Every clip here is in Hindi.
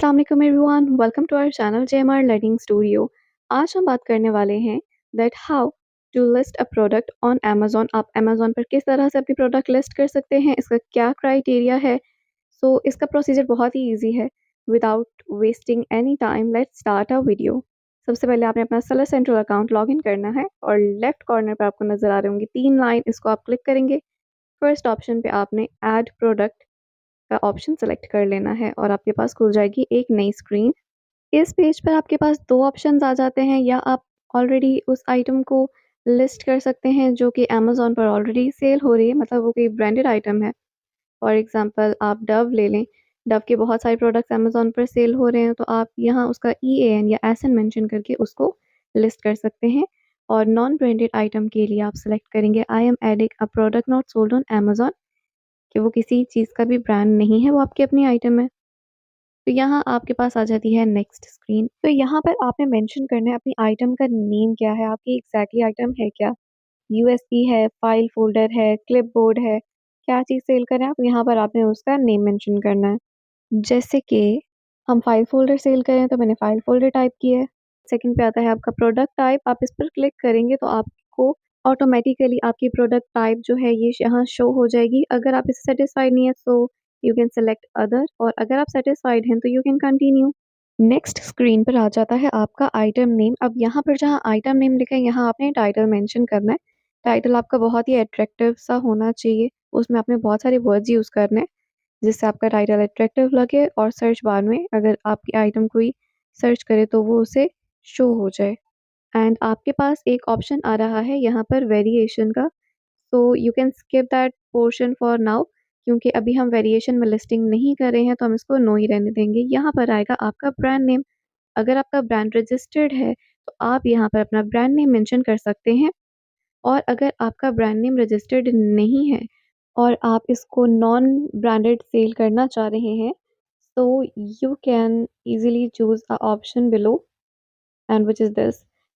अस्सलाम वालेकुम everyone, welcome to our channel JMR learning studio. आज हम बात करने वाले हैं that how to list a product on Amazon. आप अमेज़न पर किस तरह से अपनी प्रोडक्ट लिस्ट कर सकते हैं, इसका क्या क्राइटेरिया है। इसका प्रोसीजर बहुत ही ईजी है। Without wasting any time let's start a video. सबसे पहले आपने अपना सेलर सेंट्रल अकाउंट लॉगिन करना है और लेफ्ट कॉर्नर पर आपको नज़र आ रहे होंगे 3 लाइन, इसको आप क्लिक करेंगे। फर्स्ट ऑप्शन पे आपने ऐड प्रोडक्ट का ऑप्शन सेलेक्ट कर लेना है और आपके पास खुल जाएगी एक नई स्क्रीन। इस पेज पर आपके पास 2 ऑप्शंस आ जाते हैं, या आप ऑलरेडी उस आइटम को लिस्ट कर सकते हैं जो कि अमेज़न पर ऑलरेडी सेल हो रही है, मतलब वो कोई ब्रांडेड आइटम है। फॉर एग्ज़ाम्पल आप डव ले लें, डव के बहुत सारे प्रोडक्ट्स अमेज़न पर सेल हो रहे हैं, तो आप यहाँ उसका ईएएन या एसएन मेंशन करके उसको लिस्ट कर सकते हैं। और नॉन ब्रांडेड आइटम के लिए आप सेलेक्ट करेंगे I am adding a product not sold on Amazon, कि वो किसी चीज़ का भी ब्रांड नहीं है, वो आपकी अपनी आइटम है। तो यहाँ आपके पास आ जाती है नेक्स्ट स्क्रीन। तो यहाँ पर आपने मेंशन करना है अपनी आइटम का नेम क्या है, आपकी एग्जैक्टली आइटम है क्या, यूएसबी है, फाइल फोल्डर है, क्लिपबोर्ड है, क्या चीज़ सेल कर रहे हैं आप, यहाँ पर आपने उसका नेम मेंशन करना है। जैसे कि हम फाइल फोल्डर सेल कर रहे हैं, तो मैंने फाइल फोल्डर टाइप किया है। सेकंड पे आता है आपका प्रोडक्ट टाइप, आप इस पर क्लिक करेंगे तो आपको ऑटोमेटिकली आपकी प्रोडक्ट टाइप जो है ये यहाँ शो हो जाएगी। अगर आप इससे सेटिस्फाइड नहीं है तो यू कैन सेलेक्ट अदर, और अगर आप सेटिस्फाइड हैं तो you can continue. Next screen पर आ जाता है आपका आइटम नेम। अब यहाँ पर जहाँ आइटम नेम लिखा है, यहाँ आपने टाइटल मेंशन करना है। टाइटल आपका बहुत ही अट्रैक्टिव सा होना चाहिए, उसमें आपने बहुत सारे वर्ड्स यूज़ करने हैं जिससे आपका टाइटल अट्रैक्टिव लगे, और सर्च बार में अगर आपकी आइटम कोई सर्च करे तो वो उसे शो हो जाए। एंड आपके पास एक ऑप्शन आ रहा है यहाँ पर वेरिएशन का, सो you can skip that portion for now, क्योंकि अभी हम वेरिएशन में लिस्टिंग नहीं कर रहे हैं, तो हम इसको नो ही रहने देंगे। यहाँ पर आएगा आपका ब्रांड नेम। अगर आपका ब्रांड रजिस्टर्ड है तो आप यहाँ पर अपना ब्रांड नेम मेंशन कर सकते हैं, और अगर आपका ब्रांड नेम रजिस्टर्ड नहीं है और आप इसको नॉन ब्रांडेड सेल करना चाह रहे हैं, so you can easily choose a option below, and which is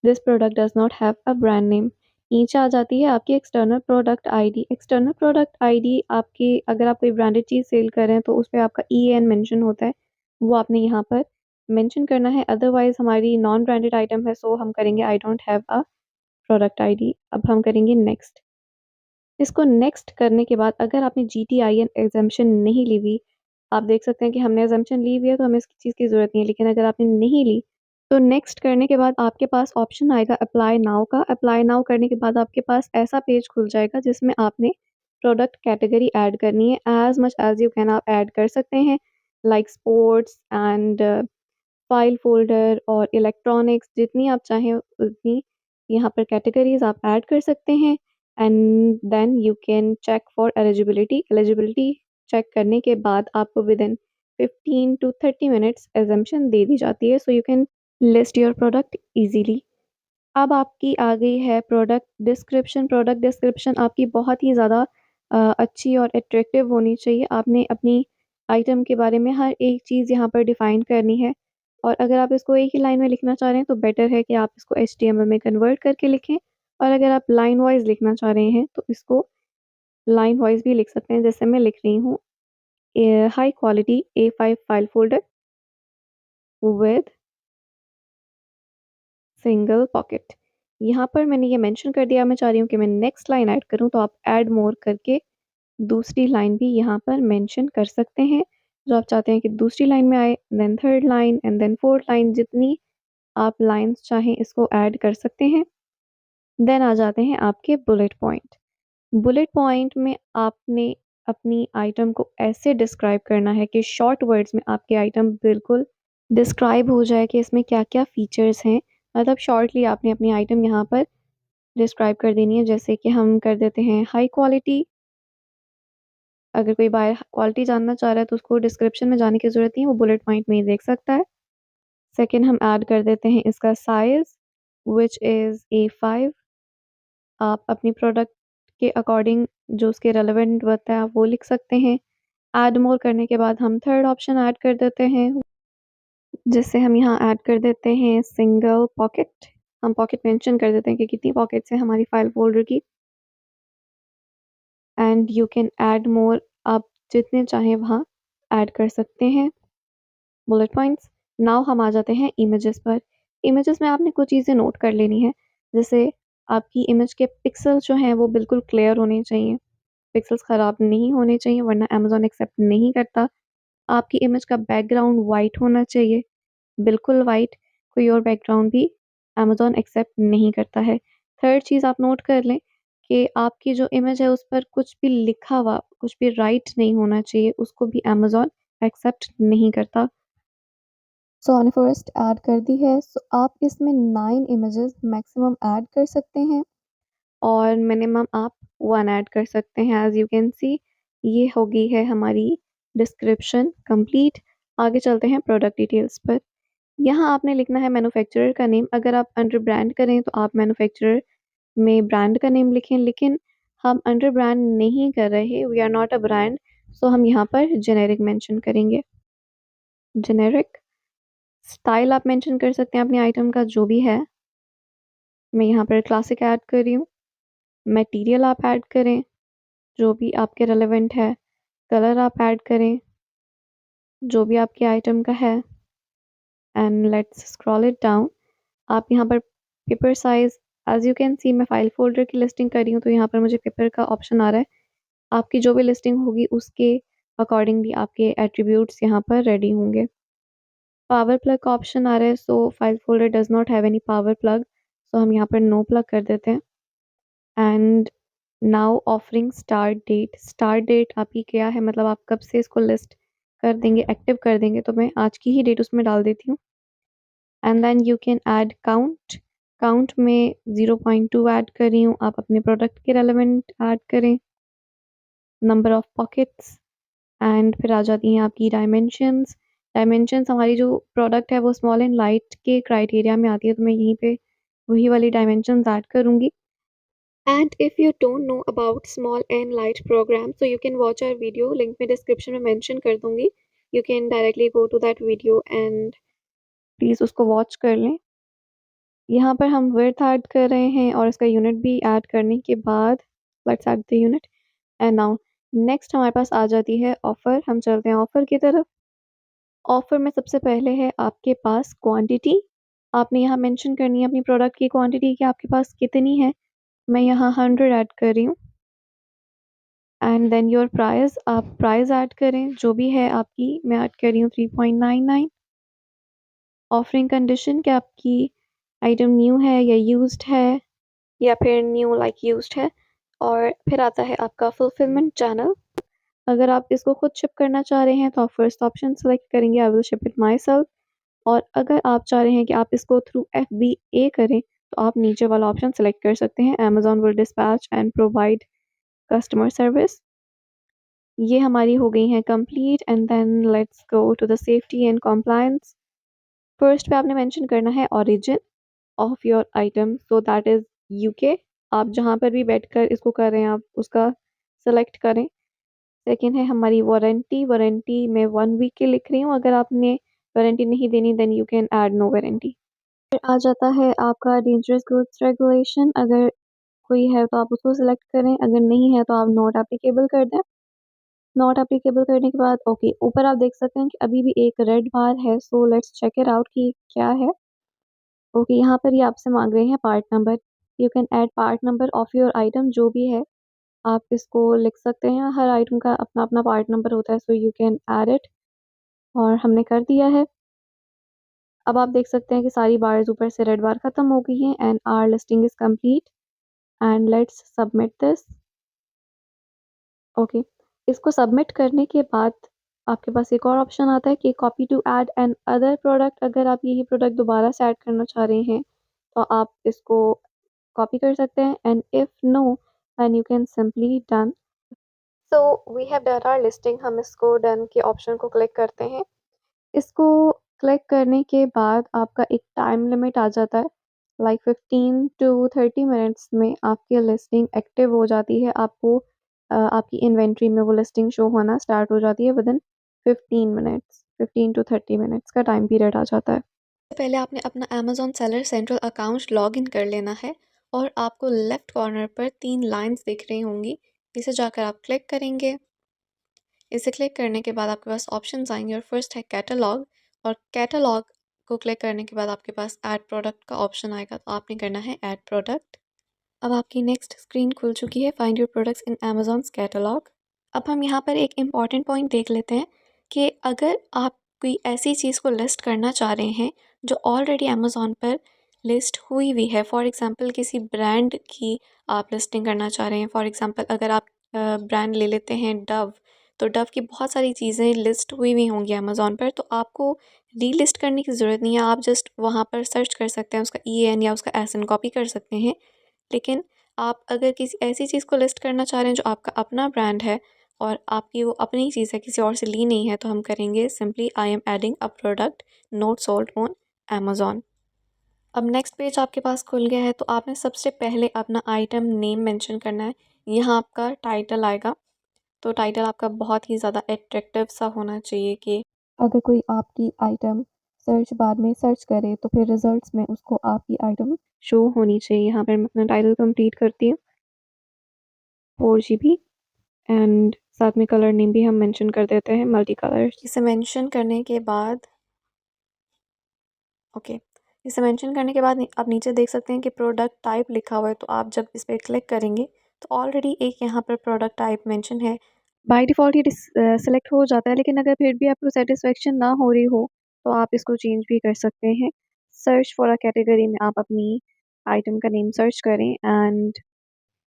this product does not have a brand name। नीचे आ जाती है आपकी external product ID. External product ID आपकी, अगर आप कोई ब्रांडेड चीज़ सेल कर रहे हैं तो उस पे आपका ईएन मेंशन होता है, वो आपने यहाँ पर मेंशन करना है। अदरवाइज हमारी नॉन ब्रांडेड आइटम है, सो हम करेंगे I don't have a product ID. अब हम करेंगे नेक्स्ट। इसको नेक्स्ट करने के बाद अगर आपने जीटीआईएन एग्जम्पशन नहीं ली हुई, आप देख सकते हैं कि हमने एग्जम्पशन ली हुई है तो हमें इसकी चीज़ की ज़रूरत नहीं है, लेकिन अगर आपने नहीं ली तो नेक्स्ट करने के बाद आपके पास ऑप्शन आएगा अप्लाई नाउ का। अप्लाई नाउ करने के बाद आपके पास ऐसा पेज खुल जाएगा जिसमें आपने प्रोडक्ट कैटेगरी ऐड करनी है। As much as you can आप ऐड कर सकते हैं, like sports and file folder और इलेक्ट्रॉनिक्स, जितनी आप चाहें उतनी यहाँ पर कैटेगरीज आप ऐड कर सकते हैं। And then you can check for eligibility. Eligibility check करने के बाद आपको within 15 to 30 minutes exemption दे दी जाती है, so you can list your product easily. अब आपकी आ गई है प्रोडक्ट डिस्क्रिप्शन। प्रोडक्ट डिस्क्रिप्शन आपकी बहुत ही ज़्यादा अच्छी और अट्रैक्टिव होनी चाहिए। आपने अपनी आइटम के बारे में हर एक चीज़ यहाँ पर डिफ़ाइन करनी है, और अगर आप इसको एक ही लाइन में लिखना चाह रहे हैं तो बेटर है कि आप इसको एचटीएमएल में कन्वर्ट करके लिखें, और अगर आप लाइन वाइज लिखना चाह रहे हैं तो इसको लाइन वाइज भी लिख सकते हैं, जैसे मैं लिख रही हूँ high quality A5 file folder with single pocket. यहाँ पर मैंने ये मेंशन कर दिया, मैं चाह रही हूँ कि मैं नेक्स्ट लाइन ऐड करूँ, तो आप ऐड मोर करके दूसरी लाइन भी यहाँ पर मेंशन कर सकते हैं जो आप चाहते हैं कि दूसरी लाइन में आए, then third line and then fourth line, जितनी आप लाइंस चाहें इसको ऐड कर सकते हैं। देन आ जाते हैं आपके बुलेट पॉइंट। बुलेट पॉइंट में आपने अपनी आइटम को ऐसे डिस्क्राइब करना है कि शॉर्ट वर्ड्स में आपकी आइटम बिल्कुल डिस्क्राइब हो जाए कि इसमें क्या-क्या फीचर्स हैं। मतलब शॉर्टली आपने अपनी आइटम यहाँ पर डिस्क्राइब कर देनी है, जैसे कि हम कर देते हैं हाई क्वालिटी। अगर कोई बायर क्वालिटी जानना चाह रहा है तो उसको डिस्क्रिप्शन में जाने की ज़रूरत नहीं है, वो बुलेट पॉइंट में ही देख सकता है। सेकंड हम ऐड कर देते हैं इसका साइज़, व्हिच इज़ A5। आप अपनी प्रोडक्ट के अकॉर्डिंग जो उसके रेलेवेंट होता है आप वो लिख सकते हैं। ऐड मोर करने के बाद हम थर्ड ऑप्शन ऐड कर देते हैं, जिससे हम यहाँ ऐड कर देते हैं सिंगल पॉकेट। हम पॉकेट मेंशन कर देते हैं कि कितनी पॉकेट्स हैं हमारी फाइल फोल्डर की। And you can add more, आप जितने चाहें वहाँ ऐड कर सकते हैं। Bullet points. नाउ हम आ जाते हैं इमेजेस पर। इमेजेस में आपने कुछ चीज़ें नोट कर लेनी है, जैसे आपकी इमेज के पिक्सेल्स जो हैं वो बिल्कुल क्लियर होने चाहिए, पिक्सेल्स ख़राब नहीं होने चाहिए वरना अमेज़न एक्सेप्ट नहीं करता। आपकी इमेज का बैकग्राउंड वाइट होना चाहिए, बिल्कुल वाइट, कोई और बैकग्राउंड भी अमेज़न एक्सेप्ट नहीं करता है। थर्ड चीज़ आप नोट कर लें कि आपकी जो इमेज है उस पर कुछ भी लिखा हुआ, कुछ भी राइट नहीं होना चाहिए, उसको भी अमेज़न एक्सेप्ट नहीं करता। सो हमने फर्स्ट ऐड कर दी है, सो आप इसमें 9 इमेजेस मैक्सिमम ऐड कर सकते हैं और मिनिमम आप 1 ऐड कर सकते हैं। एज़ यू कैन सी ये हो गई है हमारी डिस्क्रिप्शन कंप्लीट। आगे चलते हैं प्रोडक्ट डिटेल्स पर। यहाँ आपने लिखना है मैन्युफैक्चरर का नेम। अगर आप अंडर ब्रांड करें तो आप मैन्युफैक्चरर में ब्रांड का नेम लिखें, लेकिन हम अंडर ब्रांड नहीं कर रहे, we are not a brand, so हम यहाँ पर जेनेरिक मेंशन करेंगे। जेनेरिक स्टाइल आप मेंशन कर सकते हैं अपने आइटम का जो भी है। मैं यहाँ पर क्लासिक ऐड कर रही हूँ। मटेरियल आप ऐड करें जो भी आपके रेलेवेंट है। कलर आप ऐड करें जो भी आपके आइटम का है। And let's scroll it down. आप यहाँ पर paper size, as you can सी मैं फाइल फ़ोल्डर की लिस्टिंग कर रही हूँ तो यहाँ पर मुझे पेपर का ऑप्शन आ रहा है। आपकी जो भी लिस्टिंग होगी उसके अकॉर्डिंगली आपके एट्रीब्यूट्स यहाँ पर रेडी होंगे। पावर प्लग का ऑप्शन आ रहा है, so file folder does not have any power plug, so हम यहाँ पर नो प्लग कर देते हैं। And now offering start date. Start date आपकी क्या है, मतलब आप कब से इसको लिस्ट कर देंगे, एक्टिव कर देंगे, तो मैं आज की ही डेट उसमें डाल देती हूँ। And then you can add count. Count में 0.2 ऐड कर रही हूँ, आप अपने प्रोडक्ट के रेलेवेंट ऐड करें। नंबर ऑफ पॉकेट्स एंड फिर आ जाती हैं आपकी डायमेंशंस। डायमेंशंस हमारी जो प्रोडक्ट है वो स्मॉल एंड लाइट के क्राइटेरिया में आती है, तो मैं यहीं पे वही वाली डायमेंशंस ऐड करूँगी। And if you don't know about small and light program, so you can watch our video, link मैं description में mention कर दूँगी। You can directly go to that video and please उसको वॉच कर लें। यहाँ पर हम विड्थ ऐड कर रहे हैं और इसका यूनिट भी ऐड करने के बाद let's add the unit. And now next हमारे पास आ जाती है ऑफ़र। हम चलते हैं ऑफ़र की तरफ। ऑफ़र में सबसे पहले है आपके पास क्वांटिटी। आपने यहाँ मेंशन करनी है अपनी प्रोडक्ट की क्वांटिटी कि आपके पास कितनी है। मैं यहाँ 100 ऐड कर रही हूँ। एंड देन योर प्राइस, आप प्राइस ऐड करें जो भी है आपकी। मैं ऐड कर रही हूँ 3.99। ऑफरिंग कंडीशन कि आपकी आइटम न्यू है या यूज्ड है या फिर न्यू लाइक यूज्ड है। और फिर आता है आपका फुलफिलमेंट चैनल। अगर आप इसको खुद शिप करना चाह रहे हैं तो आप फर्स्ट ऑप्शन सेलेक्ट करेंगे, I will ship it my self. और अगर आप चाह रहे हैं कि आप इसको थ्रू FBA करें तो आप नीचे वाला ऑप्शन सेलेक्ट कर सकते हैं, Amazon will dispatch and provide customer service. ये हमारी हो गई हैं complete. And then let's go to the safety and compliance. First पे आपने मेंशन करना है origin of your item, so that is UK। आप जहाँ पर भी बैठकर इसको कर रहे हैं आप उसका सेलेक्ट करें। सेकंड है हमारी वारंटी। वारंटी मैं 1 वीक की लिख रही हूँ, अगर आपने वारंटी नहीं देनी then you can add no warranty. फिर आ जाता है आपका डेंजरस गुड्स रेगुलेशन। अगर कोई है तो आप उसको सिलेक्ट करें, अगर नहीं है तो आप नॉट एप्लीकेबल कर दें। नॉट एप्लीकेबल करने के बाद ओके, ऊपर आप देख सकते हैं कि अभी भी एक रेड बार है, so let's check it out कि क्या है। ओके, यहाँ पर ये आपसे मांग रहे हैं part number. You can add part number of your item जो भी है, आप इसको लिख सकते हैं। हर आइटम का अपना अपना पार्ट नंबर होता है, so you can add it. और हमने कर दिया है। अब आप देख सकते हैं कि सारी बार्स ऊपर से रेड बार ख़त्म हो गई हैं and our listing is complete. And let's submit this. Okay, इसको सबमिट करने के बाद आपके पास एक और ऑप्शन आता है कि copy to add another product. अगर आप यही प्रोडक्ट दोबारा से ऐड करना चाह रहे हैं तो आप इसको कॉपी कर सकते हैं। And if no then you can simply done. So we have done our listing. हम इसको डन के ऑप्शन को क्लिक करते हैं। इसको क्लिक करने के बाद आपका एक टाइम लिमिट आ जाता है, लाइक 15 टू 30 मिनट्स में आपकी लिस्टिंग एक्टिव हो जाती है। आपको आपकी इन्वेंट्री में वो लिस्टिंग शो होना स्टार्ट हो जाती है विदिन 15 मिनट्स। 15 टू 30 मिनट्स का टाइम पीरियड आ जाता है। पहले आपने अपना Amazon seller central account log in कर लेना है और आपको लेफ्ट कॉर्नर पर 3 लाइंस दिख रही होंगी, इसे जाकर आप क्लिक करेंगे। इसे क्लिक करने के बाद आपके पास ऑप्शंस आएंगे और फर्स्ट है कैटलॉग। और कैटलॉग को क्लिक करने के बाद आपके पास ऐड प्रोडक्ट का ऑप्शन आएगा, तो आपने करना है ऐड प्रोडक्ट। अब आपकी नेक्स्ट स्क्रीन खुल चुकी है, find your products in Amazon's catalogue. अब हम यहाँ पर एक इम्पॉर्टेंट पॉइंट देख लेते हैं कि अगर आप कोई ऐसी चीज़ को लिस्ट करना चाह रहे हैं जो ऑलरेडी अमेज़ॉन पर लिस्ट हुई हुई है, फॉर एग्ज़ाम्पल किसी ब्रांड की आप लिस्टिंग करना चाह रहे हैं, फॉर एग्ज़ाम्पल अगर आप ब्रांड ले लेते हैं डव, तो डव की बहुत सारी चीज़ें लिस्ट हुई हुई होंगी अमेज़ॉन पर, तो आपको रीलिस्ट करने की ज़रूरत नहीं है, आप जस्ट वहाँ पर सर्च कर सकते हैं, उसका EAN या उसका SN कॉपी कर सकते हैं। लेकिन आप अगर किसी ऐसी चीज़ को लिस्ट करना चाह रहे हैं जो आपका अपना ब्रांड है और आपकी वो अपनी चीज़ है, किसी और से ली नहीं है, तो हम करेंगे simply I am adding a product not sold on Amazon. अब नेक्स्ट पेज आपके पास खुल गया है, तो आपने सबसे पहले अपना आइटम नेम मेंशन करना है। यहाँ आपका टाइटल आएगा, तो टाइटल आपका बहुत ही ज़्यादा अट्रैक्टिव सा होना चाहिए कि अगर कोई आपकी आइटम सर्च बार में सर्च करे तो फिर रिजल्ट्स में उसको आपकी आइटम शो होनी चाहिए। यहाँ पर मैं अपना टाइटल कंप्लीट करती हूँ, 4 GB, एंड साथ में कलर नेम भी हम मेंशन कर देते हैं मल्टी कलर्स। इसे मेंशन करने के बाद ओके, इसे मेंशन करने के बाद आप नीचे देख सकते हैं कि प्रोडक्ट टाइप लिखा हुआ है, तो आप जब इस पर क्लिक करेंगे तो ऑलरेडी एक यहाँ पर प्रोडक्ट टाइप मेंशन है। बाय डिफ़ॉल्ट ये सेलेक्ट हो जाता है, लेकिन अगर फिर भी आपको सेटिस्फेक्शन ना हो रही हो तो आप इसको चेंज भी कर सकते हैं। सर्च फॉर अ कैटेगरी में आप अपनी आइटम का नेम सर्च करें एंड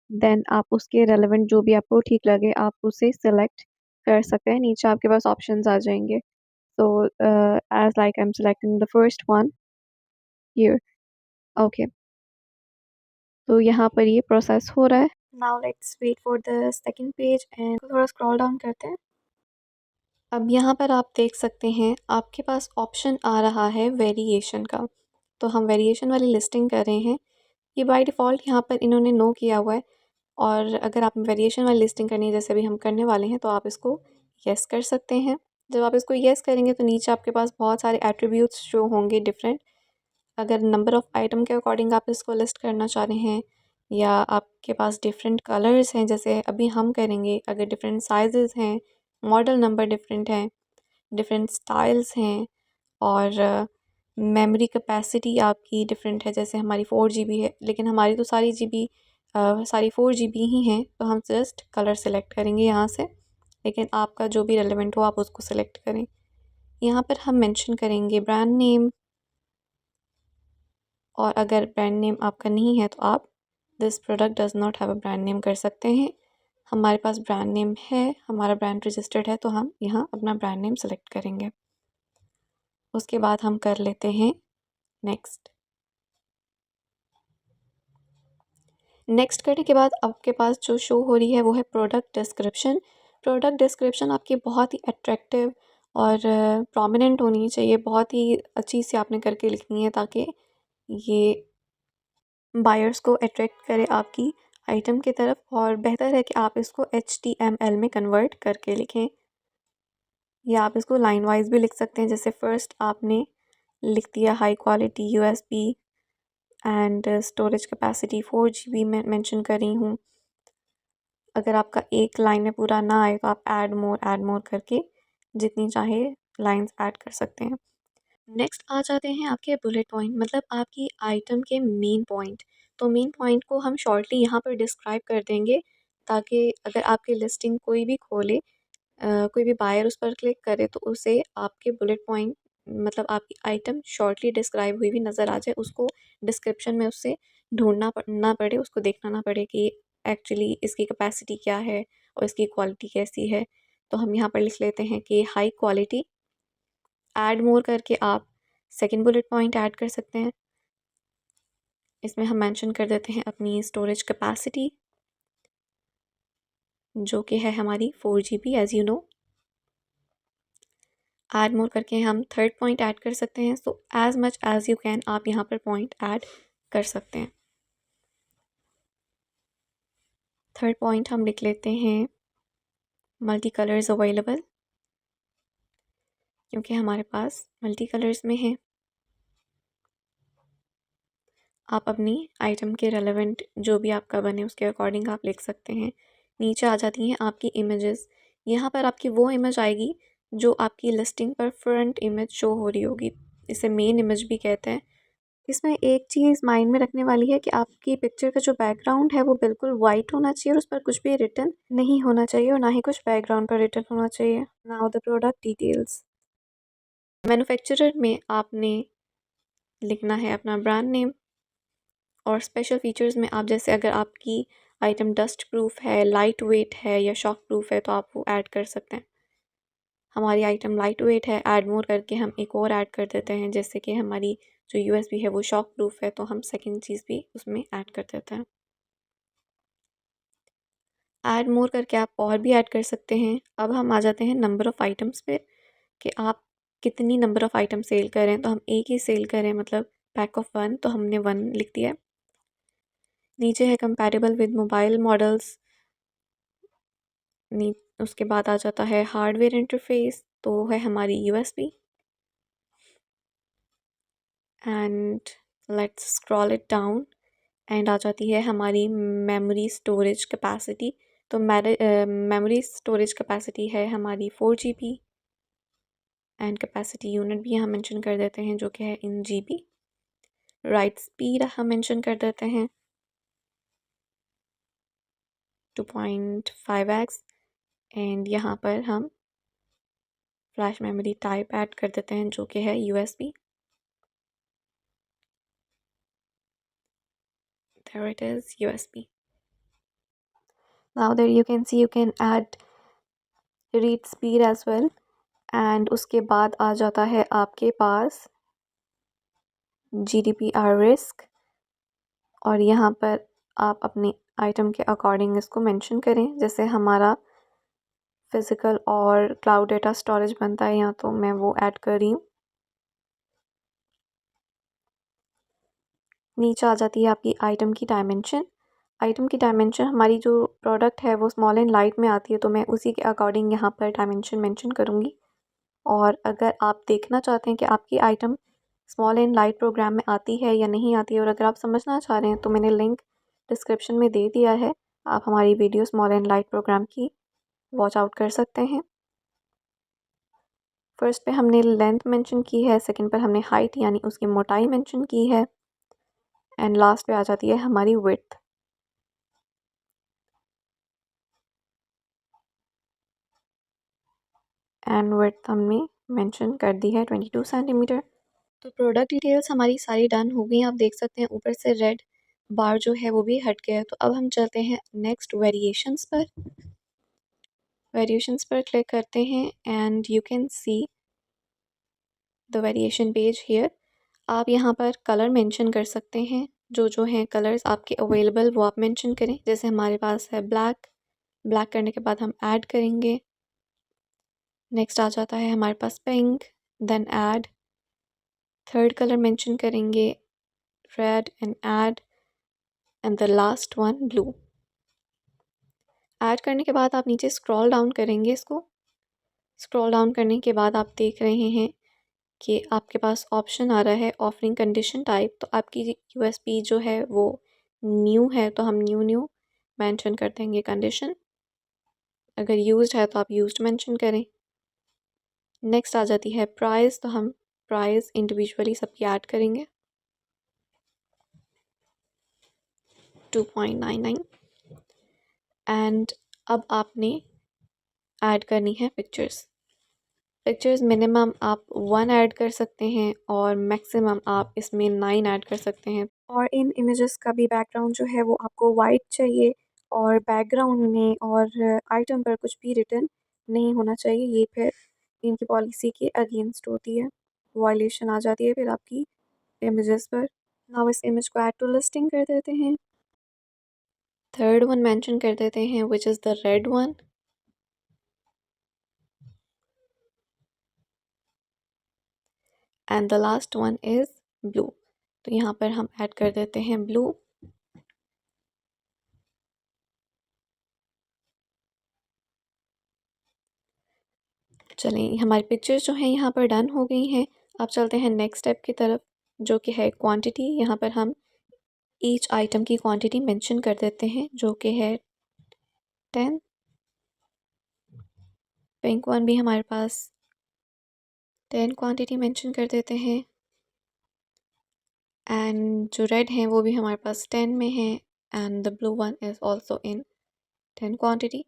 देन आप उसके रेलेवेंट जो भी आपको ठीक लगे आप उसे सेलेक्ट कर सकते हैं। नीचे आपके पास ऑप्शंस आ जाएंगे, so as like I'm selecting the first one here, okay, तो यहाँ पर ये प्रोसेस हो रहा है। Now let's wait for the second page and थोड़ा स्क्रॉल डाउन करते हैं। अब यहाँ पर आप देख सकते हैं आपके पास ऑप्शन आ रहा है वेरिएशन का, तो हम वेरिएशन वाली लिस्टिंग कर रहे हैं। ये बाय डिफ़ॉल्ट यहाँ पर इन्होंने नो किया हुआ है, और अगर आप वेरिएशन वाली लिस्टिंग करनी है जैसे अभी हम करने वाले हैं, तो आप इसको येस कर सकते हैं। जब आप इसको येस करेंगे तो नीचे आपके पास बहुत सारे एट्रीब्यूट्स शो होंगे डिफरेंट। अगर नंबर ऑफ़ आइटम के अकॉर्डिंग आप इसको लिस्ट करना चाह रहे हैं, या आपके पास डिफरेंट कलर्स हैं जैसे अभी हम करेंगे, अगर डिफरेंट साइज़ेस हैं, मॉडल नंबर डिफरेंट हैं, डिफरेंट स्टाइल्स हैं, और मेमोरी कैपेसिटी आपकी डिफरेंट है, जैसे हमारी 4 GB है लेकिन हमारी तो सारी 4 GB ही हैं, तो हम जस्ट कलर सेलेक्ट करेंगे यहाँ से, लेकिन आपका जो भी रेलेवेंट हो आप उसको सेलेक्ट करें। यहाँ पर हम मेंशन करेंगे ब्रांड नेम, और अगर ब्रांड नेम आपका नहीं है तो आप this product does not have a brand name कर सकते हैं। हमारे पास ब्रांड नेम है, हमारा ब्रांड रजिस्टर्ड है, तो हम यहाँ अपना ब्रांड नेम सेलेक्ट करेंगे। उसके बाद हम कर लेते हैं नेक्स्ट। नेक्स्ट करने के बाद आपके पास जो शो हो रही है वो है प्रोडक्ट डिस्क्रिप्शन। प्रोडक्ट डिस्क्रिप्शन आपकी बहुत ही अट्रैक्टिव और प्रोमिनेंट होनी चाहिए, बहुत ही अच्छी सी आपने करके लिखनी है ताकि ये बायर्स को अट्रैक्ट करे आपकी आइटम की तरफ, और बेहतर है कि आप इसको HTML में कन्वर्ट करके लिखें, या आप इसको लाइन वाइज भी लिख सकते हैं। जैसे फ़र्स्ट आपने लिख दिया high quality USB and storage capacity 4 GB में मेंशन कर रही हूँ। अगर आपका एक लाइन में पूरा ना आए तो आप ऐड मोर करके जितनी चाहे लाइंस ऐड कर सकते हैं। नेक्स्ट आ जाते हैं आपके बुलेट पॉइंट, मतलब आपकी आइटम के मेन पॉइंट। तो मेन पॉइंट को हम शॉर्टली यहाँ पर डिस्क्राइब कर देंगे, ताकि अगर आपकी लिस्टिंग कोई भी खोले, कोई भी बायर उस पर क्लिक करे तो उसे आपके बुलेट पॉइंट, मतलब आपकी आइटम शॉर्टली डिस्क्राइब हुई भी नज़र आ जाए, उसको डिस्क्रिप्शन में उससे ढूंढना ना पड़े, उसको देखना ना पड़े कि एक्चुअली इसकी कैपेसिटी क्या है और इसकी क्वालिटी कैसी है। तो हम यहाँ पर लिख लेते हैं कि हाई क्वालिटी, ऐड मोर करके आप सेकंड बुलेट पॉइंट ऐड कर सकते हैं। इसमें हम मेंशन कर देते हैं अपनी स्टोरेज कैपेसिटी, जो कि है हमारी 4 GB as you know. Add more करके हम थर्ड पॉइंट ऐड कर सकते हैं। So as much as you can आप यहाँ पर पॉइंट ऐड कर सकते हैं। थर्ड पॉइंट हम लिख लेते हैं मल्टी कलर्स अवेलेबल, क्योंकि हमारे पास मल्टी कलर्स में है। आप अपनी आइटम के रेलेवेंट जो भी आपका बने उसके अकॉर्डिंग आप लिख सकते हैं। नीचे आ जाती हैं आपकी इमेजेस। यहाँ पर आपकी वो इमेज आएगी जो आपकी लिस्टिंग पर फ्रंट इमेज शो हो रही होगी, इसे मेन इमेज भी कहते हैं। इसमें एक चीज़ माइंड में रखने वाली है कि आपकी पिक्चर का जो बैकग्राउंड है वो बिल्कुल वाइट होना चाहिए और उस पर कुछ भी रिटन नहीं होना चाहिए और ना ही कुछ बैकग्राउंड पर रिटन होना चाहिए। Now the product details. Manufacturer में आपने लिखना है अपना ब्रांड नेम, और स्पेशल फीचर्स में आप जैसे अगर आपकी आइटम डस्ट प्रूफ है, लाइट वेट है या शॉक प्रूफ है तो आप वो ऐड कर सकते हैं। हमारी आइटम लाइट वेट है, ऐड मोर करके हम एक और ऐड कर देते हैं, जैसे कि हमारी जो यूएसबी है वो शॉक प्रूफ है तो हम सेकंड चीज़ भी उसमें ऐड कर देते हैं। ऐड मोर करके आप और भी ऐड कर सकते हैं। अब हम आ जाते हैं नंबर ऑफ़ आइटम्स पे कि आप कितनी नंबर ऑफ़ आइटम सेल करें, तो हम एक ही सेल करें, मतलब पैक ऑफ वन, तो हमने वन लिख दिया है। नीचे है कंपैटिबल विद मोबाइल मॉडल्स। नी उसके बाद आ जाता है हार्डवेयर इंटरफेस, तो है हमारी USB. And let's scroll it down and आ जाती है हमारी मेमोरी स्टोरेज कैपेसिटी। तो मेमोरी स्टोरेज कैपेसिटी है हमारी 4 GB एंड कैपेसिटी यूनिट भी यहाँ मेंशन कर देते हैं जो कि है इन GB। राइट स्पीड हम मेंशन कर देते हैं 2.5x एंड यहाँ पर हम फ्लैश मेमोरी टाइप ऐड कर देते हैं जो कि है USB. There it is, USB. Now there you can see you can add read speed as well. And उसके बाद आ जाता है आपके पास GDPR risk, और यहाँ पर आप अपनी आइटम के अकॉर्डिंग इसको मेंशन करें। जैसे हमारा फिज़िकल और क्लाउड डेटा स्टोरेज बनता है यहाँ, तो मैं वो ऐड कर रही हूँ। नीचे आ जाती है आपकी आइटम की डायमेंशन। आइटम की डायमेंशन हमारी जो प्रोडक्ट है वो स्मॉल एंड लाइट में आती है, तो मैं उसी के अकॉर्डिंग यहाँ पर डायमेंशन मेंशन करूँगी। और अगर आप देखना चाहते हैं कि आपकी item small and light program में आती है या नहीं आती है, और अगर आप समझना चाह रहे हैं तो मैंने लिंक डिस्क्रिप्शन में दे दिया है, आप हमारी video small and light programme की वॉच आउट कर सकते हैं। फर्स्ट पे हमने लेंथ मेंशन की है, सेकंड पर हमने हाइट यानी उसकी मोटाई मेंशन की है, एंड लास्ट पे आ जाती है हमारी विड्थ। एंड विड्थ हमने मेंशन कर दी है 22 सेंटीमीटर। तो प्रोडक्ट डिटेल्स हमारी सारी डन हो गई। आप देख सकते हैं ऊपर से रेड बार जो है वो भी हट गया है। तो अब हम चलते हैं नेक्स्ट वेरिएशंस पर। वेरिएशंस पर क्लिक करते हैं and you can see the variation page here. आप यहाँ पर कलर मेंशन कर सकते हैं, जो हैं कलर्स आपके अवेलेबल वो आप मेंशन करें। जैसे हमारे पास है ब्लैक, ब्लैक करने के बाद हम ऐड करेंगे। नेक्स्ट आ जाता है हमारे पास pink, then add, third colour mention करेंगे red and add, and the last one blue. Add करने के बाद आप नीचे स्क्रॉल डाउन करेंगे। इसको स्क्रॉल डाउन करने के बाद आप देख रहे हैं कि आपके पास ऑप्शन आ रहा है ऑफरिंग कंडीशन टाइप। तो आपकी यूएसपी जो है वो न्यू है, तो हम न्यू न्यू मेंशन कर देंगे कंडीशन। अगर यूज्ड है तो आप यूज्ड मेंशन करें। नेक्स्ट आ जाती है प्राइस, तो हम प्राइस इंडिविजुअली सबकी ऐड करेंगे 2.99। एंड अब आपने ऐड करनी है पिक्चर्स। पिक्चर्स मिनिमम आप 1 ऐड कर सकते हैं और मैक्सिमम आप इसमें 9 ऐड कर सकते हैं। और इन इमेजेस का भी बैकग्राउंड जो है वो आपको वाइट चाहिए, और बैकग्राउंड में और आइटम पर कुछ भी रिटर्न नहीं होना चाहिए। ये फिर इनकी पॉलिसी के अगेंस्ट होती है, वायलेशन आ जाती है फिर आपकी इमेजेस पर। नाउ इस इमेज को ऐड टू लिस्टिंग कर देते हैं। थर्ड वन मेंशन कर देते हैं विच is the red one, and the last one is blue. तो यहाँ पर हम ऐड कर देते हैं ब्लू। चलें, हमारी पिक्चर्स जो हैं यहाँ पर डन हो गई हैं। अब चलते हैं नेक्स्ट स्टेप की तरफ, जो कि है क्वांटिटी। यहाँ पर हम ईच आइटम की क्वांटिटी मेंशन कर देते हैं जो कि है 10। पिंक वन भी हमारे पास 10 क्वांटिटी मेंशन कर देते हैं एंड जो रेड हैं वो भी हमारे पास 10 में है and the blue one is also in 10 quantity.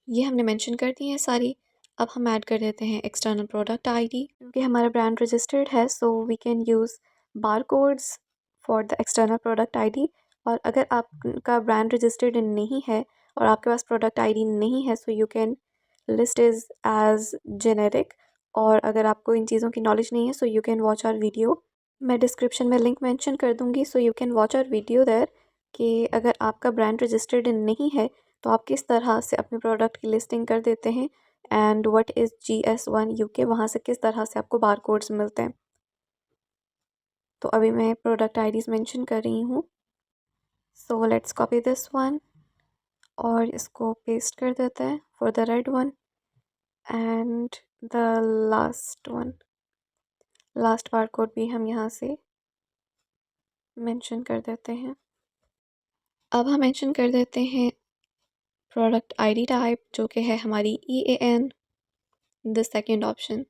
ये हमने मेंशन कर दी है सारी। अब हम ऐड कर देते हैं एक्सटर्नल प्रोडक्ट आईडी, क्योंकि हमारा ब्रांड रजिस्टर्ड है so we can use bar codes for the external product ID. और अगर आपका ब्रांड रजिस्टर्ड नहीं है और आपके पास प्रोडक्ट आईडी नहीं है so you can list is as generic. और अगर आपको इन चीज़ों की नॉलेज नहीं है so you can watch our video. मैं डिस्क्रिप्शन में लिंक मेंशन कर दूँगी so you can watch our video there कि अगर आपका ब्रांड रजिस्टर्ड नहीं है तो आप किस तरह से अपने प्रोडक्ट की लिस्टिंग कर देते हैं and what is GS1 UK, वहाँ से किस तरह से आपको बार कोड्स मिलते हैं। तो अभी मैं प्रोडक्ट आईडीज़ मेंशन कर रही हूँ। So let's copy this one और इसको पेस्ट कर देते हैं for the red one and the last one. Last bar code भी हम यहाँ से मेंशन कर देते हैं। अब हम मेंशन कर देते हैं प्रोडक्ट आईडी टाइप जो कि है हमारी EAN। The second option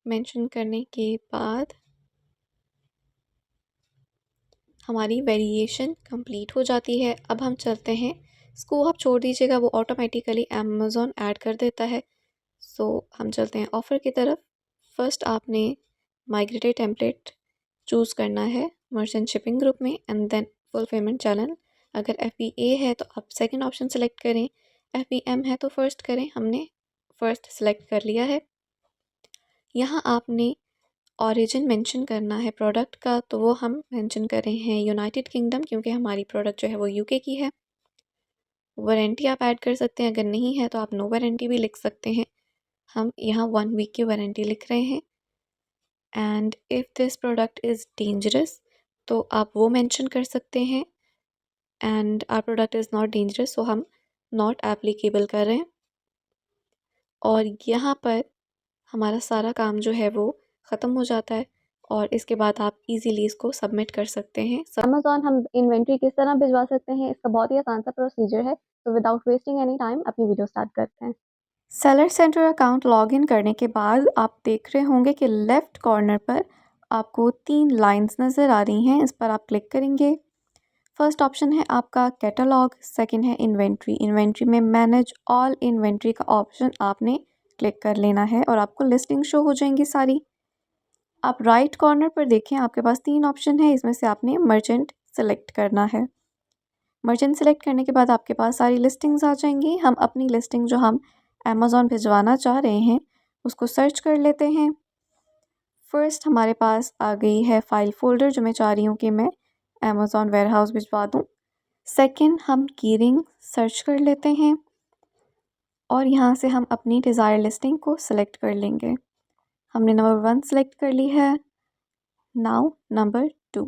mention करने के बाद हमारी वेरिएशन कंप्लीट हो जाती है। अब हम चलते हैं, इसको आप छोड़ दीजिएगा, वो ऑटोमेटिकली अमेज़ॉन ऐड कर देता है। सो हम चलते हैं ऑफ़र की तरफ। फर्स्ट आपने माइग्रेटेड टेम्पलेट चूज़ करना है मर्चेंट शिपिंग ग्रुप में एंड देन फुलफिलमेंट चैनल। अगर FBA है तो आप सेकंड ऑप्शन सेलेक्ट करें, FBM है तो फर्स्ट करें। हमने फर्स्ट सेलेक्ट कर लिया है। यहाँ आपने ओरिजिन मेंशन करना है प्रोडक्ट का, तो वो हम मेंशन कर रहे हैं यूनाइटेड किंगडम, क्योंकि हमारी प्रोडक्ट जो है वो UK की है। वारंटी आप ऐड कर सकते हैं, अगर नहीं है तो आप नो वारंटी भी लिख सकते हैं। हम यहाँ 1 वीक की वारंटी लिख रहे हैं। And if this product is dangerous तो आप वो मेंशन कर सकते हैं and our product is not dangerous, so हम नॉट एप्लीकेबल कर रहे हैं। और यहाँ पर हमारा सारा काम जो है वो ख़त्म हो जाता है और इसके बाद आप इजीली इसको सबमिट कर सकते हैं। अमेज़ॉन हम इन्वेंट्री किस तरह भिजवा सकते हैं, इसका बहुत ही आसान सा प्रोसीजर है। तो विदाउट वेस्टिंग एनी टाइम अपनी वीडियो स्टार्ट करते हैं। सेलर सेंटर अकाउंट लॉगिन करने के बाद आप देख रहे होंगे कि लेफ़्ट कॉर्नर पर आपको 3 लाइंस नज़र आ रही हैं। इस पर आप क्लिक करेंगे। फर्स्ट ऑप्शन है आपका कैटलॉग, सेकंड है इन्वेंट्री। इन्वेंट्री में मैनेज ऑल इन्वेंट्री का ऑप्शन आपने क्लिक कर लेना है और आपको लिस्टिंग शो हो जाएंगी सारी। आप राइट कॉर्नर पर देखें, आपके पास 3 ऑप्शन है, इसमें से आपने मर्चेंट सेलेक्ट करना है। मर्चेंट सेलेक्ट करने के बाद आपके पास सारी लिस्टिंग्स आ जाएंगी। हम अपनी लिस्टिंग जो हम अमेज़ॉन भिजवाना चाह रहे हैं उसको सर्च कर लेते हैं। फर्स्ट हमारे पास आ गई है फ़ाइल फ़ोल्डर, जो मैं चाह रही हूँ कि मैं अमेज़ॉन वेयरहाउस भिजवा दूँ। सेकंड हम कीरिंग सर्च कर लेते हैं और यहाँ से हम अपनी डिज़ायर लिस्टिंग को सिलेक्ट कर लेंगे। हमने नंबर 1 सेलेक्ट कर ली है। नाउ नंबर 2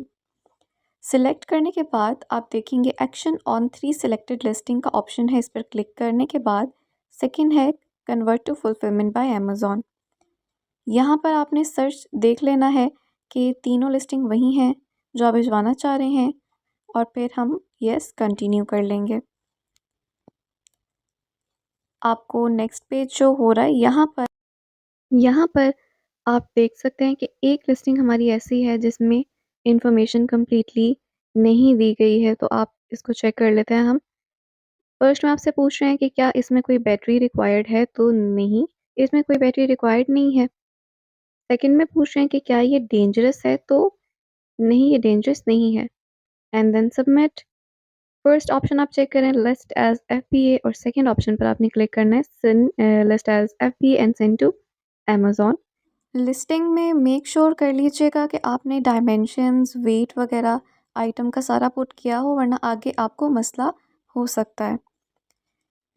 सिलेक्ट करने के बाद आप देखेंगे एक्शन ऑन 3 सिलेक्टेड लिस्टिंग का ऑप्शन है। इस पर क्लिक करने के बाद सेकंड है convert to fulfilment by Amazon. यहाँ पर आपने सर्च देख लेना है कि तीनों लिस्टिंग वही हैं जो आप भिजवाना चाह रहे हैं और फिर हम यस कंटिन्यू कर लेंगे। आपको नेक्स्ट पेज शो हो रहा है। यहाँ पर आप देख सकते हैं कि एक लिस्टिंग हमारी ऐसी है जिसमें इंफॉर्मेशन कम्प्लीटली नहीं दी गई है, तो आप इसको चेक कर लेते हैं हम। फर्स्ट में आपसे पूछ रहे हैं कि क्या इसमें कोई बैटरी रिक्वायर्ड है, तो नहीं, इसमें कोई बैटरी रिक्वायर्ड नहीं है। सेकंड में पूछ रहे हैं कि क्या ये डेंजरस है, तो नहीं, ये डेंजरस नहीं है। And then submit. First option आप चेक करें लिस्ट एज FBA और सेकंड ऑप्शन पर आपने क्लिक करना है send list as FBA and send to Amazon. Listing में मेक श्योर कर लीजिएगा कि आपने डायमेंशंस, वेट वगैरह आइटम का सारा पुट किया हो, वरना आगे आपको मसला हो सकता है।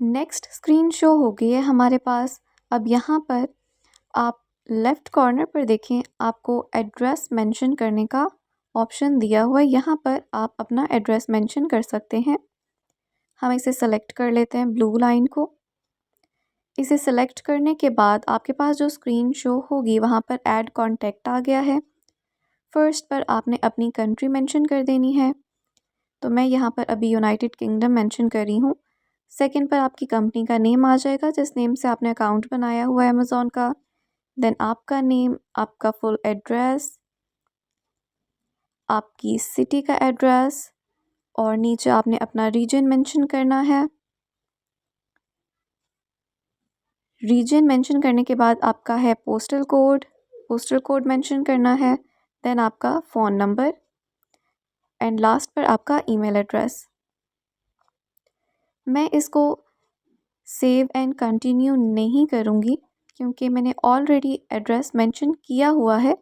नेक्स्ट स्क्रीन शो हो गई है हमारे पास। अब यहाँ पर आप लेफ़्ट कॉर्नर पर देखें, आपको एड्रेस मेंशन करने का ऑप्शन दिया हुआ है। यहाँ पर आप अपना एड्रेस मेंशन कर सकते हैं। हम इसे सेलेक्ट कर लेते हैं, ब्लू लाइन को। इसे सेलेक्ट करने के बाद आपके पास जो स्क्रीन शो होगी वहाँ पर ऐड कॉन्टैक्ट आ गया है। फर्स्ट पर आपने अपनी कंट्री मेंशन कर देनी है, तो मैं यहाँ पर अभी यूनाइटेड किंगडम मेंशन कर रही हूँ। सेकंड पर आपकी कंपनी का नेम आ जाएगा जिस नेम से आपने अकाउंट बनाया हुआ है अमेज़ॉन का। देन आपका नेम, आपका फुल एड्रेस, आपकी सिटी का एड्रेस और नीचे आपने अपना रीजन मेंशन करना है। रीजन मेंशन करने के बाद आपका है पोस्टल कोड मेंशन करना है। देन आपका फ़ोन नंबर एंड लास्ट पर आपका ईमेल एड्रेस। मैं इसको सेव एंड कंटिन्यू नहीं करूँगी क्योंकि मैंने ऑलरेडी एड्रेस मेंशन किया हुआ है।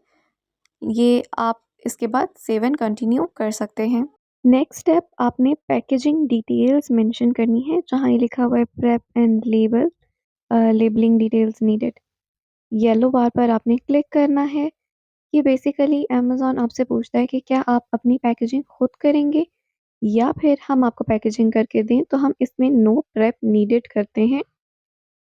ये आप इसके बाद सेव एंड कंटिन्यू कर सकते हैं। नेक्स्ट स्टेप, आपने पैकेजिंग डिटेल्स मेंशन करनी है जहाँ ये लिखा हुआ है prep and labelling details needed. Yellow bar पर आपने क्लिक करना है। ये बेसिकली अमेज़न आपसे पूछता है कि क्या आप अपनी पैकेजिंग खुद करेंगे या फिर हम आपको पैकेजिंग करके दें, तो हम इसमें नो प्रेप नीडेड करते हैं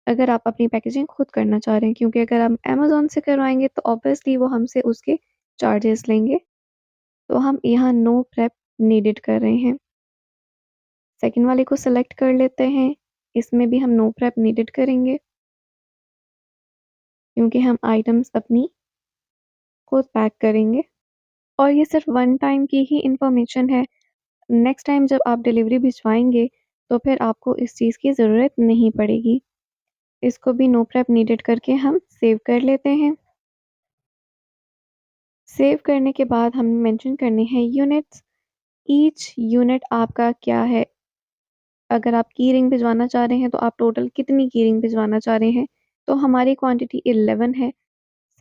अगर आप अपनी पैकेजिंग खुद करना चाह रहे हैं, क्योंकि अगर हम अमेज़न से करवाएंगे तो ऑब्वियसली वो हमसे उसके चार्जेस लेंगे। तो हम यहाँ नो प्रेप नीडेड कर रहे हैं। सेकंड वाले को सेलेक्ट कर लेते हैं। इसमें भी हम नो प्रेप नीडेड करेंगे क्योंकि हम आइटम्स अपनी खुद पैक करेंगे और ये सिर्फ वन टाइम की ही इंफॉर्मेशन है। नेक्स्ट टाइम जब आप डिलीवरी भिजवाएंगे तो फिर आपको इस चीज़ की ज़रूरत नहीं पड़ेगी। इसको भी नो प्रेप नीडेड करके हम सेव कर लेते हैं। सेव करने के बाद हम मेंशन करने हैं यूनिट्स। ईच यूनिट आपका क्या है। अगर आप की रिंग भिजवाना चाह रहे हैं तो आप टोटल कितनी की रिंग भिजवाना चाह रहे हैं। तो हमारी क्वांटिटी 11 है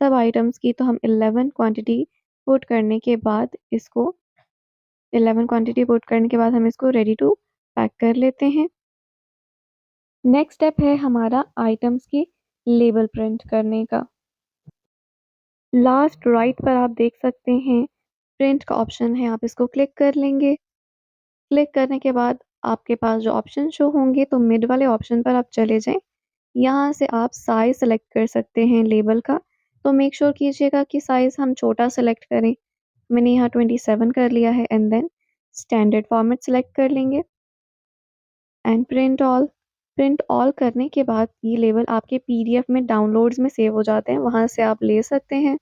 सब आइटम्स की, तो हम 11 क्वांटिटी पुट करने के बाद इसको 11 क्वांटिटी पुट करने के बाद हम इसको रेडी टू पैक कर लेते हैं। नेक्स्ट स्टेप है हमारा आइटम्स की लेबल प्रिंट करने का। लास्ट राइट पर आप देख सकते हैं प्रिंट का ऑप्शन है, आप इसको क्लिक कर लेंगे। क्लिक करने के बाद आपके पास जो ऑप्शन शो होंगे तो मिड वाले ऑप्शन पर आप चले जाएं। यहाँ से आप साइज़ सेलेक्ट कर सकते हैं लेबल का। तो मेक श्योर कीजिएगा कि साइज़ हम छोटा सेलेक्ट करें। मैंने यहाँ 27 कर लिया है and then standard format select कर लेंगे एंड प्रिंट ऑल करने के बाद ये लेबल आपके पीडीएफ में डाउनलोड्स में सेव हो जाते हैं, वहाँ से आप ले सकते हैं।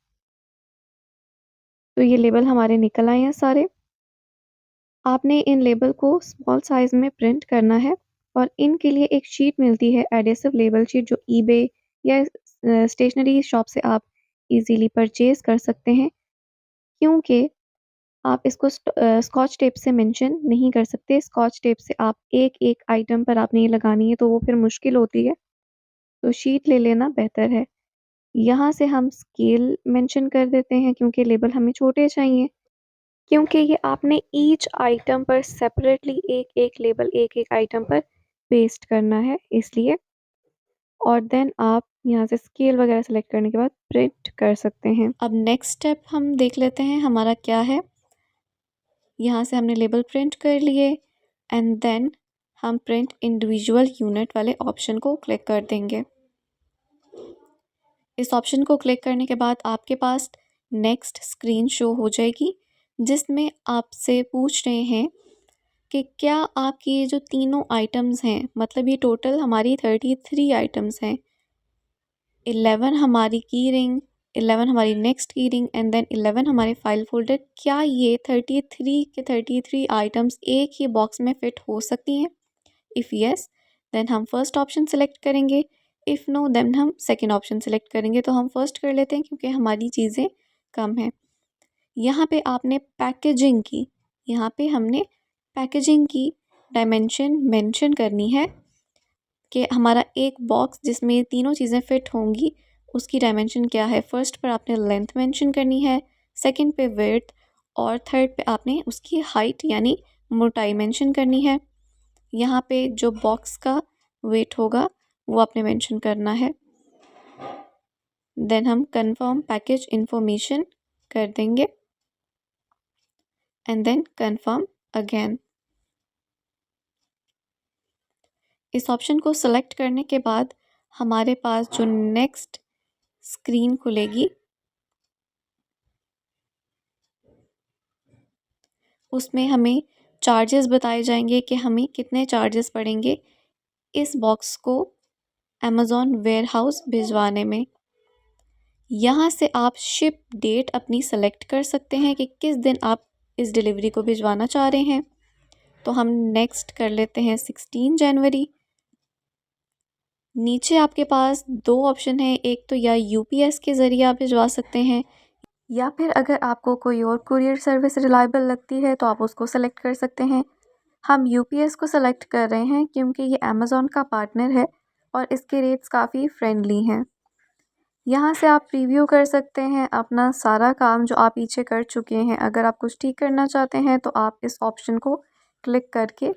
तो ये लेबल हमारे निकल आए हैं सारे। आपने इन लेबल को स्मॉल साइज़ में प्रिंट करना है और इनके लिए एक शीट मिलती है एडेसिव लेबल शीट जो ईबे या स्टेशनरी शॉप से आप इजीली परचेज़ कर सकते हैं, क्योंकि आप इसको स्कॉच टेप से मेंशन नहीं कर सकते। स्कॉच टेप से आप एक-एक आइटम पर आपने ये लगानी है तो वो फिर मुश्किल होती है, तो शीट ले लेना बेहतर है। यहाँ से हम स्केल मेंशन कर देते हैं क्योंकि लेबल हमें छोटे चाहिए। क्योंकि ये आपने ईच आइटम पर सेपरेटली एक-एक लेबल एक-एक आइटम पर पेस्ट करना है इसलिए। और देन आप यहाँ से स्केल वगैरह सेलेक्ट करने के बाद प्रिंट कर सकते हैं। अब नेक्स्ट स्टेप हम देख लेते हैं हमारा क्या है। यहाँ से हमने लेबल प्रिंट कर लिए एंड देन हम प्रिंट इंडिविजुअल यूनिट वाले ऑप्शन को क्लिक कर देंगे। इस ऑप्शन को क्लिक करने के बाद आपके पास नेक्स्ट स्क्रीन शो हो जाएगी जिसमें आपसे पूछ रहे हैं कि क्या आपकी ये जो तीनों आइटम्स हैं, मतलब ये टोटल हमारी 33 आइटम्स हैं। 11 हमारी की रिंग, 11 हमारी नेक्स्ट की रिंग एंड देन 11 हमारे फाइल फोल्डर। क्या ये 33 के 33 आइटम्स एक ही बॉक्स में फिट हो सकती हैं? इफ़ यस देन हम फर्स्ट ऑप्शन सेलेक्ट करेंगे। इफ़ नो देन हम सेकंड ऑप्शन सेलेक्ट करेंगे। तो हम फर्स्ट कर लेते हैं क्योंकि हमारी चीज़ें कम हैं। यहाँ पे आपने पैकेजिंग की, यहाँ पे हमने पैकेजिंग की डायमेंशन मेंशन करनी है कि हमारा एक बॉक्स जिसमें ये तीनों चीज़ें फिट होंगी उसकी डायमेंशन क्या है। फर्स्ट पर आपने लेंथ मेंशन करनी है, सेकंड पे विड्थ और थर्ड पे आपने उसकी हाइट यानी मोटाई मेंशन करनी है। यहाँ पे जो बॉक्स का वेट होगा वो आपने मेंशन करना है। देन हम कंफर्म पैकेज इंफॉर्मेशन कर देंगे एंड देन कंफर्म अगेन। इस ऑप्शन को सेलेक्ट करने के बाद हमारे पास जो नेक्स्ट स्क्रीन खुलेगी उसमें हमें चार्जेस बताए जाएंगे कि हमें कितने चार्जेस पड़ेंगे इस बॉक्स को अमेज़ॉन वेयर हाउस भिजवाने में। यहाँ से आप शिप डेट अपनी सेलेक्ट कर सकते हैं कि किस दिन आप इस डिलीवरी को भिजवाना चाह रहे हैं। तो हम नेक्स्ट कर लेते हैं 16 जनवरी। नीचे आपके पास दो ऑप्शन है, एक तो या यूपीएस के ज़रिए आप भिजवा सकते हैं, या फिर अगर आपको कोई और कुरियर सर्विस रिलायबल लगती है तो आप उसको सेलेक्ट कर सकते हैं। हम यूपीएस को सेलेक्ट कर रहे हैं क्योंकि ये अमेज़ॉन का पार्टनर है और इसके रेट्स काफ़ी फ्रेंडली हैं। यहाँ से आप प्रीव्यू कर सकते हैं अपना सारा काम जो आप पीछे कर चुके हैं। अगर आप कुछ ठीक करना चाहते हैं तो आप इस ऑप्शन को क्लिक करके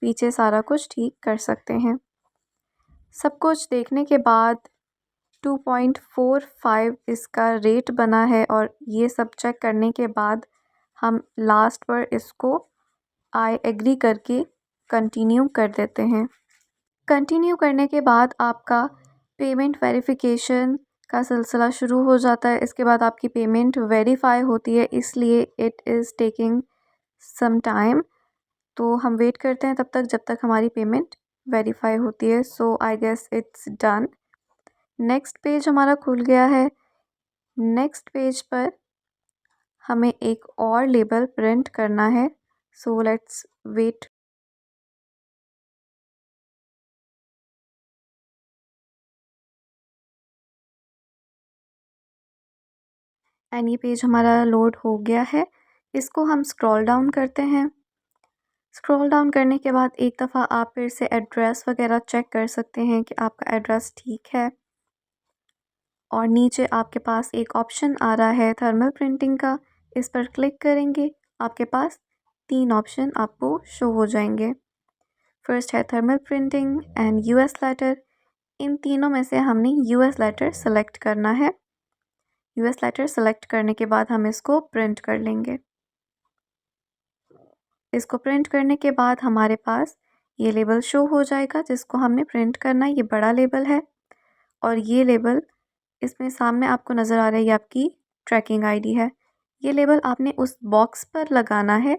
पीछे सारा कुछ ठीक कर सकते हैं। सब कुछ देखने के बाद 2.45 इसका रेट बना है और ये सब चेक करने के बाद हम लास्ट पर इसको आई एग्री करके कंटिन्यू कर देते हैं। कंटिन्यू करने के बाद आपका पेमेंट वेरिफिकेशन का सिलसिला शुरू हो जाता है। इसके बाद आपकी पेमेंट वेरीफाई होती है, इसलिए it is taking some time. तो हम वेट करते हैं तब तक जब तक हमारी पेमेंट वेरीफाई होती है। So I guess it's done. Next page हमारा खुल गया है। नेक्स्ट पेज पर हमें एक और लेबल प्रिंट करना है। So let's wait. एंड ये पेज हमारा लोड हो गया है। इसको हम स्क्रॉल डाउन करते हैं। स्क्रॉल डाउन करने के बाद एक दफ़ा आप फिर से एड्रेस वगैरह चेक कर सकते हैं कि आपका एड्रेस ठीक है। और नीचे आपके पास एक ऑप्शन आ रहा है थर्मल प्रिंटिंग का, इस पर क्लिक करेंगे। आपके पास तीन ऑप्शन आपको शो हो जाएंगे। फर्स्ट है thermal printing and US letter. इन तीनों में से हमने यूएस लेटर सेलेक्ट करना है। यूएस लेटर सेलेक्ट करने के बाद हम इसको प्रिंट कर लेंगे। इसको प्रिंट करने के बाद हमारे पास ये लेबल शो हो जाएगा जिसको हमने प्रिंट करना है। ये बड़ा लेबल है और ये लेबल इसमें सामने आपको नज़र आ रहा है, ये आपकी ट्रैकिंग आईडी है। ये लेबल आपने उस बॉक्स पर लगाना है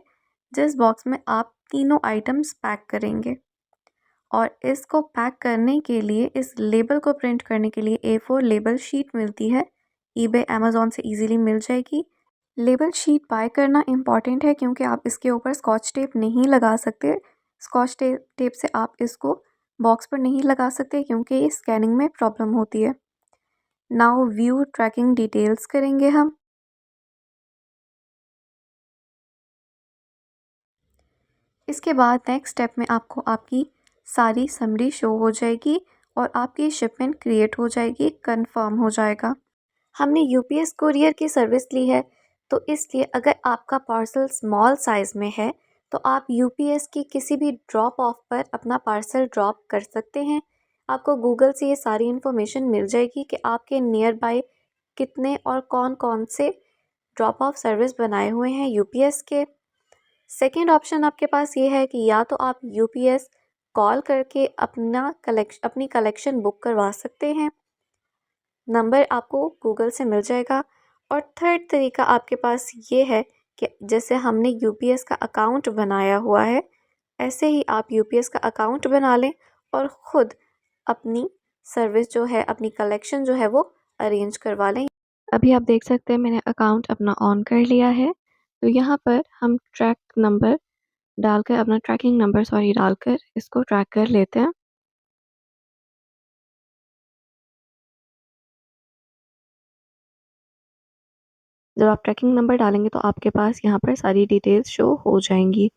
जिस बॉक्स में आप तीनों आइटम्स पैक करेंगे। और इसको पैक करने के लिए, इस लेबल को प्रिंट करने के लिए A4 लेबल शीट मिलती है। ईबे अमेज़ॉन से इजीली मिल जाएगी। लेबल शीट बाय करना इम्पॉर्टेंट है क्योंकि आप इसके ऊपर स्कॉच टेप नहीं लगा सकते। स्कॉच टेप से आप इसको बॉक्स पर नहीं लगा सकते क्योंकि ये स्कैनिंग में प्रॉब्लम होती है। नाउ व्यू ट्रैकिंग डिटेल्स करेंगे हम। इसके बाद नेक्स्ट स्टेप में आपको आपकी सारी समरी शो हो जाएगी और आपकी शिपमेंट क्रिएट हो जाएगी, कंफर्म हो जाएगा। हमने यूपीएस कुरियर की सर्विस ली है तो इसलिए अगर आपका पार्सल स्मॉल साइज़ में है तो आप यूपीएस की किसी भी ड्रॉप ऑफ पर अपना पार्सल ड्रॉप कर सकते हैं। आपको गूगल से ये सारी इन्फॉर्मेशन मिल जाएगी कि आपके नियर बाय कितने और कौन कौन से ड्रॉप ऑफ सर्विस बनाए हुए हैं यूपीएस के। सेकेंड ऑप्शन आपके पास ये है कि या तो आप यूपीएस कॉल करके अपनी कलेक्शन बुक करवा सकते हैं। नंबर आपको गूगल से मिल जाएगा। और थर्ड तरीका आपके पास ये है कि जैसे हमने यूपीएस का अकाउंट बनाया हुआ है ऐसे ही आप यूपीएस का अकाउंट बना लें और ख़ुद अपनी सर्विस जो है, अपनी कलेक्शन जो है वो अरेंज करवा लें। अभी आप देख सकते हैं मैंने अकाउंट अपना ऑन कर लिया है। तो यहाँ पर हम ट्रैक नंबर डालकर, अपना ट्रैकिंग नंबर डालकर इसको ट्रैक कर लेते हैं। जब आप ट्रैकिंग नंबर डालेंगे तो आपके पास यहाँ पर सारी डिटेल्स शो हो जाएंगी।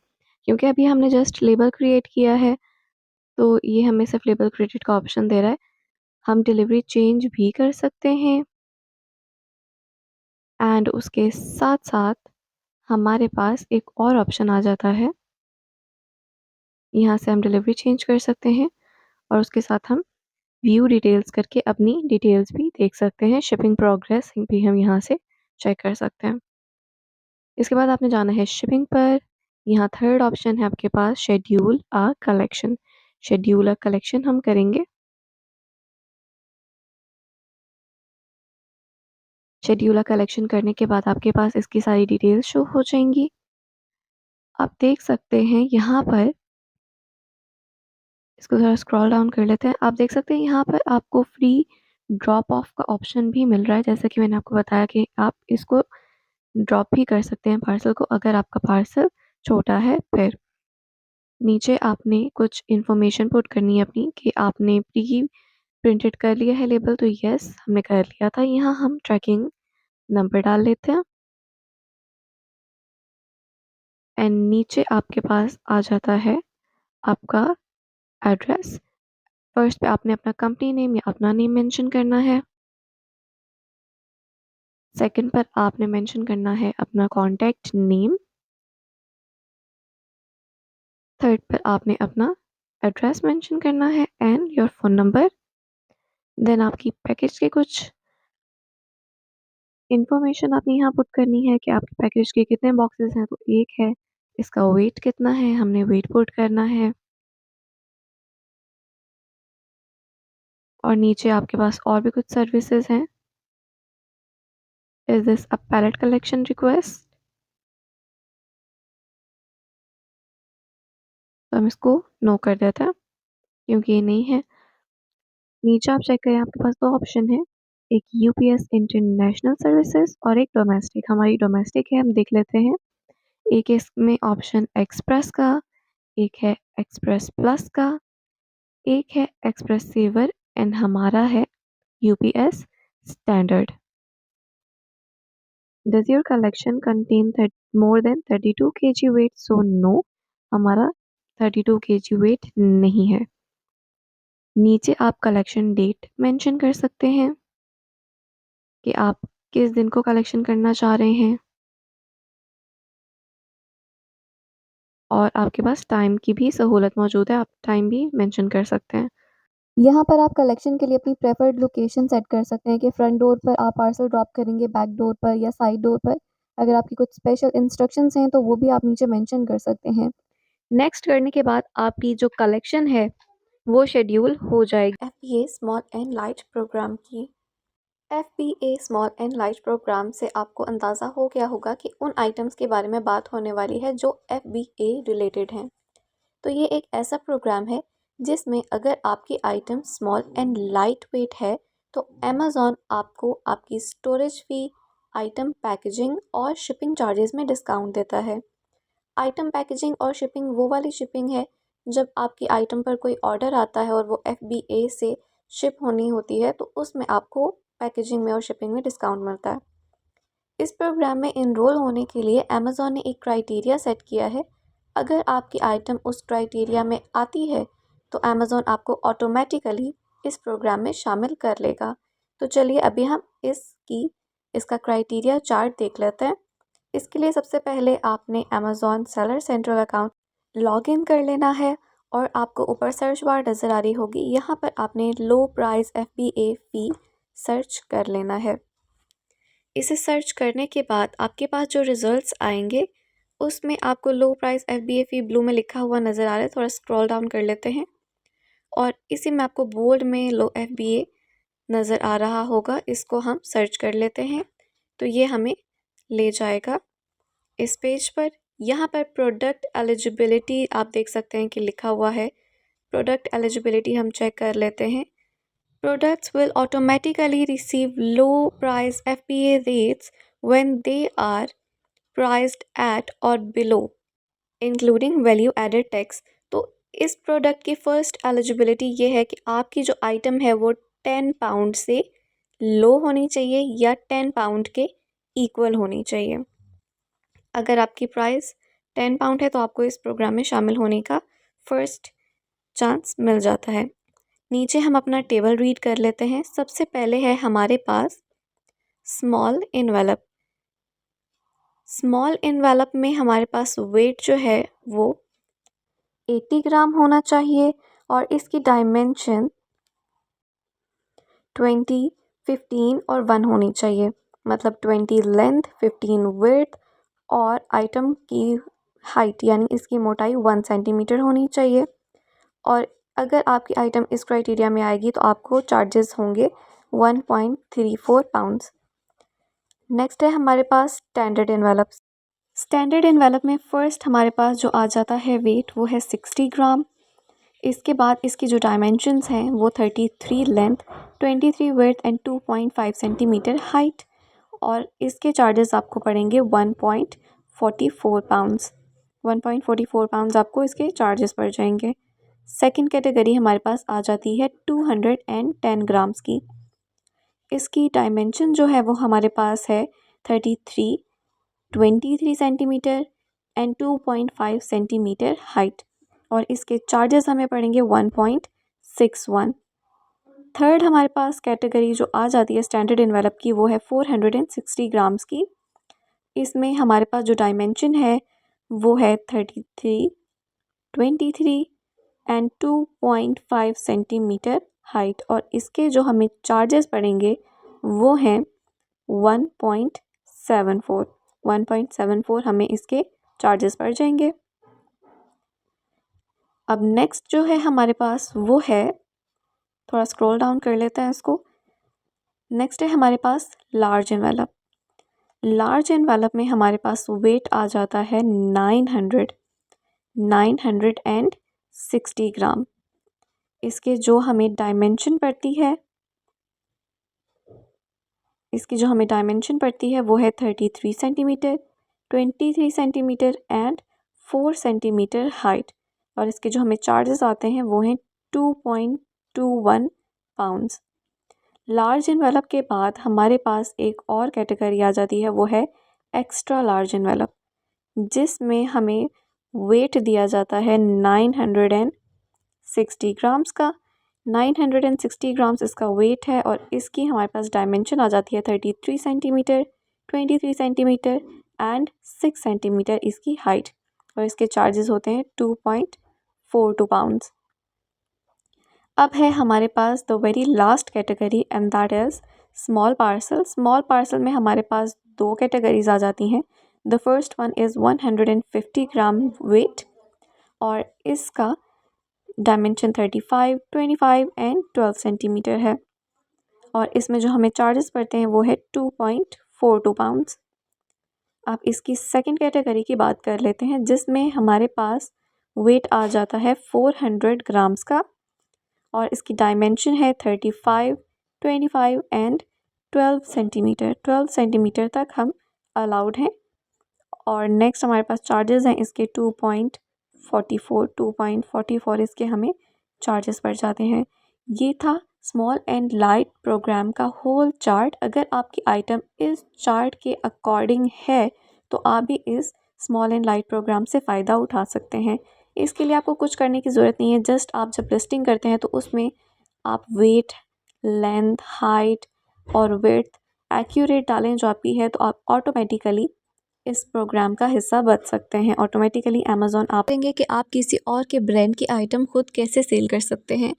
क्योंकि अभी हमने जस्ट लेबल क्रिएट किया है तो ये हमें सिर्फ लेबल क्रिएटेड का ऑप्शन दे रहा है। हम डिलीवरी चेंज भी कर सकते हैं एंड उसके साथ साथ हमारे पास एक और ऑप्शन आ जाता है। यहाँ से हम डिलीवरी चेंज कर सकते हैं और उसके साथ हम व्यू डिटेल्स करके अपनी डिटेल्स भी देख सकते हैं। शिपिंग प्रोग्रेस भी हम यहाँ से चेक कर सकते हैं। इसके बाद आपने जाना है शिपिंग पर। यहाँ थर्ड ऑप्शन है आपके पास schedule a collection. Schedule a collection हम करेंगे। शेड्यूल अ कलेक्शन करने के बाद आपके पास इसकी सारी डिटेल्स शो हो जाएंगी। आप देख सकते हैं यहाँ पर, इसको ज़रा स्क्रॉल डाउन कर लेते हैं। आप देख सकते हैं यहाँ पर आपको फ्री ड्रॉप ऑफ का ऑप्शन भी मिल रहा है, जैसे कि मैंने आपको बताया कि आप इसको ड्रॉप भी कर सकते हैं पार्सल को, अगर आपका पार्सल छोटा है। फिर नीचे आपने कुछ इन्फॉर्मेशन पुट करनी है अपनी कि आपने प्री प्रिंटेड कर लिया है लेबल, तो यस हमने कर लिया था। यहाँ हम ट्रैकिंग नंबर डाल लेते हैं एंड नीचे आपके पास आ जाता है आपका एड्रेस। फर्स्ट पे आपने अपना कंपनी नेम या अपना नेम मेंशन करना है। सेकंड पर आपने मेंशन करना है अपना कॉन्टैक्ट नेम। थर्ड पर आपने अपना एड्रेस मेंशन करना है and your phone number. Then आपकी पैकेज के कुछ इन्फॉर्मेशन आपने यहाँ पुट करनी है कि आपके पैकेज के कितने बॉक्सेस हैं, तो एक है। इसका वेट कितना है, हमने वेट पुट करना है। और नीचे आपके पास और भी कुछ सर्विसेज हैं। Is this a pallet collection request? तो हम इसको नो कर देते हैं क्योंकि ये नहीं है। नीचे आप चेक करें, आपके पास दो ऑप्शन है, एक यूपीएस इंटरनेशनल सर्विसेज और एक डोमेस्टिक। हमारी डोमेस्टिक है, हम देख लेते हैं। एक है इसमें ऑप्शन एक्सप्रेस का, एक है एक्सप्रेस प्लस का, एक है एक्सप्रेस सेवर एंड हमारा है UPS standard. Does your collection contain more than 32 kg weight? So no, हमारा 32 kg वेट नहीं है। नीचे आप कलेक्शन डेट मेंशन कर सकते हैं कि आप किस दिन को कलेक्शन करना चाह रहे हैं, और आपके पास टाइम की भी सहूलत मौजूद है, आप टाइम भी मेंशन कर सकते हैं। यहाँ पर आप कलेक्शन के लिए अपनी प्रेफर्ड लोकेशन सेट कर सकते हैं कि फ्रंट डोर पर आप पार्सल ड्रॉप करेंगे, बैक डोर पर या साइड डोर पर। अगर आपकी कुछ स्पेशल इंस्ट्रक्शंस हैं तो वो भी आप नीचे मेंशन कर सकते हैं। नेक्स्ट करने के बाद आपकी जो कलेक्शन है वो शेड्यूल हो जाएगी FBA small and light programme की। FBA small and light programme से आपको अंदाज़ा हो गया होगा कि उन आइटम्स के बारे में बात होने वाली है जो एफबीए रिलेटेड हैं। तो ये एक ऐसा प्रोग्राम है जिसमें अगर आपकी item small and light weight है तो अमेज़ॉन आपको आपकी स्टोरेज फ़ी, आइटम पैकेजिंग और शिपिंग चार्जेस में डिस्काउंट देता है। आइटम पैकेजिंग और शिपिंग वो वाली शिपिंग है जब आपकी आइटम पर कोई ऑर्डर आता है और वो एफबीए से शिप होनी होती है, तो उसमें आपको पैकेजिंग में और शिपिंग में डिस्काउंट मिलता है। इस प्रोग्राम में इनरोल होने के लिए अमेज़ॉन ने एक क्राइटेरिया सेट किया है। अगर आपकी आइटम उस क्राइटेरिया में आती है तो अमेज़ॉन आपको ऑटोमेटिकली इस प्रोग्राम में शामिल कर लेगा। तो चलिए अभी हम इसका क्राइटेरिया चार्ट देख लेते हैं। इसके लिए सबसे पहले आपने Amazon seller central account login कर लेना है और आपको ऊपर सर्च बार नज़र आ रही होगी, यहाँ पर आपने लो प्राइस एफबीए फ़ी सर्च कर लेना है। इसे सर्च करने के बाद आपके पास जो रिज़ल्ट्स आएंगे उसमें आपको लो प्राइस एफबीए फ़ी ब्लू में लिखा हुआ नज़र आ रहा है। थोड़ा स्क्रॉल डाउन कर लेते हैं और इसी में आपको बोल्ड में लो एफबीए नज़र आ रहा होगा, इसको हम सर्च कर लेते हैं तो ये हमें ले जाएगा इस पेज पर। यहाँ पर प्रोडक्ट एलिजिबिलिटी आप देख सकते हैं कि लिखा हुआ है। प्रोडक्ट एलिजिबिलिटी हम चेक कर लेते हैं। Products will automatically receive low price FBA rates when they are priced at or below including value added tax. तो इस प्रोडक्ट की फ़र्स्ट एलिजिबिलिटी ये है कि आपकी जो आइटम है वो 10 पाउंड से लो होनी चाहिए या 10 पाउंड के इक्वल होनी चाहिए। अगर आपकी प्राइस 10 पाउंड है तो आपको इस प्रोग्राम में शामिल होने का फर्स्ट चांस मिल जाता है। नीचे हम अपना टेबल रीड कर लेते हैं। सबसे पहले है हमारे पास स्मॉल इन्वेलप। स्मॉल इन्वेलप में हमारे पास वेट जो है वो 80 ग्राम होना चाहिए और इसकी डायमेंशन 20, 15 और 1 होनी चाहिए। मतलब 20 लेंथ, 15 विड्थ और आइटम की हाइट यानी इसकी मोटाई 1 सेंटीमीटर होनी चाहिए। और अगर आपकी आइटम इस क्राइटेरिया में आएगी तो आपको चार्जेस होंगे 1.34 पाउंड्स। नेक्स्ट है हमारे पास स्टैंडर्ड एनवेलप्स। स्टैंडर्ड एनवेलप में फ़र्स्ट हमारे पास जो आ जाता है वेट वो है 60 ग्राम। इसके बाद इसकी जो डायमेंशंस हैं वो 33 length, 23 width and 2.5 centimetre height. और इसके चार्जेस आपको पड़ेंगे 1.44 पाउंड्स। 1.44 पाउंड्स आपको इसके चार्जेस पड़ जाएंगे। सेकंड कैटेगरी हमारे पास आ जाती है 210 ग्राम्स की। इसकी डायमेंशन जो है वो हमारे पास है 33, 23 सेंटीमीटर एंड 2.5 सेंटीमीटर हाइट। और इसके चार्जेस हमें पड़ेंगे 1.61। थर्ड हमारे पास कैटेगरी जो आ जाती है स्टैंडर्ड एनवेलप की, वो है 460 ग्राम्स की। इसमें हमारे पास जो डायमेंशन है वो है 33, 23 एंड 2.5 सेंटीमीटर हाइट। और इसके जो हमें चार्जेस पड़ेंगे वो हैं 1.74। 1.74 हमें इसके चार्जेस पड़ जाएंगे। अब नेक्स्ट जो है हमारे पास वो है, थोड़ा स्क्रॉल डाउन कर लेते हैं इसको। नेक्स्ट है हमारे पास लार्ज एनवेलप। लार्ज एनवेलप में हमारे पास वेट आ जाता है 960 ग्राम। इसके जो हमें डायमेंशन पड़ती है वो है 33 centimetre, 23 centimetre and 4 centimetre height. और इसके जो हमें चार्जेस आते हैं वो हैं 2.21 पाउंड्स। लार्ज एनवेलप के बाद हमारे पास एक और कैटेगरी आ जाती है, वो है एक्स्ट्रा लार्ज एनवेलप, जिसमें हमें वेट दिया जाता है 960 ग्राम्स का। 960 ग्राम्स इसका वेट है। और इसकी हमारे पास डायमेंशन आ जाती है 33 सेंटीमीटर, 23 सेंटीमीटर एंड 6 सेंटीमीटर इसकी हाइट। और इसके चार्जेस होते हैं 2.42 पाउंड्स। अब है हमारे पास the very last category and that is small parcel. Small parcel में हमारे पास दो कैटेगरीज आ जाती हैं। The first one is 150 gram weight और इसका डायमेंशन 35, 25 एंड 12 सेंटीमीटर है। और इसमें जो हमें चार्जेस पड़ते हैं वो है 2.42 पाउंड्स। आप इसकी सेकंड कैटेगरी की बात कर लेते हैं, जिसमें हमारे पास वेट आ जाता है 400 ग्राम्स का। और इसकी डायमेंशन है 35, 25 एंड 12 सेंटीमीटर। 12 सेंटीमीटर तक हम अलाउड हैं। और नेक्स्ट हमारे पास चार्जेस हैं इसके 2.44 इसके हमें चार्जेस पड़ जाते हैं। ये था स्मॉल एंड लाइट प्रोग्राम का होल चार्ट। अगर आपकी आइटम इस चार्ट के अकॉर्डिंग है तो आप भी इस स्मॉल एंड लाइट प्रोग्राम से फ़ायदा उठा सकते हैं। इसके लिए आपको कुछ करने की ज़रूरत नहीं है। जस्ट आप जब लिस्टिंग करते हैं तो उसमें आप वेट, लेंथ, हाइट और विड्थ एक्यूरेट डालें जो आपकी है, तो आप ऑटोमेटिकली इस प्रोग्राम का हिस्सा बन सकते हैं। ऑटोमेटिकली अमेज़ॉन आप देंगे कि आप किसी और के ब्रांड की आइटम खुद कैसे सेल कर सकते हैं,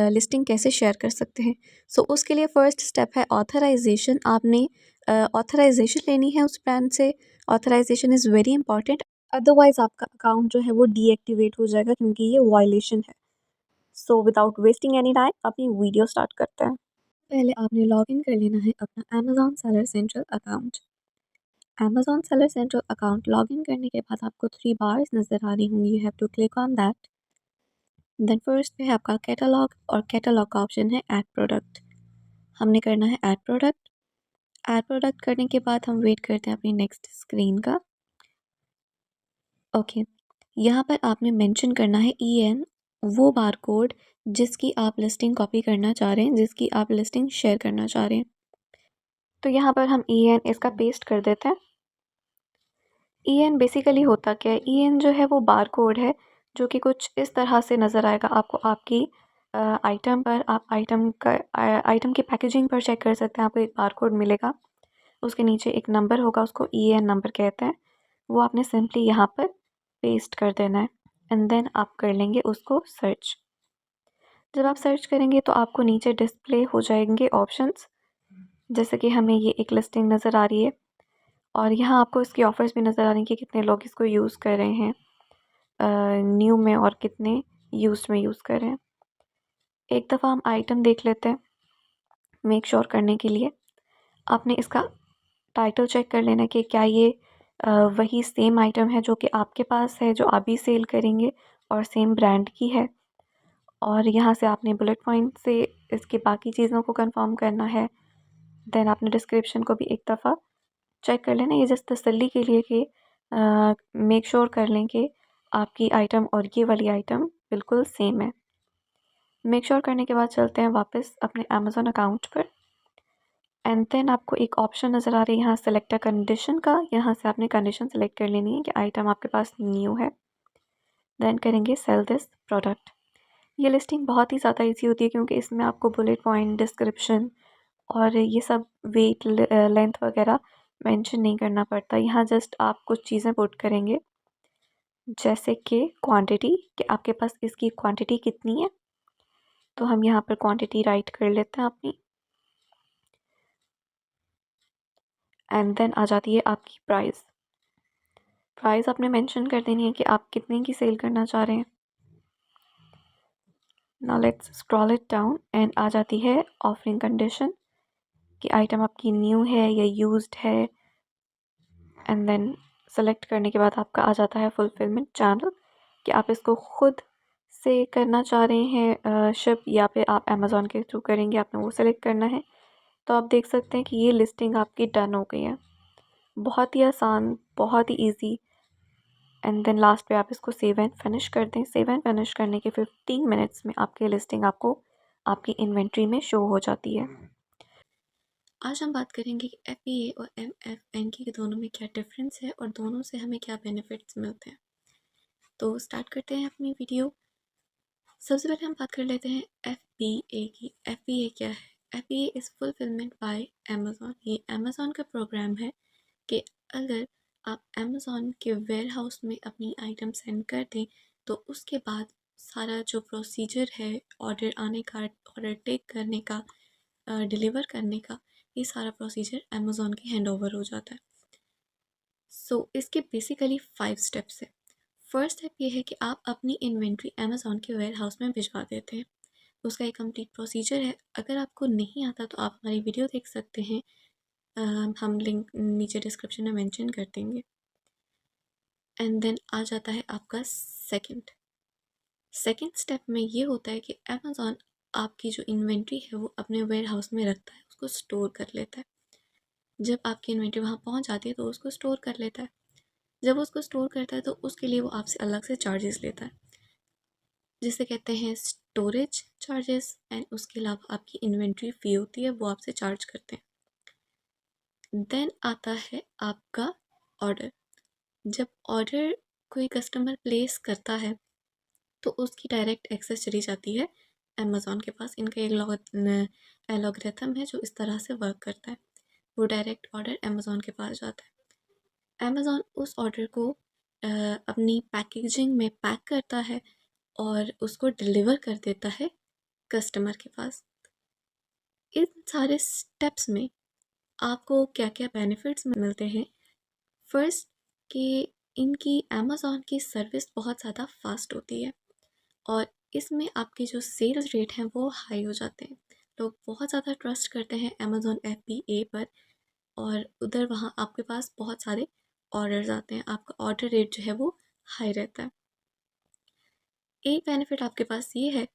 लिस्टिंग कैसे शेयर कर सकते हैं। सो उसके लिए फ़र्स्ट स्टेप है ऑथराइजेशन। आपने ऑथराइजेशन लेनी है उस ब्रांड से। Authorisation is very important, otherwise आपका अकाउंट जो है वो डीएक्टिवेट हो जाएगा, क्योंकि ये वायलेशन है। So without wasting any time अपनी वीडियो स्टार्ट करते हैं। पहले आपने लॉगिन कर लेना है अपना Amazon seller central account. Amazon seller central account login करने के बाद आपको 3 बार्स नज़र आ रही होंगी। You have to click on that. Then first पे है आपका कैटलॉग और कैटलॉग का ऑप्शन है ऐड प्रोडक्ट। हमने करना है ऐड प्रोडक्ट। ऐड प्रोडक्ट करने के बाद हम वेट करते हैं अपनी नेक्स्ट स्क्रीन का। ओके, यहाँ पर आपने मेंशन करना है EN, वो बार कोड जिसकी आप लिस्टिंग कॉपी करना चाह रहे हैं, जिसकी आप लिस्टिंग शेयर करना चाह रहे हैं। तो यहाँ पर हम EN इसका पेस्ट कर देते हैं। EN बेसिकली होता क्या है? EN जो है वो बार कोड है, जो कि कुछ इस तरह से नज़र आएगा आपको आपकी आइटम पर। आप आइटम की पैकेजिंग पर चेक कर सकते हैं, आपको एक बार कोड मिलेगा, उसके नीचे एक नंबर होगा, उसको EN नंबर कहते हैं। वो आपने सिंपली यहाँ पर पेस्ट कर देना है एंड देन आप कर लेंगे उसको सर्च। जब आप सर्च करेंगे तो आपको नीचे डिस्प्ले हो जाएंगे ऑप्शंस, जैसे कि हमें ये एक लिस्टिंग नज़र आ रही है और यहाँ आपको इसकी ऑफ़र्स भी नज़र आ रही हैं कि कितने लोग इसको यूज़ कर रहे हैं न्यू में और कितने यूज्ड में यूज़ कर रहे हैं। एक दफ़ा हम आइटम देख लेते हैं मेक श्योर करने के लिए। आपने इसका टाइटल चेक कर लेना कि क्या ये वही सेम आइटम है जो कि आपके पास है, जो आप भी सेल करेंगे और सेम ब्रांड की है। और यहाँ से आपने बुलेट पॉइंट से इसकी बाकी चीज़ों को कंफर्म करना है। देन आपने डिस्क्रिप्शन को भी एक दफ़ा चेक कर लेना, ये जस्ट तसल्ली के लिए कि मेक श्योर कर लें कि आपकी आइटम और ये वाली आइटम बिल्कुल सेम है। मेक श्योर करने के बाद चलते हैं वापस अपने अमेज़ोन अकाउंट पर। एंड देन आपको एक ऑप्शन नज़र आ रही है यहाँ सेलेक्ट अ कंडीशन का, यहाँ से आपने कंडीशन सेलेक्ट कर लेनी है कि आइटम आपके पास न्यू है। देन करेंगे सेल दिस प्रोडक्ट। ये लिस्टिंग बहुत ही ज़्यादा ईजी होती है क्योंकि इसमें आपको बुलेट पॉइंट, डिस्क्रिप्शन और ये सब वेट लेंथ वगैरह मेंशन नहीं करना पड़ता। यहाँ जस्ट आप कुछ चीज़ें पुट करेंगे जैसे कि क्वांटिटी, कि आपके पास इसकी क्वांटिटी कितनी है। तो हम यहाँ पर क्वांटिटी राइट कर लेते हैं अपनी। एंड देन आ जाती है आपकी प्राइस। प्राइस आपने मेंशन कर देनी है कि आप कितने की सेल करना चाह रहे हैं। Now let's scroll it down and आ जाती है ऑफरिंग कंडीशन कि आइटम आपकी न्यू है या यूज्ड है। एंड देन सेलेक्ट करने के बाद आपका आ जाता है फुलफिलमेंट चैनल कि आप इसको खुद से करना चाह रहे हैं शिप, या फिर आप अमेज़ॉन के थ्रू करेंगे, आपने वो सेलेक्ट करना है। तो आप देख सकते हैं कि ये लिस्टिंग आपकी डन हो गई है। बहुत ही आसान, बहुत ही ईजी। एंड देन लास्ट पे आप इसको सेव एंड फिनिश कर दें। सेव एंड फिनिश करने के 15 मिनट्स में आपकी लिस्टिंग आपको आपकी इन्वेंट्री में शो हो जाती है। आज हम बात करेंगे कि FBA और MFN के दोनों में क्या डिफरेंस है और दोनों से हमें क्या बेनिफिट्स मिलते हैं। तो स्टार्ट करते हैं अपनी वीडियो। सबसे पहले हम बात कर लेते हैं FBA की। FBA क्या है? FBA is fulfilment by Amazon. ये अमेज़ॉन का प्रोग्राम है कि अगर आप अमेज़ॉन के वेयर हाउस में अपनी आइटम सेंड कर दें तो उसके बाद सारा जो प्रोसीजर है ऑर्डर आने का, ऑर्डर टेक करने का, डिलीवर करने का, ये सारा प्रोसीजर अमेज़ॉन के हैंड ओवर हो जाता है। सो इसके बेसिकली 5 स्टेप्स है। फर्स्ट स्टेप ये है कि आप अपनी इन्वेंट्री अमेज़ॉन के वेयर हाउस में भिजवा देते हैं। उसका एक कंप्लीट प्रोसीजर है। अगर आपको नहीं आता तो आप हमारी वीडियो देख सकते हैं, हम लिंक नीचे डिस्क्रिप्शन में मेंशन कर देंगे। एंड देन आ जाता है आपका सेकंड स्टेप में ये होता है कि अमेज़ॉन आपकी जो इन्वेंट्री है वो अपने वेयर हाउस में रखता है, उसको स्टोर कर लेता है। जब आपकी इन्वेंट्री वहाँ पहुँच जाती है तो उसको स्टोर कर लेता है। जब उसको स्टोर करता है तो उसके लिए वो आपसे अलग से चार्जेस लेता है, जिसे कहते हैं स्टोरेज चार्जेस। एंड उसके अलावा आपकी इन्वेंट्री फ़ी होती है, वो आपसे चार्ज करते हैं। देन आता है आपका ऑर्डर। जब ऑर्डर कोई कस्टमर प्लेस करता है तो उसकी डायरेक्ट एक्सेस चली जाती है अमेज़ॉन के पास। इनका एक एलॉगरिथम है जो इस तरह से वर्क करता है। वो डायरेक्ट ऑर्डर अमेज़ॉन के पास जाता है। अमेज़ॉन उस ऑर्डर को अपनी पैकेजिंग में पैक करता है और उसको डिलीवर कर देता है कस्टमर के पास। इन सारे स्टेप्स में आपको क्या क्या बेनिफिट्स मिलते हैं। फर्स्ट कि इनकी अमेज़ॉन की सर्विस बहुत ज़्यादा फास्ट होती है और इसमें आपके जो सेल्स रेट हैं वो हाई हो जाते हैं। लोग बहुत ज़्यादा ट्रस्ट करते हैं अमेज़ॉन FBA पर और उधर वहाँ आपके पास बहुत सारे ऑर्डर्स आते हैं, आपका ऑर्डर रेट जो है वो हाई रहता है। एक बेनिफिट आपके पास ये है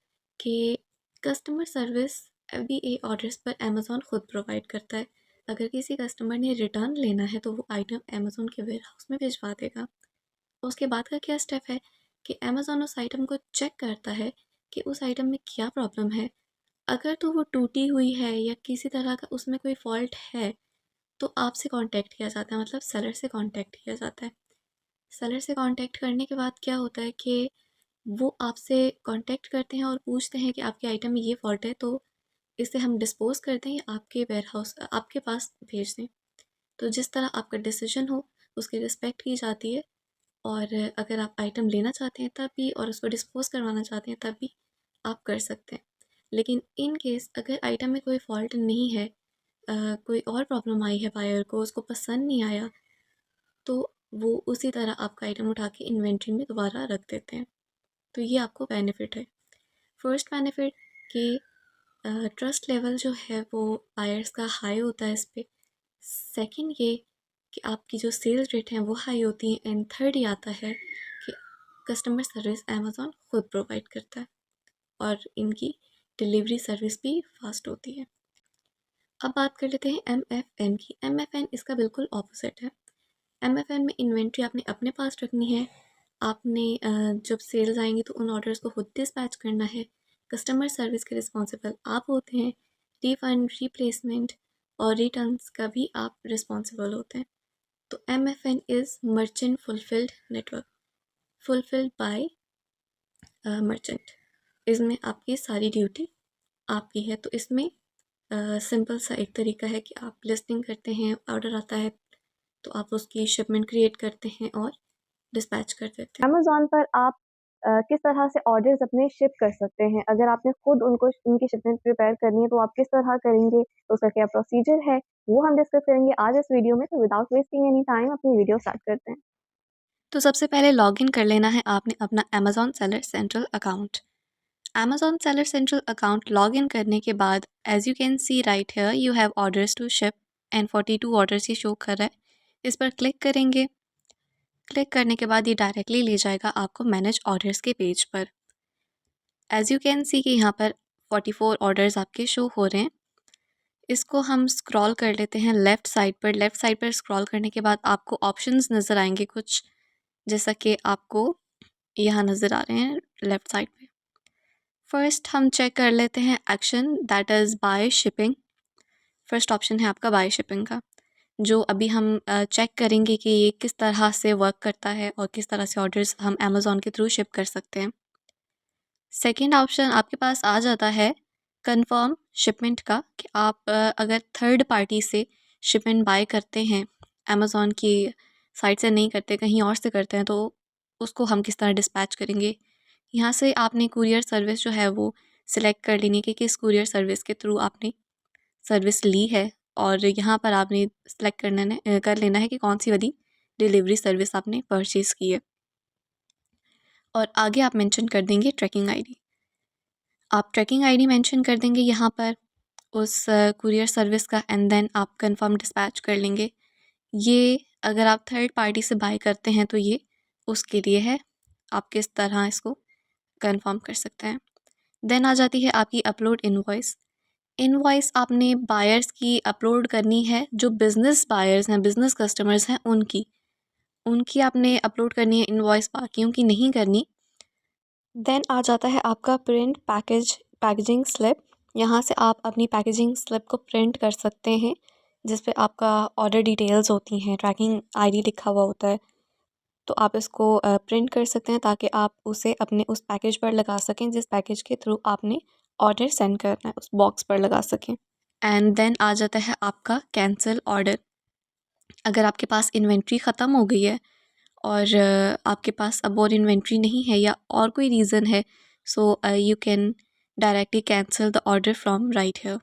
कि कस्टमर सर्विस FBA ऑर्डर्स पर अमेज़ॉन खुद प्रोवाइड करता है। अगर किसी कस्टमर ने रिटर्न लेना है तो वो आइटम अमेज़ॉन के वेयर हाउस में भिजवा देगा। उसके बाद का क्या स्टेप है कि अमेज़ॉन उस आइटम को चेक करता है कि उस आइटम में क्या प्रॉब्लम है। अगर तो वो टूटी हुई है या किसी तरह का उसमें कोई फ़ॉल्ट है तो आपसे कांटेक्ट किया जाता है, मतलब सेलर से कांटेक्ट किया जाता है। सेलर से कांटेक्ट करने के बाद क्या होता है कि वो आपसे कांटेक्ट करते हैं और पूछते हैं कि आपके आइटम में ये फ़ॉल्ट है तो इसे हम डिस्पोज़ कर दें या आपके वेयर हाउस आपके पास भेज दें। तो जिस तरह आपका डिसीजन हो उसकी रिस्पेक्ट की जाती है। और अगर आप आइटम लेना चाहते हैं तब भी और उसको डिस्पोज़ करवाना चाहते हैं तब भी आप कर सकते हैं। लेकिन इन केस अगर आइटम में कोई फ़ॉल्ट नहीं है, कोई और प्रॉब्लम आई है बायर को, उसको पसंद नहीं आया, तो वो उसी तरह आपका आइटम उठा के इन्वेंट्री में दोबारा रख देते हैं। तो ये आपको बेनिफिट है। फर्स्ट बेनिफिट कि ट्रस्ट लेवल जो है वो बायर्स का हाई होता है इस पे। सेकंड ये कि आपकी जो सेल्स रेट हैं वो हाई होती हैं। एंड थर्ड ये आता है कि कस्टमर सर्विस अमेज़ॉन खुद प्रोवाइड करता है। और इनकी डिलीवरी सर्विस भी फास्ट होती है। अब बात कर लेते हैं MFN की। MFN इसका बिल्कुल ऑपोजिट है। MFN में इन्वेंट्री आपने अपने पास रखनी है। आपने जब सेल्स आएंगी तो उन ऑर्डर्स को खुद डिस्पैच करना है। कस्टमर सर्विस के रिस्पॉन्सिबल आप होते हैं। रिफंड, रिप्लेसमेंट और रिटर्न्स का भी आप रिस्पॉन्सिबल होते हैं। तो MFN is merchant fulfilled network, fulfilled by merchant. इसमें आपकी सारी ड्यूटी आपकी है। तो इसमें सिंपल सा एक तरीका है कि आप लिस्टिंग करते हैं, ऑर्डर आता है तो आप उसकी शिपमेंट क्रिएट करते हैं और डिस्पैच कर देते हैं। अमेज़न पर आप किस तरह से ऑर्डर्स अपने शिप कर सकते हैं? अगर आपने खुद उनको उनकी शिपमेंट प्रिपेयर करनी है तो आप किस तरह करेंगे? तो उसका क्या प्रोसीजर है? वो हम डिस्कस करेंगे आज इस वीडियो में। तो विदाउट वेस्टिंग एनी टाइम अपनी वीडियो स्टार्ट करते हैं। तो सबसे पहले लॉगिन कर लेना है आपने अपना Amazon seller central account. Amazon seller central account login करने के बाद as you can see right here you have orders to ship and 42 orders ये शो कर रहा है। इस पर क्लिक करेंगे। क्लिक करने के बाद ये डायरेक्टली ले जाएगा आपको मैनेज ऑर्डर्स के पेज पर। एज यू कैन सी कि यहाँ पर 44 ऑर्डर्स आपके शो हो रहे हैं। इसको हम स्क्रॉल कर लेते हैं लेफ़्ट साइड पर। लेफ़्ट साइड पर स्क्रॉल करने के बाद आपको ऑप्शंस नज़र आएंगे कुछ, जैसा कि आपको यहाँ नज़र आ रहे हैं लेफ़्ट साइड पे। फर्स्ट हम चेक कर लेते हैं action that is by shipping. First option है आपका बाय शिपिंग का, जो अभी हम चेक करेंगे कि ये किस तरह से वर्क करता है और किस तरह से ऑर्डर्स हम अमेज़न के थ्रू शिप कर सकते हैं। सेकंड ऑप्शन आपके पास आ जाता है कंफर्म शिपमेंट का, कि आप अगर थर्ड पार्टी से शिपमेंट बाय करते हैं, अमेज़न की साइट से नहीं करते, कहीं और से करते हैं, तो उसको हम किस तरह डिस्पैच करेंगे। यहाँ से आपने कुरियर सर्विस जो है वो सिलेक्ट कर लेनी कि किस कुरियर सर्विस के थ्रू आपने सर्विस ली है, और यहाँ पर आपने सेलेक्ट कर लेना है कि कौन सी वाली डिलीवरी सर्विस आपने परचेज़ की है, और आगे आप मेंशन कर देंगे ट्रैकिंग आईडी। आप ट्रैकिंग आईडी मेंशन कर देंगे यहाँ पर उस कुरियर सर्विस का, एंड देन आप कंफर्म डिस्पैच कर लेंगे। ये अगर आप थर्ड पार्टी से बाय करते हैं तो ये उसके लिए है, आप किस तरह इसको कंफर्म कर सकते हैं। देन आ जाती है आपकी अपलोड इनवॉइस। इनवॉइस आपने बायर्स की अपलोड करनी है, जो बिज़नेस बायर्स हैं, बिज़नेस कस्टमर्स हैं, उनकी आपने अपलोड करनी है इनवॉइस, बाकियों की नहीं करनी। देन आ जाता है आपका प्रिंट पैकेजिंग स्लिप। यहाँ से आप अपनी पैकेजिंग स्लिप को प्रिंट कर सकते हैं, जिस पे आपका ऑर्डर डिटेल्स होती हैं, ट्रैकिंग आईडी लिखा हुआ होता है। तो आप इसको प्रिंट कर सकते हैं ताकि आप उसे अपने उस पैकेज पर लगा सकें जिस पैकेज के थ्रू आपने ऑर्डर सेंड करना है, उस बॉक्स पर लगा सकें। एंड देन आ जाता है आपका कैंसिल ऑर्डर। अगर आपके पास इन्वेंट्री ख़त्म हो गई है और आपके पास अब और इन्वेंट्री नहीं है, या और कोई रीज़न है, so you can directly cancel the order from right here.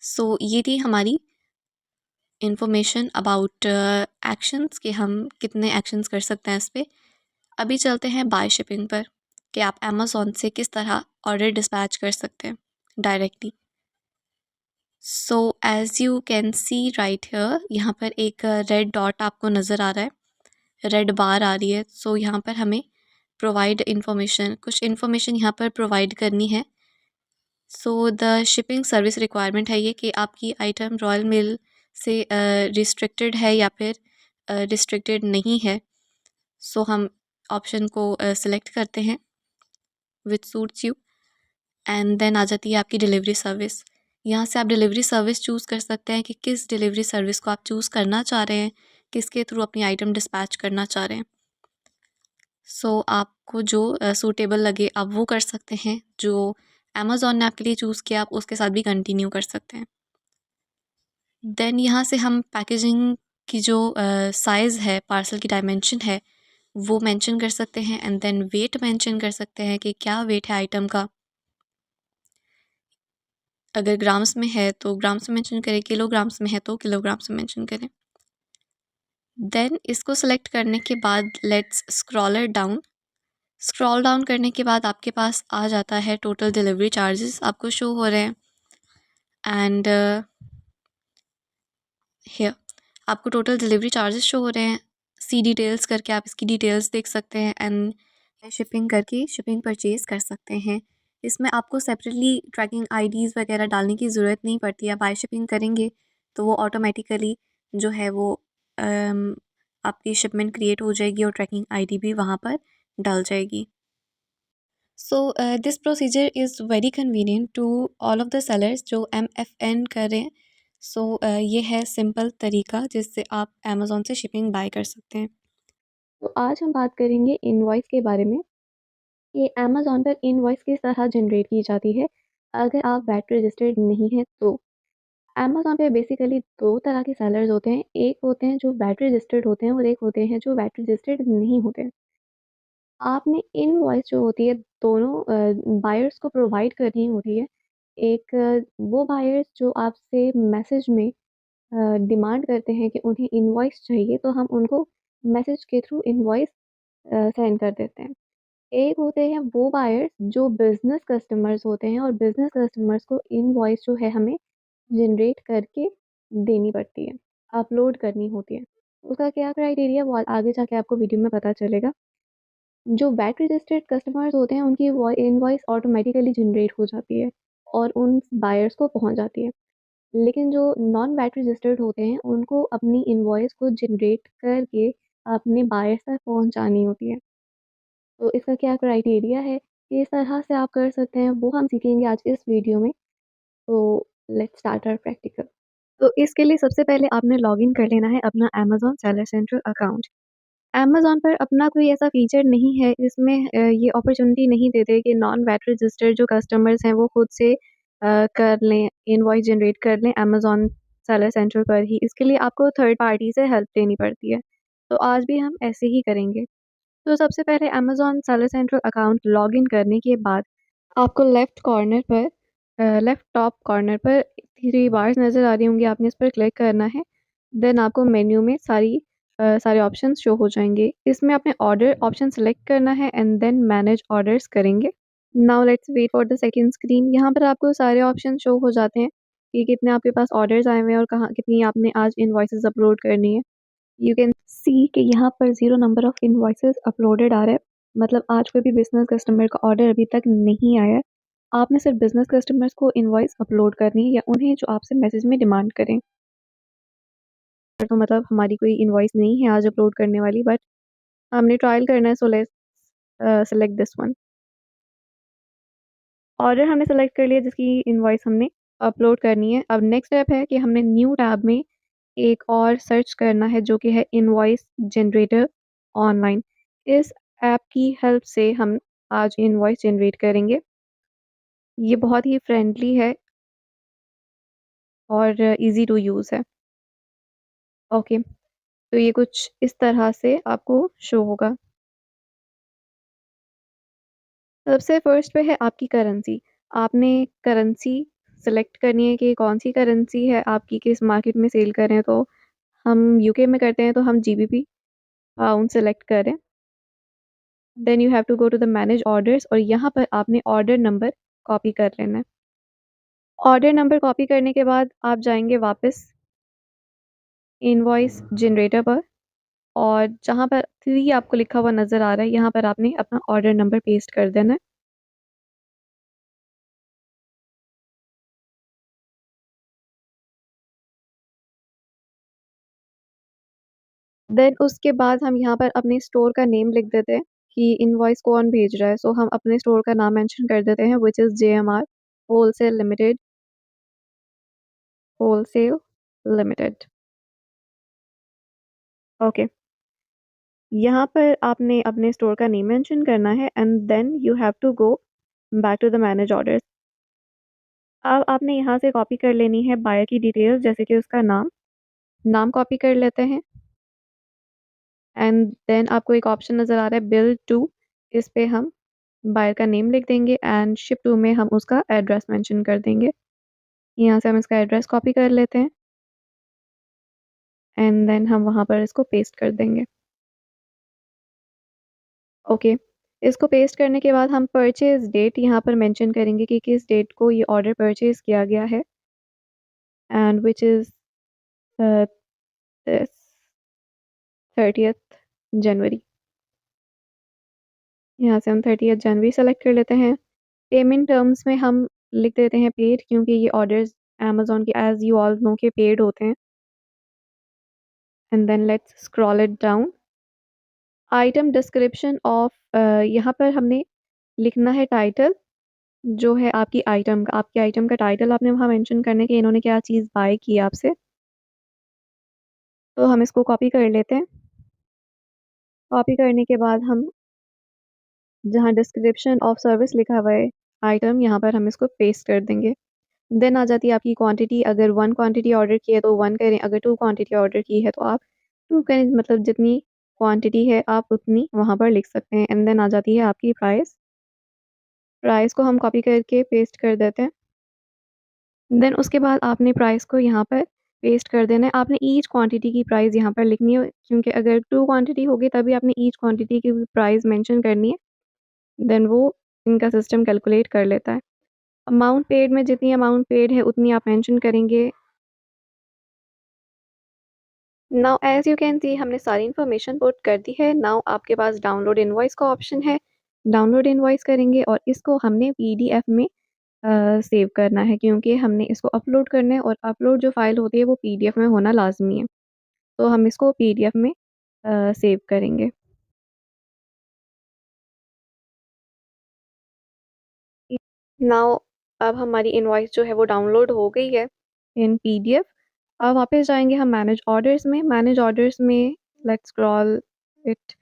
So ये थी हमारी इंफॉर्मेशन अबाउट एक्शंस, कि हम कितने एक्शंस कर सकते हैं इस पर। अभी चलते हैं बाय शिपिंग पर, कि आप अमेज़न से किस तरह ऑर्डर डिस्पैच कर सकते हैं directly. So as you can see right here, यहाँ पर एक रेड डॉट आपको नज़र आ रहा है, रेड बार आ रही है। सो यहाँ पर हमें प्रोवाइड इन्फॉर्मेशन, कुछ इन्फॉर्मेशन यहाँ पर प्रोवाइड करनी है। So the shipping service requirement है ये, कि आपकी आइटम रॉयल मेल से रिस्ट्रिक्टेड है या फिर रिस्ट्रिक्टेड नहीं है। सो हम ऑप्शन को सिलेक्ट करते हैं विच सूट्स यू, एंड देन आ जाती है आपकी डिलीवरी सर्विस। यहाँ से आप डिलीवरी सर्विस चूज़ कर सकते हैं कि किस डिलीवरी सर्विस को आप चूज़ करना चाह रहे हैं, किसके थ्रू अपनी आइटम डिस्पैच करना चाह रहे हैं। सो आपको जो सूटेबल लगे आप वो कर सकते हैं, जो अमेज़न ने आपके लिए चूज़ किया आप उसके साथ भी कंटिन्यू कर सकते हैं। देन यहाँ से हम पैकेजिंग की जो साइज़ है, पार्सल की डायमेंशन है, वो मेंशन कर सकते हैं, एंड देन वेट मेंशन कर सकते हैं कि क्या वेट है आइटम का। अगर ग्राम्स में है तो ग्राम्स में मेंशन करें, किलोग्राम्स में है तो किलोग्राम्स में मेंशन करें। देन इसको सेलेक्ट करने के बाद let's scroller down. Scroll down करने के बाद आपके पास आ जाता है टोटल डिलीवरी चार्जेस आपको शो हो रहे हैं, एंड हियर आपको टोटल डिलीवरी चार्जेस शो हो रहे हैं। सी डिटेल्स करके आप इसकी डिटेल्स देख सकते हैं, एंड शिपिंग करके शिपिंग परचेज़ कर सकते हैं। इसमें आपको सेपरेटली ट्रैकिंग आईडीज़ वगैरह डालने की ज़रूरत नहीं पड़ती है। बाय शिपिंग करेंगे तो वो ऑटोमेटिकली जो है वो आपकी शिपमेंट क्रिएट हो जाएगी और ट्रैकिंग आईडी भी वहाँ पर डल जाएगी। So this procedure is very convenient to all of the sellers जो MFN कर रहे हैं। सो ये है सिंपल तरीका जिससे आप अमेज़न से शिपिंग बाय कर सकते हैं। तो आज हम बात करेंगे इनवॉइस के बारे में। ये अमेज़न पर इनवॉइस किस तरह जनरेट की जाती है, अगर आप वैट रजिस्टर्ड नहीं हैं तो। अमेज़न पे बेसिकली 2 तरह के सेलर्स होते हैं, एक होते हैं जो वैट रजिस्टर्ड होते हैं और एक होते हैं जो वैट रजिस्टर्ड नहीं होते हैं। आपने इनवॉइस जो होती है दोनों बायर्स को प्रोवाइड करनी होती है। एक वो बायर्स जो आपसे मैसेज में डिमांड करते हैं कि उन्हें इनवॉइस चाहिए तो हम उनको मैसेज के थ्रू इनवॉइस सेंड कर देते हैं। एक होते हैं वो बायर्स जो बिज़नेस कस्टमर्स होते हैं और बिज़नेस कस्टमर्स को इनवॉइस जो है हमें जनरेट करके देनी पड़ती है, अपलोड करनी होती है। उसका क्या क्राइटेरिया वो आगे जाके आपको वीडियो में पता चलेगा। जो वैट रजिस्टर्ड कस्टमर्स होते हैं उनकी इनवॉइस ऑटोमेटिकली जनरेट हो जाती है और उन बायर्स को पहुंच जाती है। लेकिन जो नॉन वैट रजिस्टर्ड होते हैं उनको अपनी इनवॉइस को जनरेट करके अपने बायर्स तक पहुंचानी होती है। तो इसका क्या क्राइटेरिया है, किस तरह से आप कर सकते हैं, वो हम सीखेंगे आज इस वीडियो में। तो लेट्स स्टार्ट आवर प्रैक्टिकल। तो इसके लिए सबसे पहले आपने लॉगिन कर लेना है अपना Amazon seller central account. Amazon पर अपना कोई ऐसा फीचर नहीं है, इसमें ये अपॉर्च्युनिटी नहीं देते कि नॉन वैट रजिस्टर्ड जो कस्टमर्स हैं वो खुद से कर लें, इनवॉइस जनरेट कर लें अमेज़न सेलर सेंट्रल पर ही। इसके लिए आपको थर्ड पार्टी से हेल्प लेनी पड़ती है। तो आज भी हम ऐसे ही करेंगे। तो सबसे पहले Amazon seller central account login करने के बाद आपको लेफ़्ट कॉर्नर पर लेफ़्ट टॉप कॉर्नर पर 3 बार्स नज़र आ रही होंगी, आपने इस पर क्लिक करना है। देन आपको मेन्यू में सारे ऑप्शंस शो हो जाएँगे। इसमें आपने ऑर्डर ऑप्शन सेलेक्ट करना है एंड देन मैनेज ऑर्डर्स करेंगे। Now let's wait for the second screen. यहाँ पर आपको सारे ऑप्शन शो हो जाते हैं कि कितने आपके पास ऑर्डर्स आए हुए हैं और कहाँ कितनी आपने आज इनवॉइसेज़ अपलोड करनी है। यू कैन सी कि यहाँ पर 0 नंबर ऑफ इनवॉइसेस अपलोडेड आ रहा है। मतलब आज कोई भी बिज़नेस कस्टमर का ऑर्डर अभी तक नहीं आया है। आपने सिर्फ बिज़नेस कस्टमर्स को इनवॉइस अपलोड करनी है या उन्हें जो आपसे मैसेज में डिमांड करें। तो मतलब हमारी कोई इनवॉइस नहीं है आज अपलोड करने वाली, बट हमने ट्रायल करना है, so let's select this one. Order हमने सेलेक्ट कर लिया जिसकी इनवॉइस हमने अपलोड करनी है। अब नेक्स्ट स्टेप है कि हमने न्यू टैब में एक और सर्च करना है जो कि है इनवॉइस जनरेटर ऑनलाइन। इस ऐप की हेल्प से हम आज इनवॉइस जनरेट करेंगे। ये बहुत ही फ्रेंडली है और ईज़ी टू यूज़ है। ओके, तो ये कुछ इस तरह से आपको शो होगा। सबसे फर्स्ट पे है आपकी करेंसी। आपने करेंसी सेलेक्ट करनी है कि कौन-सी करेंसी है आपकी, किस मार्केट में सेल कर रहे हैं। तो हम यूके में करते हैं तो हम जीबीपी पाउंड सेलेक्ट करें। Then you have to go to the manage orders और यहाँ पर आपने ऑर्डर नंबर कॉपी कर लेना है। ऑर्डर नंबर कॉपी करने के बाद आप जाएँगे वापस इनवॉइस जनरेटर पर और जहाँ पर 3 आपको लिखा हुआ नज़र आ रहा है, यहाँ पर आपने अपना ऑर्डर नंबर पेस्ट कर देना है। देन उसके बाद हम यहाँ पर अपने स्टोर का नेम लिख देते हैं कि इनवॉइस कौन भेज रहा है। सो हम अपने स्टोर का नाम मेंशन कर देते हैं which is JMR wholesale limited, wholesale limited. Okay, यहाँ पर आपने अपने स्टोर का नेम मेंशन करना है and then you have to go back to the manage orders. अब आपने यहाँ से कॉपी कर लेनी है बायर की डिटेल्स, जैसे कि उसका नाम कॉपी कर लेते हैं एंड देन आपको एक ऑप्शन नज़र आ रहा है बिल टू, इस पे हम बायर का नेम लिख देंगे एंड शिप टू में हम उसका एड्रेस मेंशन कर देंगे। यहाँ से हम इसका एड्रेस कॉपी कर लेते हैं एंड देन हम वहाँ पर इसको पेस्ट कर देंगे। ओके, इसको पेस्ट करने के बाद हम परचेज़ डेट यहाँ पर मेंशन करेंगे कि किस डेट को ये ऑर्डर परचेज़ किया गया है and which is a, this 30th जनवरी। यहाँ से हम 30th जनवरी सेलेक्ट कर लेते हैं। पेमेंट टर्म्स में हम लिख देते हैं पेड, क्योंकि ये ऑर्डर्स अमेज़न के एज़ यू ऑल नो के पेड होते हैं। And then let's scroll it down. Item description of यहाँ पर हमने लिखना है टाइटल, जो है आपकी आइटम का टाइटल आपने वहाँ मेंशन करना है कि इन्होंने क्या चीज़ बाय की आपसे। तो हम इसको कॉपी कर लेते हैं। कॉपी करने के बाद हम जहाँ डिस्क्रिप्शन ऑफ सर्विस लिखा हुआ है आइटम, यहाँ पर हम इसको पेस्ट कर देंगे। देन आ जाती है आपकी क्वांटिटी। अगर 1 क्वांटिटी ऑर्डर की है तो 1 करें, अगर 2 क्वांटिटी ऑर्डर की है तो आप 2 करें, मतलब जितनी क्वांटिटी है आप उतनी वहाँ पर लिख सकते हैं। एंड देन आ जाती है आपकी प्राइस। प्राइस को हम कॉपी करके पेस्ट कर देते हैं। देन उसके बाद आपने प्राइस को यहाँ पर पेस्ट कर देना है। आपने ईच क्वांटिटी की प्राइस यहाँ पर लिखनी है, क्योंकि अगर 2 क्वांटिटी होगी तभी आपने ईच क्वांटिटी की प्राइस मेंशन करनी है। देन वो इनका सिस्टम कैलकुलेट कर लेता है। अमाउंट पेड में जितनी अमाउंट पेड है उतनी आप मेंशन करेंगे। नाउ एज़ यू कैन सी हमने सारी इन्फॉर्मेशन पुट कर दी है। नाउ आपके पास डाउनलोड इनवॉइस का ऑप्शन है। डाउनलोड इनवॉइस करेंगे और इसको हमने पीडीएफ में सेव करना है, क्योंकि हमने इसको अपलोड करना है और अपलोड जो फ़ाइल होती है वो पीडीएफ में होना लाज़मी है। तो हम इसको पीडीएफ में सेव करेंगे। नाउ अब हमारी इनवॉइस जो है वो डाउनलोड हो गई है इन पीडीएफ। अब वापस जाएँगे हम मैनेज ऑर्डर्स में। मैनेज ऑर्डर्स में लेट्स स्क्रॉल इट।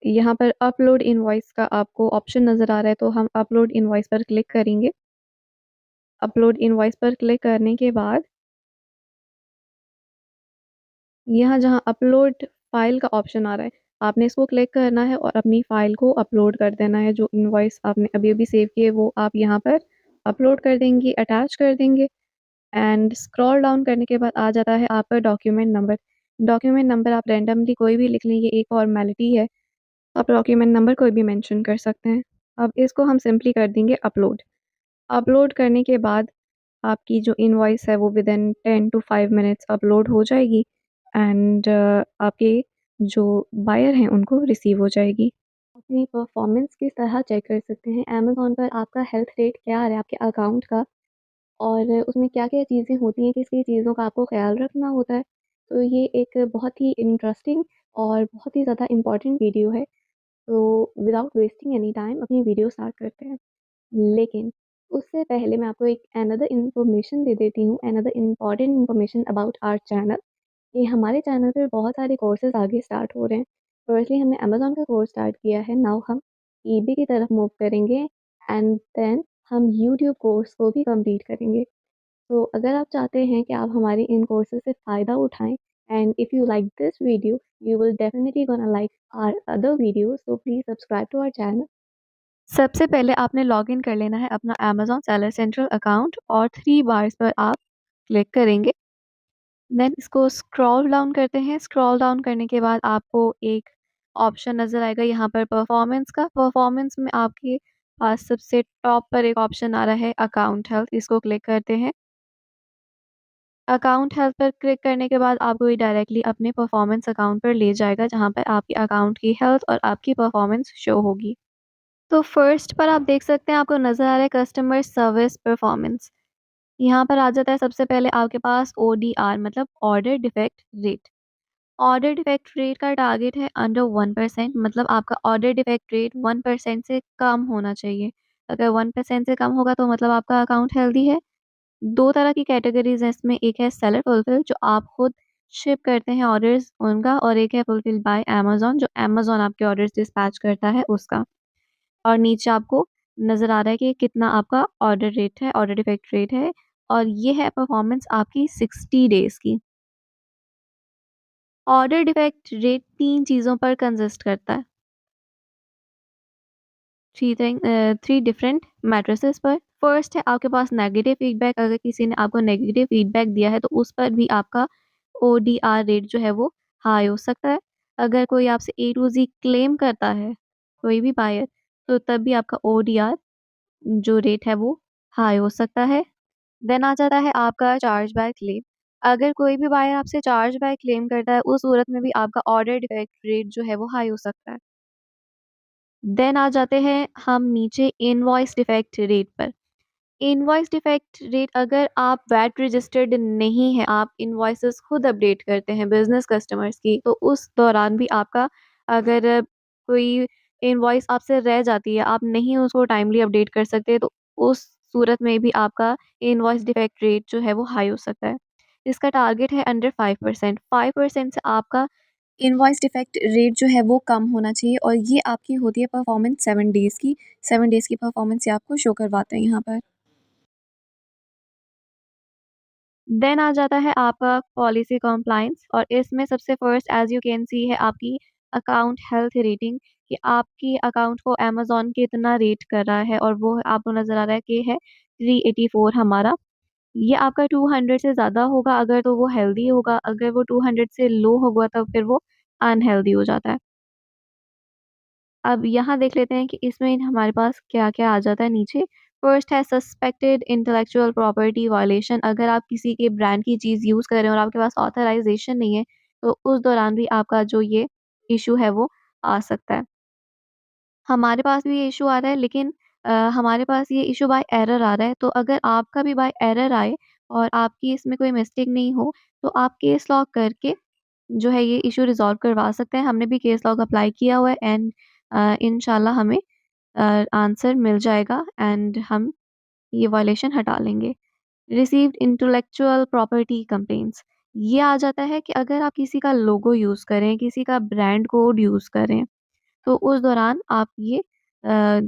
यहाँ पर अपलोड इनवॉइस का आपको ऑप्शन नज़र आ रहा है, तो हम अपलोड इनवॉइस पर क्लिक करेंगे। अपलोड इनवॉइस पर क्लिक करने के बाद यहाँ जहाँ अपलोड फ़ाइल का ऑप्शन आ रहा है, आपने इसको क्लिक करना है और अपनी फ़ाइल को अपलोड कर देना है। जो इनवॉइस आपने अभी-अभी सेव की है वो आप यहाँ पर अपलोड कर देंगी, अटैच कर देंगे। एंड स्क्रॉल डाउन करने के बाद आ जाता है आपका डॉक्यूमेंट नंबर। डॉक्यूमेंट नंबर आप रैंडमली कोई भी लिख लें, ये एक फॉर्मेलिटी है। आप डॉक्यूमेंट नंबर कोई भी मेंशन कर सकते हैं। अब इसको हम सिंपली कर देंगे अपलोड। अपलोड करने के बाद आपकी जो इनवॉइस है वो विदिन 10 टू 5 मिनट्स अपलोड हो जाएगी। एंड आपके जो बायर हैं उनको रिसीव हो जाएगी। अपनी परफॉर्मेंस किस तरह चेक कर सकते हैं अमेज़न पर, आपका हेल्थ रेट क्या है आपके अकाउंट का, और उसमें क्या-क्या चीज़ें होती हैं, किस-किस चीज़ों का आपको ख़्याल रखना होता है। तो ये एक बहुत ही इंटरेस्टिंग और बहुत ही ज़्यादा इम्पोर्टेंट वीडियो है। तो विदाउट वेस्टिंग एनी टाइम अपनी वीडियो स्टार्ट करते हैं। लेकिन उससे पहले मैं आपको एक अनदर इन्फॉर्मेशन दे देती हूँ, another important information about our channel. ये हमारे चैनल पे बहुत सारे कोर्सेज़ आगे स्टार्ट हो रहे हैं। फर्स्टली हमने अमेज़न का कोर्स स्टार्ट किया है, नाउ हम ईबे की तरफ मूव करेंगे एंड देन हम यूट्यूब कोर्स को भी कंप्लीट करेंगे। तो अगर आप चाहते हैं कि आप हमारे इन कोर्सेज़ से फ़ायदा उठाएँ and if you like this video, you will definitely gonna like our other videos, so please subscribe to our channel। सबसे पहले आपने लॉगिन कर लेना है अपना अमेज़न सेलर सेंट्रल अकाउंट और 3 बार्स पर आप क्लिक करेंगे। देन इसको स्क्रॉल डाउन करते हैं। स्क्रॉल डाउन करने के बाद आपको एक ऑप्शन नज़र आएगा यहाँ पर परफॉर्मेंस का। परफॉर्मेंस में आपके पास सबसे टॉप पर एक ऑप्शन आ रहा है अकाउंट हेल्थ, इसको क्लिक करते हैं। अकाउंट हेल्थ पर क्लिक करने के बाद आपको ये डायरेक्टली अपने परफॉर्मेंस अकाउंट पर ले जाएगा, जहाँ पर आपके अकाउंट की हेल्थ और आपकी परफॉर्मेंस शो होगी। तो फर्स्ट पर आप देख सकते हैं आपको नज़र आ रहा है कस्टमर सर्विस परफॉर्मेंस। यहाँ पर आ जाता है सबसे पहले आपके पास ओडीआर, मतलब order defect rate. Order defect rate का टारगेट है अंडर 1%, मतलब आपका ऑर्डर डिफेक्ट रेट 1% से कम होना चाहिए। अगर 1% से कम होगा तो मतलब आपका अकाउंट हेल्दी है। 2 तरह की कैटेगरीज़ हैं इसमें, एक है सेलर फुलफिल जो आप खुद शिप करते हैं ऑर्डर्स उनका, और एक है फुलफिल बाय अमेज़न जो अमेज़न आपके ऑर्डर्स डिस्पैच करता है उसका। और नीचे आपको नज़र आ रहा है कि कितना आपका ऑर्डर रेट है, ऑर्डर डिफेक्ट रेट है, और ये है परफॉर्मेंस आपकी 60 डेज़ की। ऑर्डर डिफेक्ट रेट 3 चीज़ों पर कंसिस्ट करता है। 3 डिफरेंट मैट्रिसेस पर। फर्स्ट है आपके पास नेगेटिव फीडबैक, अगर किसी ने आपको नेगेटिव फीडबैक दिया है तो उस पर भी आपका ओडीआर रेट जो है वो हाई हो सकता है। अगर कोई आपसे ए टू ज़ेड क्लेम करता है, कोई भी बायर, तो तब भी आपका ओडीआर जो रेट है वो हाई हो सकता है। देन आ जाता है आपका चार्ज बैक क्लेम। अगर कोई भी बायर आपसे चार्ज बैक क्लेम करता है, उस सूरत में भी आपका ऑर्डर डिफेक्ट रेट जो है वो हाई हो सकता है। देन आ जाते हैं हम नीचे इनवॉइस डिफेक्ट रेट पर। इनवॉइस डिफेक्ट रेट, अगर आप वैट रजिस्टर्ड नहीं हैं, आप इनवॉइसेस खुद अपडेट करते हैं बिजनेस कस्टमर्स की, तो उस दौरान भी आपका, अगर कोई इनवॉइस आपसे रह जाती है, आप नहीं उसको टाइमली अपडेट कर सकते, तो उस सूरत में भी आपका इनवॉइस डिफेक्ट रेट जो है वो हाई हो सकता है। इसका टारगेट है अंडर 5%। 5% से आपका इनवॉइस डिफेक्ट रेट जो है वो कम होना चाहिए, और ये आपकी होती है परफॉर्मेंस 7 डेज़ की। 7 डेज़ की परफॉर्मेंस ये आपको शो करवाते हैं यहाँ पर। देन आ जाता है आपका पॉलिसी कंप्लायंस, और इसमें सबसे फर्स्ट एज़ यू कैन सी है आपकी अकाउंट हेल्थ रेटिंग, कि आपकी अकाउंट को अमेज़न कितना रेट कर रहा है, और वो आपको नज़र आ रहा है कि है 384 हमारा। ये आपका 200 से ज़्यादा होगा अगर, तो वो हेल्दी होगा, अगर वो 200 से लो होगा तब फिर वो अनहेल्दी हो जाता है। अब यहाँ देख लेते हैं कि इसमें हमारे पास क्या-क्या आ जाता है नीचे। फर्स्ट है सस्पेक्टेड इंटेलेक्चुअल प्रॉपर्टी वायलेशन। अगर आप किसी के ब्रांड की चीज़ यूज़ कर रहे हैं और आपके पास ऑथराइज़ेशन नहीं है, तो उस दौरान भी आपका जो ये इश्यू है वो आ सकता है। हमारे पास भी ये इश्यू आ रहा है, लेकिन हमारे पास ये इश्यू बाय एरर आ रहा है, तो अगर आपका भी बाय एरर आए और आपकी इसमें कोई मिस्टेक नहीं हो, तो आप केस लॉग करके जो है ये इश्यू रिज़ॉल्व करवा सकते हैं। हमने भी केस लॉग अप्लाई किया हुआ है, एंड इंशाल्लाह हमें आंसर मिल जाएगा, एंड हम ये वायलेशन हटा लेंगे। रिसीव्ड इंटेलेक्चुअल प्रॉपर्टी कंप्लेंट्स, ये आ जाता है कि अगर आप किसी का लोगो यूज़ करें, किसी का ब्रांड कोड यूज़ करें, तो उस दौरान आप ये अ,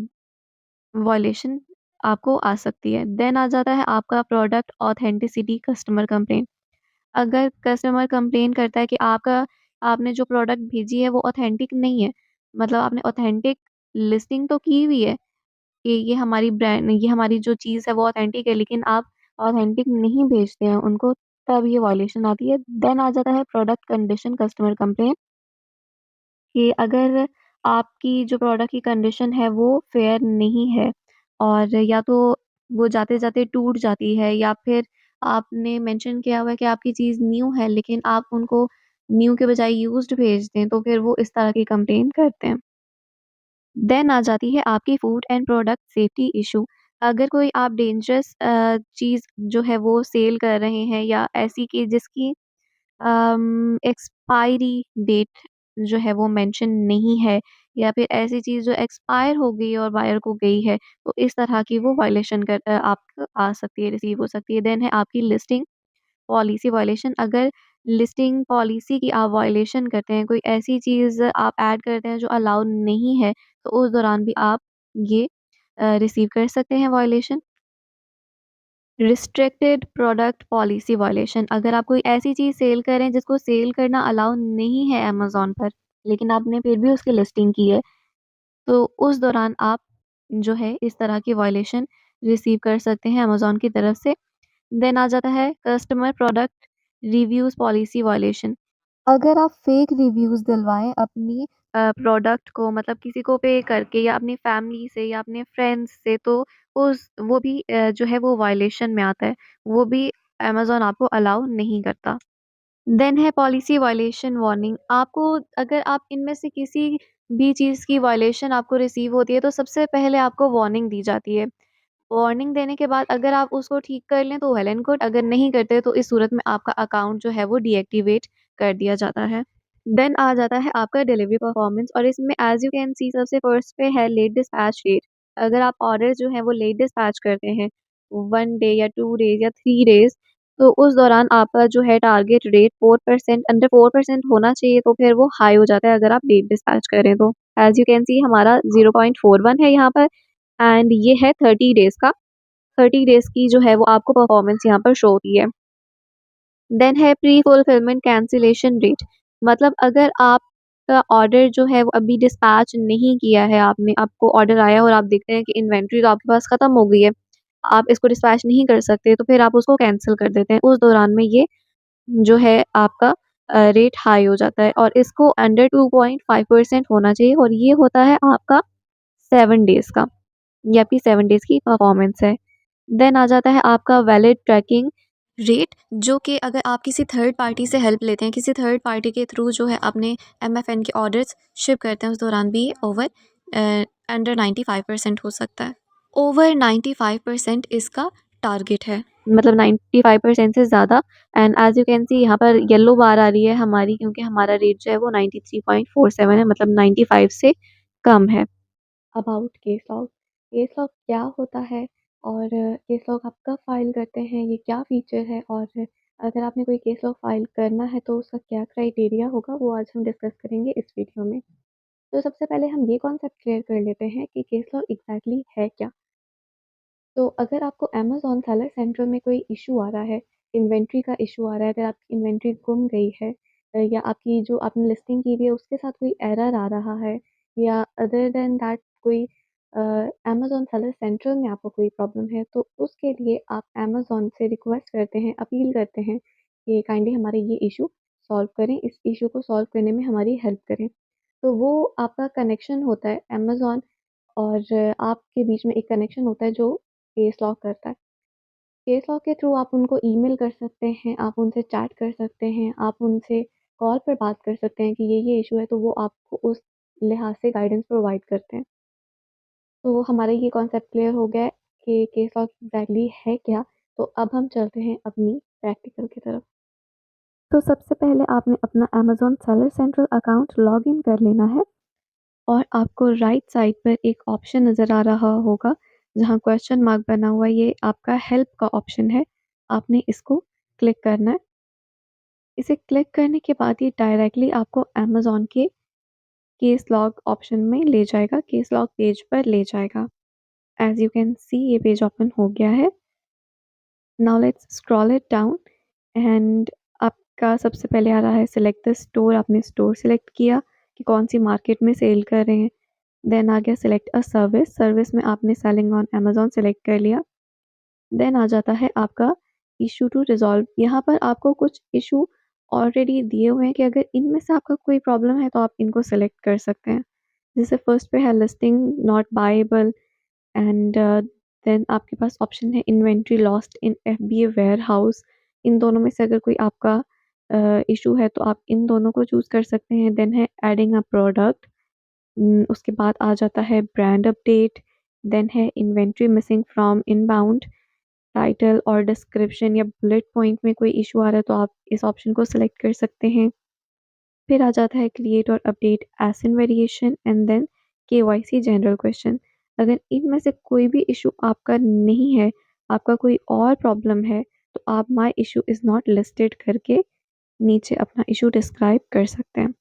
वायलेशन आपको आ सकती है। देन आ जाता है आपका प्रोडक्ट ऑथेंटिसिटी कस्टमर कंप्लेंट। अगर कस्टमर कंप्लेन करता है कि आपने जो प्रोडक्ट भेजी है वो ऑथेंटिक नहीं है, मतलब आपने ऑथेंटिक लिस्टिंग तो की हुई है कि ये हमारी जो चीज़ है वो ऑथेंटिक है, लेकिन आप ऑथेंटिक नहीं भेजते हैं उनको, तब ये वायलेशन आती है। देन आ जाता है प्रोडक्ट कंडीशन कस्टमर कंप्लेंट, कि अगर आपकी जो प्रोडक्ट की कंडीशन है वो फेयर नहीं है, और या तो वो जाते-जाते टूट जाती है, या फिर आपने मेंशन किया हुआ है कि आपकी चीज़ न्यू है, लेकिन आप उनको न्यू के बजाय यूज़्ड भेज दें, तो फिर वो इस तरह की कंप्लेंट करते हैं। देन आ जाती है आपकी food and product safety issue. अगर कोई आप डेंजरस चीज़ जो है वो सेल कर रहे हैं, या ऐसी कि जिसकी एक्सपायरी डेट जो है वो मेंशन नहीं है, या फिर ऐसी चीज़ जो एक्सपायर हो गई है और बायर को गई है, तो इस तरह की वो वायलेशन आपको आ सकती है, रिसीव हो सकती है। देन है आपकी लिस्टिंग पॉलिसी वायलेशन। अगर लिस्टिंग पॉलिसी की आप वायलेशन करते हैं, कोई ऐसी चीज़ आप ऐड करते हैं जो अलाउ नहीं है, तो उस दौरान भी आप ये रिसीव कर सकते हैं violation. Restricted product policy violation, अगर आप कोई ऐसी चीज़ सेल कर रहे हैं जिसको सेल करना अलाउ नहीं है अमेज़न पर, लेकिन आपने फिर भी उसकी लिस्टिंग की है, तो उस दौरान आप जो है इस तरह की वायलेशन रिसीव कर सकते हैं अमेज़न की तरफ से। देन आ जाता है customer product reviews policy violation. अगर आप फेक रिव्यूज़ दिलवाएँ अपनी प्रोडक्ट को, मतलब किसी को पे करके, या अपनी फैमिली से, या अपने फ्रेंड्स से, तो वो भी जो है वो वायलेशन में आता है। वो भी अमेज़न आपको अलाउ नहीं करता। देन है पॉलिसी वायलेशन वार्निंग। आपको, अगर आप इनमें से किसी भी चीज़ की वायलेशन आपको रिसीव होती है, तो सबसे पहले आपको वार्निंग दी जाती है। वार्निंग देने के बाद अगर आप उसको ठीक कर लें तो वेल एंड गुड, अगर नहीं करते तो इस सूरत में आपका अकाउंट जो है वो डीएक्टिवेट कर दिया जाता है। देन आ जाता है आपका डिलीवरी परफॉर्मेंस, और इसमें एज़ यू कैन सी सबसे फर्स्ट पे है लेट डिस्पैच रेट। अगर आप ऑर्डर जो है वो लेट डिस्पैच करते हैं 1 डे या 2 डेज़ या 3 डेज़, तो उस दौरान आपका जो है टारगेट रेट 4%, अंडर 4% होना चाहिए, तो फिर वो हाई हो जाता है अगर आप लेट डिस्पैच करें तो। एज़ यू कैन सी हमारा 0.41 है यहाँ पर, एंड ये है 30 डेज़ का। 30 डेज़ की जो है वो आपको परफॉर्मेंस यहाँ पर शो होती है। देन है प्री फुलफिलमेंट कैंसलेशन रेट, मतलब अगर आपका ऑर्डर जो है वो अभी डिस्पैच नहीं किया है, आपको ऑर्डर आया और आप देखते हैं कि इन्वेंटरी तो आपके पास खत्म हो गई है, आप इसको डिस्पैच नहीं कर सकते, तो फिर आप उसको कैंसल कर देते हैं। उस दौरान में ये जो है आपका रेट हाई हो जाता है, और इसको अंडर 2.5% होना चाहिए, और ये होता है आपका 7 डेज़ का। ये आपकी 7 डेज़ की परफॉर्मेंस है। देन आ जाता है आपका वैलिड ट्रैकिंग रेट, जो कि अगर आप किसी थर्ड पार्टी से हेल्प लेते हैं, किसी थर्ड पार्टी के थ्रू जो है अपने एमएफएन के ऑर्डर्स शिप करते हैं, उस दौरान भी ओवर अंडर 95% हो सकता है। ओवर 95% इसका टारगेट है। मतलब 95% से ज़्यादा। एंड एज़ यू कैन सी यहाँ पर येलो बार आ रही है हमारी, क्योंकि हमारा रेट जो है वो 93.47 है, मतलब 95 से कम है। About case log. Case log क्या होता है और केस लॉग आप कब फ़ाइल करते हैं, ये क्या फ़ीचर है, और अगर आपने कोई केस लॉग फ़ाइल करना है तो उसका क्या क्राइटेरिया होगा, वो आज हम डिस्कस करेंगे इस वीडियो में। तो सबसे पहले हम ये कॉन्सेप्ट क्लियर कर लेते हैं कि केस लॉग एग्ज़ैक्टली है क्या? तो अगर आपको अमेज़न सेलर सेंटर में कोई इश्यू आ रहा है, इन्वेंट्री का इश्यू आ रहा है, अगर आपकी इन्वेंट्री गुम गई है, या आपकी जो आपने लिस्टिंग की हुई है उसके साथ कोई एरर आ रहा है, या अदर देन दैट कोई अमेज़न सेलर सेंटर में आपको कोई प्रॉब्लम है, तो उसके लिए आप अमेज़न से रिक्वेस्ट करते हैं, अपील करते हैं कि काइंडली हमारे ये इश्यू सॉल्व करें, इस इश्यू को सॉल्व करने में हमारी हेल्प करें। तो वो आपका कनेक्शन होता है अमेज़न और आपके बीच में एक कनेक्शन होता है जो केस लॉक करता है। केस लॉक के थ्रू आप उनको ईमेल कर सकते हैं, आप उनसे चैट कर सकते हैं, आप उनसे कॉल पर बात कर सकते हैं कि ये इश्यू है, तो वो आपको उस लिहाज से गाइडेंस प्रोवाइड करते हैं। तो हमारा ये कॉन्सेप्ट क्लियर हो गया है कि केस लॉक एग्ज़ैक्टली है क्या। तो अब हम चलते हैं अपनी प्रैक्टिकल की तरफ। तो सबसे पहले आपने अपना Amazon seller central account login कर लेना है। और आपको राइट साइड पर एक ऑप्शन नज़र आ रहा होगा जहाँ क्वेश्चन मार्क बना हुआ है, ये आपका हेल्प का ऑप्शन है। आपने इसको क्लिक करना है। इसे क्लिक करने के बाद ये डायरेक्टली आपको अमेज़न के केस लॉग ऑप्शन में ले जाएगा, केस लॉग पेज पर ले जाएगा। एज़ यू कैन सी ये पेज ओपन हो गया है। Now let's scroll it down and आपका सबसे पहले आ रहा है सिलेक्ट द स्टोर। आपने स्टोर सिलेक्ट किया कि कौन सी मार्केट में सेल कर रहे हैं। देन आ गया सिलेक्ट अ सर्विस। सर्विस में आपने सेलिंग ऑन अमेज़न सेलेक्ट कर लिया। देन आ जाता है आपका इश्यू टू रिज़ॉल्व। यहाँ पर आपको कुछ इश्यू ऑलरेडी दिए हुए हैं कि अगर इनमें से आपका कोई प्रॉब्लम है तो आप इनको सेलेक्ट कर सकते हैं। जैसे फर्स्ट पे है listing not buyable and then आपके पास ऑप्शन है inventory lost in FBA warehouse. इन दोनों में से अगर कोई आपका इश्यू है तो आप इन दोनों को चूज़ कर सकते हैं। देन है एडिंग अ प्रोडक्ट। उसके बाद आ जाता है ब्रांड अपडेट। देन है inventory missing from inbound. Title और डिस्क्रिप्शन या बुलेट पॉइंट में कोई इशू आ रहा है तो आप इस ऑप्शन को सिलेक्ट कर सकते हैं। फिर आ जाता है क्रिएट और update ASIN variation and then KYC general question. अगर इनमें से कोई भी इशू आपका नहीं है, आपका कोई और प्रॉब्लम है, तो आप my issue is not listed करके नीचे अपना इशू डिस्क्राइब कर सकते हैं।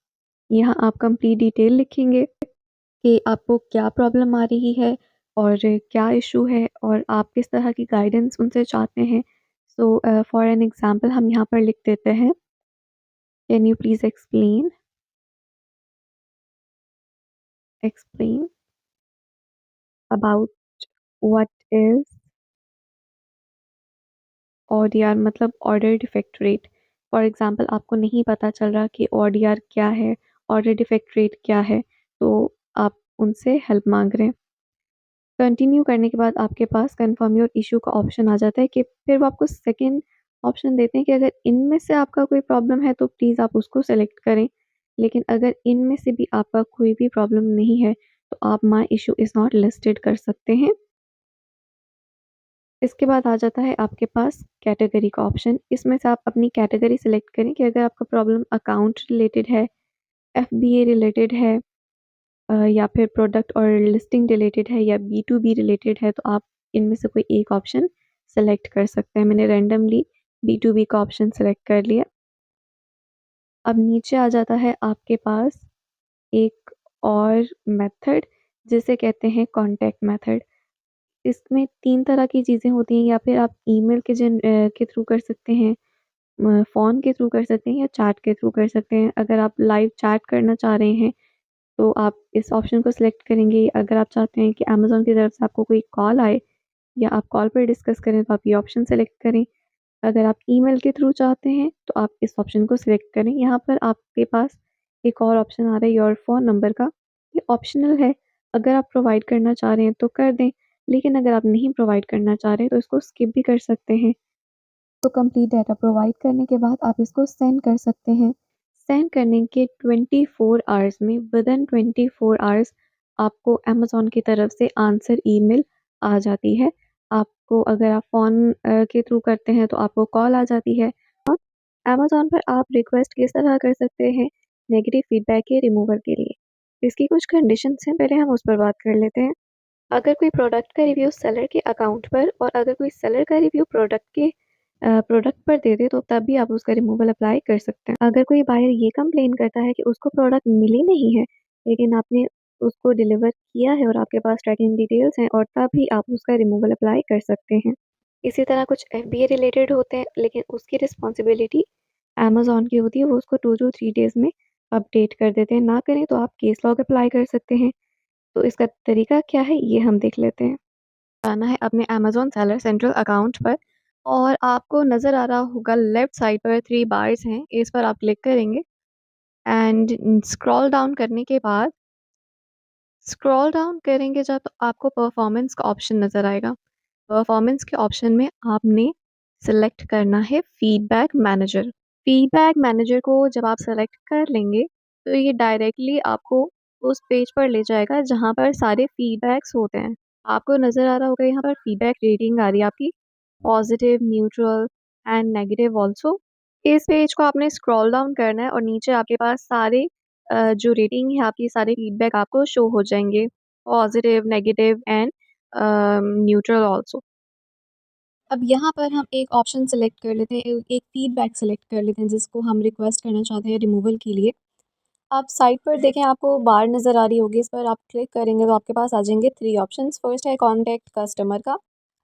यहाँ आप कंप्लीट डिटेल लिखेंगे कि आपको क्या प्रॉब्लम आ रही है और क्या इशू है और आप किस तरह की गाइडेंस उनसे चाहते हैं। सो फॉर एन एग्जांपल हम यहाँ पर लिख देते हैं, can you please explain about what is ODR, मतलब order defect rate. For example आपको नहीं पता चल रहा कि ओडीआर क्या है, ऑर्डर डिफेक्ट रेट क्या है, तो आप उनसे हेल्प मांग रहे हैं। कंटिन्यू करने के बाद आपके पास कन्फर्म योर इश्यू का ऑप्शन आ जाता है कि फिर वो आपको सेकंड ऑप्शन देते हैं कि अगर इनमें से आपका कोई प्रॉब्लम है तो प्लीज़ आप उसको सेलेक्ट करें। लेकिन अगर इनमें से भी आपका कोई भी प्रॉब्लम नहीं है तो आप my issue is not listed कर सकते हैं। इसके बाद आ जाता है आपके पास कैटेगरी का ऑप्शन। इसमें से आप अपनी कैटेगरी सेलेक्ट करें कि अगर आपका प्रॉब्लम अकाउंट रिलेटेड है, एफबीए रिलेटेड है, या फिर प्रोडक्ट और लिस्टिंग रिलेटेड है, या बी टू बी रिलेटेड है, तो आप इनमें से कोई एक ऑप्शन सेलेक्ट कर सकते हैं। मैंने रैंडमली बी टू बी का ऑप्शन सेलेक्ट कर लिया। अब नीचे आ जाता है आपके पास एक और मेथड जिसे कहते हैं कॉन्टैक्ट मेथड। इसमें 3 तरह की चीज़ें होती हैं, या फिर आप ईमेल के थ्रू कर सकते हैं, फ़ोन के थ्रू कर सकते हैं, या चैट के थ्रू कर सकते हैं। अगर आप लाइव चैट करना चाह रहे हैं तो आप इस ऑप्शन को सिलेक्ट करेंगे। अगर आप चाहते हैं कि अमेज़न की तरफ से आपको कोई कॉल आए या आप कॉल पर डिस्कस करें तो आप ये ऑप्शन सेलेक्ट करें। अगर आप ईमेल के थ्रू चाहते हैं तो आप इस ऑप्शन को सिलेक्ट करें। यहाँ पर आपके पास एक और ऑप्शन आ रहा है योर फ़ोन नंबर का। ये ऑप्शनल है, अगर आप प्रोवाइड करना चाह रहे हैं तो कर दें, लेकिन अगर आप नहीं प्रोवाइड करना चाह रहे हैं तो इसको स्किप भी कर सकते हैं। तो कंप्लीट डाटा प्रोवाइड करने के बाद आप इसको सेंड कर सकते हैं। सेंड करने के 24 आवर्स में, विदिन 24 आवर्स आपको अमेज़न की तरफ से आंसर ईमेल आ जाती है। आपको अगर आप फ़ोन के थ्रू करते हैं तो आपको कॉल आ जाती है। और अमेज़न पर आप रिक्वेस्ट किस तरह कर सकते हैं नेगेटिव फीडबैक के रिमूवल के लिए। इसकी कुछ कंडीशंस हैं, पहले हम उस पर बात कर लेते हैं। अगर कोई प्रोडक्ट का रिव्यू सेलर के अकाउंट पर और अगर कोई सेलर का रिव्यू प्रोडक्ट पर दे दे तो तब भी आप उसका रिमूवल अप्लाई कर सकते हैं। अगर कोई बायर ये कंप्लेन करता है कि उसको प्रोडक्ट मिली नहीं है, लेकिन आपने उसको डिलीवर किया है और आपके पास ट्रैकिंग डिटेल्स हैं और तब भी आप उसका रिमूवल अप्लाई कर सकते हैं। इसी तरह कुछ एफबीए रिलेटेड होते हैं, लेकिन उसकी रिस्पॉन्सिबिलिटी अमेज़न की होती है, वो उसको 2 टू 3 डेज़ में अपडेट कर देते हैं। ना करें तो आप केस लॉग अप्लाई कर सकते हैं। तो इसका तरीका क्या है ये हम देख लेते हैं। आना है अपने अमेज़न सेलर सेंट्रल अकाउंट पर और आपको नज़र आ रहा होगा लेफ्ट साइड पर 3 बार्स हैं, इस पर आप क्लिक करेंगे एंड स्क्रॉल डाउन करने के बाद स्क्रॉल डाउन करेंगे जब तो आपको परफॉर्मेंस का ऑप्शन नज़र आएगा। परफॉर्मेंस के ऑप्शन में आपने सेलेक्ट करना है फीडबैक मैनेजर। फीडबैक मैनेजर को जब आप सेलेक्ट कर लेंगे तो ये डायरेक्टली आपको उस पेज पर ले जाएगा जहाँ पर सारे फीडबैक्स होते हैं। आपको नज़र आ रहा होगा यहाँ पर फीडबैक रेटिंग आ रही है आपकी, positive, neutral and negative also. इस पेज को आपने स्क्रॉल डाउन करना है और नीचे आपके पास सारे जो रेटिंग है आपकी सारे फीडबैक आपको शो हो जाएंगे, positive, negative and neutral also. अब यहाँ पर हम एक ऑप्शन सेलेक्ट कर लेते हैं, एक फीडबैक सेलेक्ट कर लेते हैं जिसको हम रिक्वेस्ट करना चाहते हैं रिमूवल के लिए। आप साइट पर देखें, आपको बार नज़र आ रही होगी, इस पर आप क्लिक करेंगे तो आपके पास आ जाएंगे 3 ऑप्शंस। फर्स्ट है कॉन्टैक्ट कस्टमर का।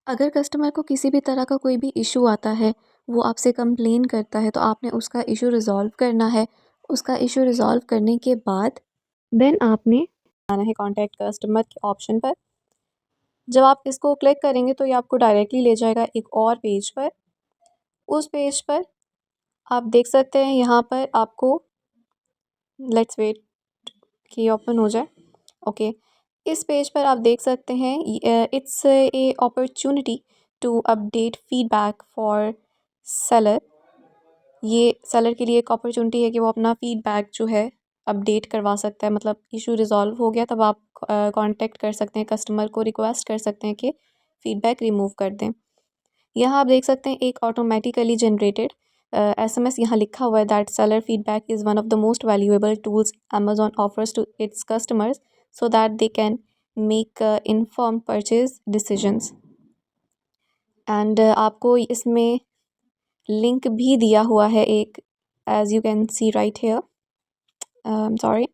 अगर कस्टमर को किसी भी तरह का कोई भी इशू आता है, वो आपसे कंप्लेन करता है तो आपने उसका इशू रिज़ॉल्व करना है। उसका इशू रिज़ॉल्व करने के बाद देन आपने आना है कॉन्टैक्ट कस्टमर के ऑप्शन पर। जब आप इसको क्लिक करेंगे तो ये आपको डायरेक्टली ले जाएगा एक और पेज पर। उस पेज पर आप देख सकते हैं यहाँ पर आपको लेट्स वेट कि ओपन हो जाए। ओके, इस पेज पर आप देख सकते हैं it's a opportunity to update feedback for seller. ये सेलर के लिए एक अपॉर्चुनिटी है कि वो अपना फीडबैक जो है अपडेट करवा सकता है। मतलब इशू रिजॉल्व हो गया तब आप कांटेक्ट कर सकते हैं, कस्टमर को रिक्वेस्ट कर सकते हैं कि फ़ीडबैक रिमूव कर दें। यहाँ आप देख सकते हैं एक ऑटोमेटिकली जनरेटेड एसएमएस यहाँ लिखा हुआ है that seller feedback is one of the most valuable tools Amazon offers to its customers so that they can make inform purchase decisions. And आपको इसमें लिंक भी दिया हुआ है एक, as you can see right here, sorry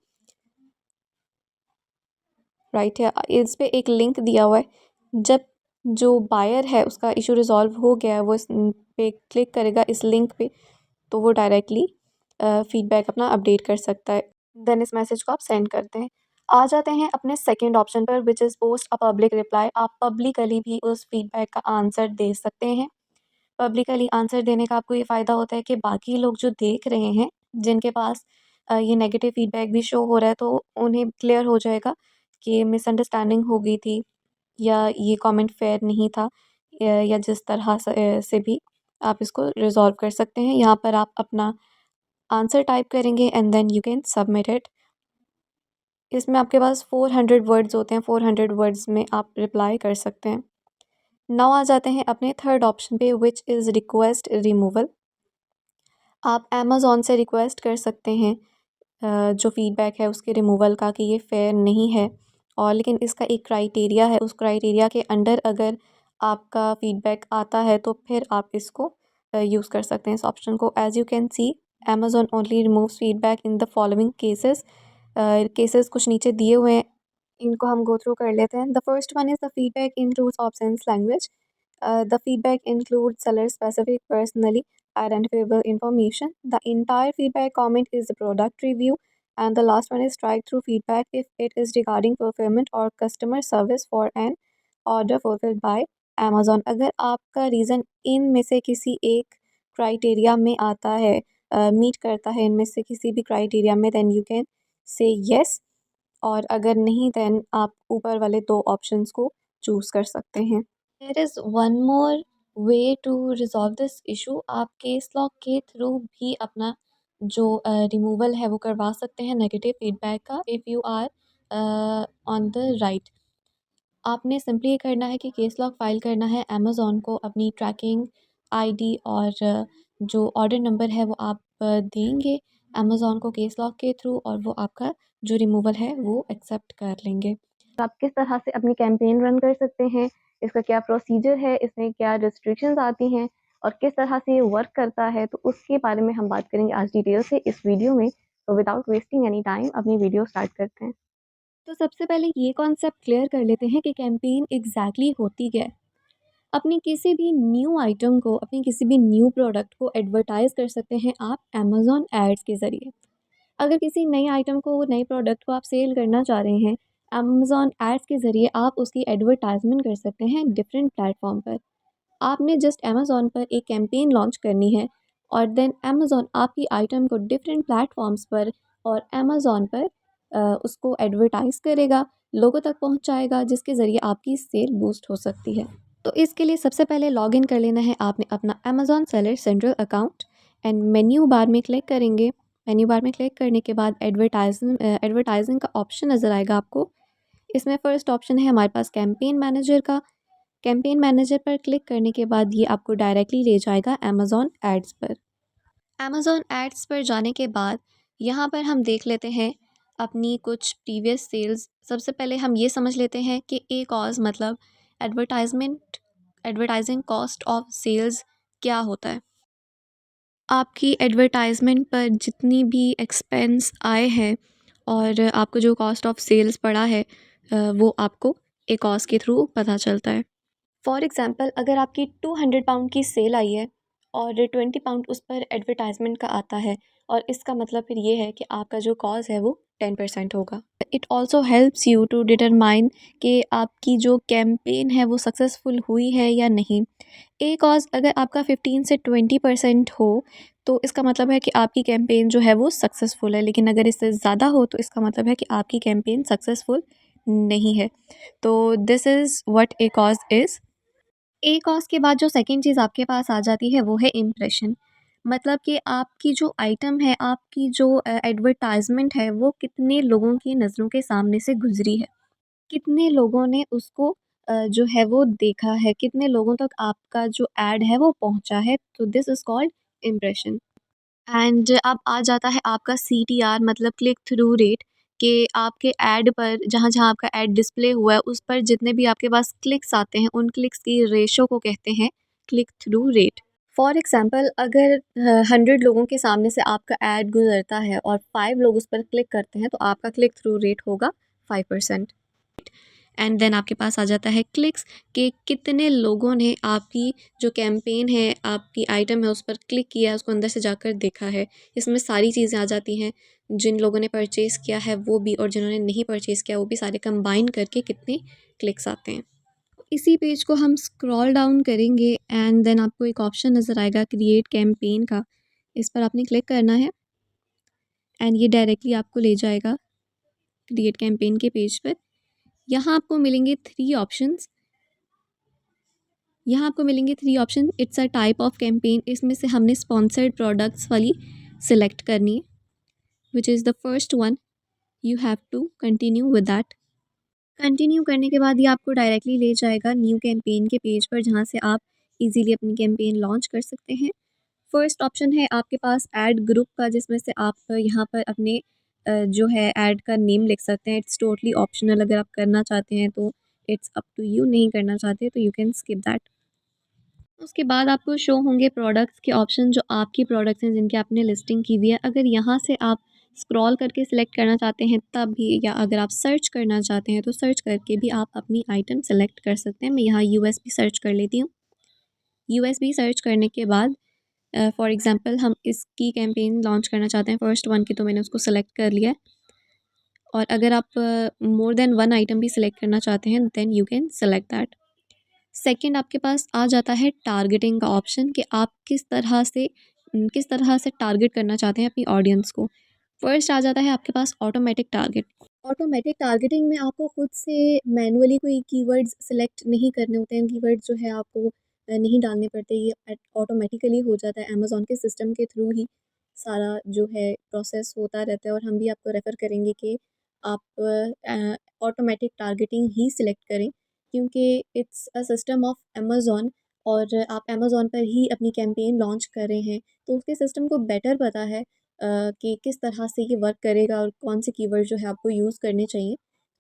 right here, इस पे एक लिंक दिया हुआ है। जब जो बायर है उसका इशू रिजॉल्व हो गया है वो इस पे क्लिक करेगा इस लिंक पे तो वो डायरेक्टली फीडबैक अपना अपडेट कर सकता है। देन इस मैसेज को आप सेंड करते हैं। आ जाते हैं अपने सेकंड ऑप्शन पर which is post a public reply. आप पब्लिकली भी उस फीडबैक का आंसर दे सकते हैं। पब्लिकली आंसर देने का आपको ये फ़ायदा होता है कि बाकी लोग जो देख रहे हैं, जिनके पास ये नेगेटिव फीडबैक भी शो हो रहा है, तो उन्हें क्लियर हो जाएगा कि मिसअंडरस्टैंडिंग हो गई थी या ये कमेंट फेयर नहीं था, या जिस तरह से भी आप इसको रिज़ॉल्व कर सकते हैं। यहाँ पर आप अपना आंसर टाइप करेंगे and then you can submit it. इसमें आपके पास 400 वर्ड्स होते हैं, 400 वर्ड्स में आप रिप्लाई कर सकते हैं। नाउ आ जाते हैं अपने थर्ड ऑप्शन पे विच इज़ रिक्वेस्ट रिमूवल। आप अमेज़न से रिक्वेस्ट कर सकते हैं जो फ़ीडबैक है उसके रिमूवल का कि ये फ़ेयर नहीं है, और लेकिन इसका एक क्राइटेरिया है, उस क्राइटेरिया के अंडर अगर आपका फ़ीडबैक आता है तो फिर आप इसको यूज़ कर सकते हैं इस ऑप्शन को। As you can C Amazon only removes feedback in the following cases. Cases कुछ नीचे दिए हुए हैं, इनको हम गो थ्रू कर लेते हैं। The first one is the feedback includes options language. The feedback includes seller-specific, personally identifiable information. The entire feedback comment is the product review, and the last one is strike-through feedback if it is regarding fulfillment or customer service for an order fulfilled by Amazon. अगर आपका रीज़न इन में से किसी एक क्राइटेरिया में आता है, मीट करता है इनमें से किसी भी क्राइटेरिया में, then you can say yes, और अगर नहीं देन आप ऊपर वाले 2 ऑप्शंस को चूज़ कर सकते हैं। There is one more way to resolve this issue. आप केस लॉग के थ्रू भी अपना जो रिमूवल है वो करवा सकते हैं नेगेटिव फीडबैक का। If you are on the right. आपने सिंपली ये करना है कि केस लॉग फ़ाइल करना है अमेज़न को, अपनी ट्रैकिंग आईडी और जो ऑर्डर नंबर है वो आप देंगे अमेज़न को केस लॉग के थ्रू, और वो आपका जो रिमूवल है वो एक्सेप्ट कर लेंगे। आप किस तरह से अपनी कैंपेन रन कर सकते हैं, इसका क्या प्रोसीजर है, इसमें क्या रिस्ट्रिक्शंस आती हैं और किस तरह से ये वर्क करता है, तो उसके बारे में हम बात करेंगे आज डिटेल से इस वीडियो में। तो विदाउट वेस्टिंग एनी टाइम अपनी वीडियो स्टार्ट करते हैं। तो सबसे पहले ये कॉन्सेप्ट क्लियर कर लेते हैं कि कैंपेन एग्जैक्टली होती क्या है। अपनी किसी भी न्यू आइटम को, अपनी किसी भी न्यू प्रोडक्ट को एडवर्टाइज़ कर सकते हैं आप अमेज़न एड्स के ज़रिए। अगर किसी नई आइटम को, नए प्रोडक्ट को आप सेल करना चाह रहे हैं, अमेज़न एड्स के ज़रिए आप उसकी एडवर्टाइजमेंट कर सकते हैं डिफरेंट प्लेटफॉर्म पर। आपने जस्ट अमेज़न पर एक कैंपेन लॉन्च करनी है और देन अमेज़न आपकी आइटम को डिफरेंट प्लेटफॉर्म्स पर और अमेज़न पर उसको एडवर्टाइज़ करेगा, लोगों तक पहुंचाएगा, जिसके ज़रिए आपकी सेल बूस्ट हो सकती है। तो इसके लिए सबसे पहले लॉगिन कर लेना है आपने अपना Amazon seller central account and menu bar में क्लिक करेंगे। मेन्यू बार में क्लिक करने के बाद एडवर्टाइजिंग का ऑप्शन नज़र आएगा आपको। इसमें फ़र्स्ट ऑप्शन है हमारे पास कैंपेन मैनेजर का। कैंपेन मैनेजर पर क्लिक करने के बाद ये आपको डायरेक्टली ले जाएगा अमेज़न एड्स पर। अमेज़न एड्स पर जाने के बाद यहाँ पर हम देख लेते हैं अपनी कुछ प्रीवियस सेल्स। सबसे पहले हम ये समझ लेते हैं कि ए कॉज मतलब advertisement advertising cost of sales क्या होता है। आपकी एडवर्टाइजमेंट पर जितनी भी एक्सपेंस आए हैं और आपको जो कॉस्ट ऑफ सेल्स पड़ा है वो आपको ए कॉज के थ्रू पता चलता है। फॉर एग्ज़ाम्पल अगर आपकी 200 पाउंड की सेल आई है और 20 पाउंड उस पर एडवर्टाइजमेंट का आता है, और इसका मतलब फिर ये है कि आपका जो कॉस्ट है वो 10% होगा। It also helps you to determine कि आपकी जो कैंपेन है वो सक्सेसफुल हुई है या नहीं। ए कॉज अगर आपका 15 से 20% हो तो इसका मतलब है कि आपकी कैंपेन जो है वो सक्सेसफुल है, लेकिन अगर इससे ज़्यादा हो तो इसका मतलब है कि आपकी कैंपेन सक्सेसफुल नहीं है। तो this is what A cause is. A cost के बाद जो सेकंड चीज़ आपके पास आ जाती है वो है इम्प्रेशन। मतलब कि आपकी जो आइटम है, आपकी जो एडवर्टाइजमेंट है वो कितने लोगों की नज़रों के सामने से गुजरी है, कितने लोगों ने उसको जो है वो देखा है, कितने लोगों तक आपका जो एड है वो पहुंचा है। तो this is called impression. And अब आ जाता है आपका CTR मतलब क्लिक थ्रू रेट, कि आपके ऐड पर जहाँ-जहाँ आपका ऐड डिस्प्ले हुआ है उस पर जितने भी आपके पास क्लिक्स आते हैं उन क्लिक्स की रेशो को कहते हैं click through rate. For example अगर 100 लोगों के सामने से आपका ऐड गुज़रता है और 5 लोग उस पर क्लिक करते हैं तो आपका क्लिक थ्रू रेट होगा 5%। एंड देन आपके पास आ जाता है क्लिक्स, कि कितने लोगों ने आपकी जो कैंपेन है, आपकी आइटम है उस पर क्लिक किया है, उसको अंदर से जाकर देखा है। इसमें सारी चीज़ें आ जाती हैं, जिन लोगों ने परचेज़ किया है वो भी और जिन्होंने नहीं परचेज़ किया वो भी, सारे कंबाइन करके कितने क्लिक्स आते हैं। इसी पेज को हम स्क्रॉल डाउन करेंगे एंड देन आपको एक ऑप्शन नज़र आएगा क्रिएट कैंपेन का। इस पर आपने क्लिक करना है एंड ये डायरेक्टली आपको ले जाएगा क्रिएट कैंपेन के पेज पर। यहाँ आपको मिलेंगे 3 ऑप्शंस। यहाँ आपको मिलेंगे 3 option. It's a type of campaign. इसमें से हमने स्पॉन्सर्ड प्रोडक्ट्स वाली सिलेक्ट करनी है, which is the first one. You have to continue with that. Continue करने के बाद ये आपको डायरेक्टली ले जाएगा न्यू कैंपेन के पेज पर, जहाँ से आप इजीली अपनी कैंपेन लॉन्च कर सकते हैं। फर्स्ट ऑप्शन है आपके पास ऐड ग्रुप का, जिसमें से आप यहाँ पर अपने जो है ऐड का नेम लिख सकते हैं। इट्स टोटली ऑप्शनल, अगर आप करना चाहते हैं तो इट्स अप टू यू, नहीं करना चाहते तो यू कैन स्किप दैट। उसके बाद आपको शो होंगे प्रोडक्ट्स के ऑप्शन, जो आपकी प्रोडक्ट्स हैं जिनकी आपने लिस्टिंग की हुई है। अगर यहाँ से आप स्क्रॉल करके सिलेक्ट करना चाहते हैं तब भी, या अगर आप सर्च करना चाहते हैं तो सर्च करके भी आप अपनी आइटम सेलेक्ट कर सकते हैं। मैं यहाँ यूएसबी सर्च कर लेती हूँ। यूएसबी सर्च करने के बाद फॉर एग्ज़ाम्पल हम इसकी कैंपेन लॉन्च करना चाहते हैं फर्स्ट वन की, तो मैंने उसको सेलेक्ट कर लिया है। और अगर आप मोर देन वन आइटम भी सिलेक्ट करना चाहते हैं then you can select that. Second आपके पास आ जाता है टारगेटिंग का ऑप्शन, कि आप किस तरह से टारगेट करना चाहते हैं अपनी ऑडियंस को। फर्स्ट आ जाता है आपके पास ऑटोमेटिक टारगेट। ऑटोमेटिक टारगेटिंग में आपको खुद से मैनुअली कोई कीवर्ड्स सेलेक्ट नहीं करने होते हैं। कीवर्ड जो है आपको नहीं डालने पड़ते, ये ऑटोमेटिकली हो जाता है अमेज़न के सिस्टम के थ्रू ही। सारा जो है प्रोसेस होता रहता है, और हम भी आपको रेफ़र करेंगे कि आप ऑटोमेटिक टारगेटिंग ही सिलेक्ट करें, क्योंकि it's a system of Amazon और आप अमेज़न पर ही अपनी कैंपेन लॉन्च कर रहे हैं, तो उसके सिस्टम को बेटर पता है कि किस तरह से ये वर्क करेगा और कौन से कीवर्ड जो है आपको यूज़ करने चाहिए।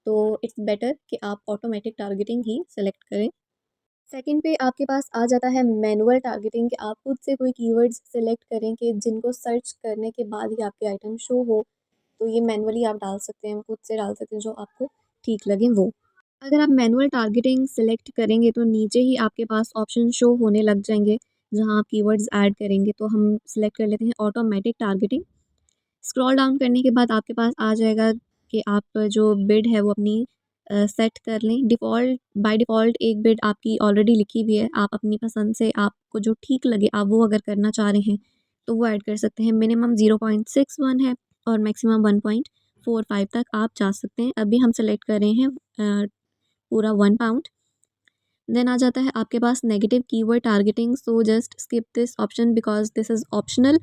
तो इट्स बेटर कि आप ऑटोमेटिक टारगेटिंग ही सिलेक्ट करें। सेकंड पे आपके पास आ जाता है मैनुअल टारगेटिंग, कि आप खुद से कोई कीवर्ड्स सिलेक्ट करें कि जिनको सर्च करने के बाद ही आपके आइटम शो हो। तो ये मैनुअली आप डाल सकते हैं, खुद से डाल सकते हैं जो आपको ठीक लगे वो। अगर आप मैनुअल टारगेटिंग सेलेक्ट करेंगे तो नीचे ही आपके पास ऑप्शन शो होने लग जाएंगे जहां आप कीवर्ड्स ऐड करेंगे। तो हम सिलेक्ट कर लेते हैं ऑटोमेटिक टारगेटिंग। स्क्रॉल डाउन करने के बाद आपके पास आ जाएगा कि आप जो बिड है वो अपनी सेट कर लें। डिफ़ॉल्ट बाय डिफ़ॉल्ट एक बिड आपकी ऑलरेडी लिखी हुई है, आप अपनी पसंद से आपको जो ठीक लगे आप वो अगर करना चाह रहे हैं तो वो ऐड कर सकते हैं। मिनिमम 0.61 है और मैक्सिमम 1.45 तक आप जा सकते हैं। अभी हम सेलेक्ट कर रहे हैं पूरा 1 पाउंड। देन आ जाता है आपके पास negative keyword targeting. So just skip this option because this is optional.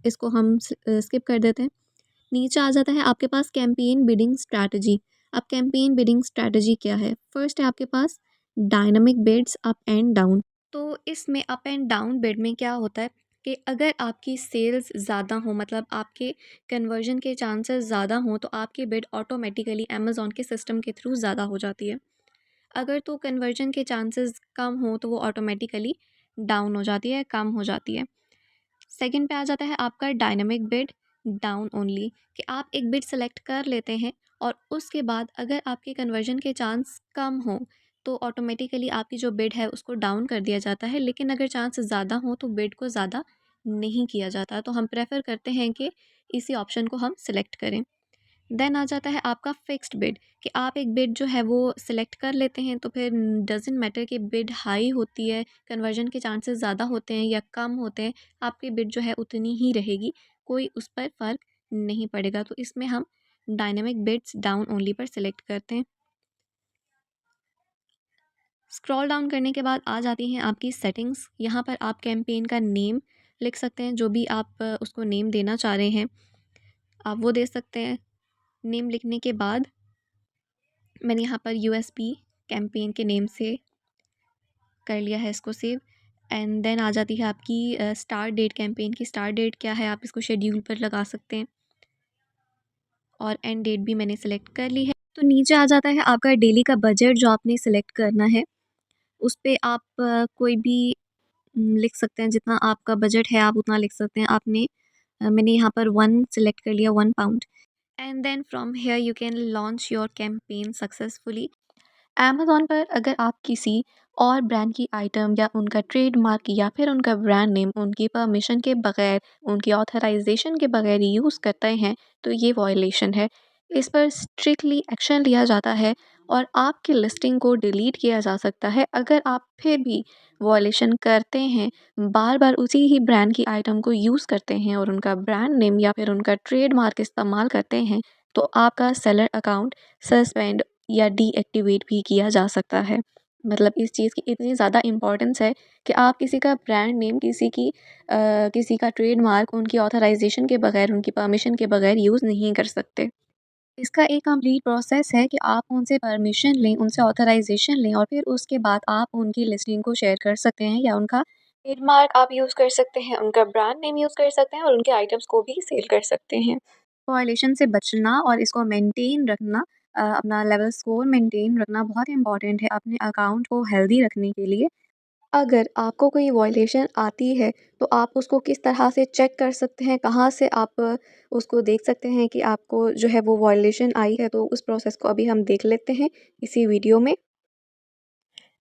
इसको हम स्किप कर देते हैं। नीचे आ जाता है आपके पास कैंपेन बिडिंग स्ट्रैटेजी। अब कैंपेन बिडिंग स्ट्रैटेजी क्या है? फर्स्ट है आपके पास dynamic bids up and down. तो इसमें अप एंड डाउन बिड में क्या होता है कि अगर आपकी सेल्स ज़्यादा हो, मतलब आपके कन्वर्जन के चांसेस ज़्यादा हों, तो आपकी बिड ऑटोमेटिकली अमेज़ॉन के सिस्टम के थ्रू ज़्यादा हो जाती है। अगर तो कन्वर्जन के चांसेस कम हो तो वो ऑटोमेटिकली डाउन हो जाती है, कम हो जाती है। सेकंड पे आ जाता है आपका डायनामिक बिड डाउन ओनली, कि आप एक बिड सेलेक्ट कर लेते हैं और उसके बाद अगर आपके कन्वर्जन के चांस कम हो तो ऑटोमेटिकली आपकी जो बिड है उसको डाउन कर दिया जाता है। लेकिन अगर चांस ज़्यादा हो तो बिड को ज़्यादा नहीं किया जाता। तो हम प्रेफर करते हैं कि इसी ऑप्शन को हम सिलेक्ट करें। देन आ जाता है आपका फिक्स्ड बिड, कि आप एक बिड जो है वो सिलेक्ट कर लेते हैं तो फिर डजेंट मैटर कि बिड हाई होती है, कन्वर्जन के चांसेस ज़्यादा होते हैं या कम होते हैं, आपकी बिड जो है उतनी ही रहेगी, कोई उस पर फ़र्क नहीं पड़ेगा। तो इसमें हम डायनेमिक बिड्स डाउन ओनली पर सिलेक्ट करते हैं। स्क्रॉल डाउन करने के बाद आ जाती हैं आपकी सेटिंग्स। यहाँ पर आप कैंपेन का नेम लिख सकते हैं, जो भी आप उसको नेम देना चाह रहे हैं आप वो दे सकते हैं। नेम लिखने के बाद मैंने यहाँ पर यूएसपी कैंपेन के नेम से कर लिया है इसको सेव। एंड देन आ जाती है आपकी स्टार्ट डेट। कैंपेन की स्टार्ट डेट क्या है आप इसको शेड्यूल पर लगा सकते हैं, और एंड डेट भी मैंने सेलेक्ट कर ली है। तो नीचे आ जाता है आपका डेली का बजट जो आपने सेलेक्ट करना है। उस पे आप कोई भी लिख सकते हैं, जितना आपका बजट है आप उतना लिख सकते हैं। मैंने यहाँ पर 1 सेलेक्ट कर लिया, 1 pound. And then from here you can launch your campaign successfully. Amazon पर अगर आप किसी और ब्रांड की आइटम या उनका ट्रेडमार्क या फिर उनका ब्रांड नेम उनकी परमिशन के बगैर, उनकी ऑथराइजेशन के बगैर यूज़ करते हैं तो ये वॉयलेशन है। इस पर स्ट्रिक्टली एक्शन लिया जाता है और आपकी लिस्टिंग को डिलीट किया जा सकता है अगर आप फिर भी वॉयलेशन करते हैं, बार बार उसी ही ब्रांड की आइटम को यूज़ करते हैं और उनका ब्रांड नेम या फिर उनका ट्रेडमार्क इस्तेमाल करते हैं, तो आपका सेलर अकाउंट सस्पेंड या डीएक्टिवेट भी किया जा सकता है। मतलब इस चीज़ की इतनी ज़्यादा इम्पोर्टेंस है कि आप किसी का ब्रांड नेम, किसी का ट्रेडमार्क उनकी ऑथराइज़ेशन के बगैर, उनकी परमिशन के बगैर यूज़ नहीं कर सकते। इसका एक कंप्लीट प्रोसेस है कि आप उनसे परमिशन लें, उनसे ऑथराइज़ेशन लें और फिर उसके बाद आप उनकी लिस्टिंग को शेयर कर सकते हैं या उनका ट्रेडमार्क आप यूज़ कर सकते हैं, उनका ब्रांड नेम यूज़ कर सकते हैं और उनके आइटम्स को भी सेल कर सकते हैं। वायलेशन से बचना और इसको मेंटेन रखना, अपना लेवल स्कोर मेंटेन रखना बहुत इम्पॉर्टेंट है अपने अकाउंट को हेल्दी रखने के लिए। अगर आपको कोई वॉयलेशन आती है तो आप उसको किस तरह से चेक कर सकते हैं, कहाँ से आप उसको देख सकते हैं कि आपको जो है वो वॉयलेशन आई है, तो उस प्रोसेस को अभी हम देख लेते हैं इसी वीडियो में।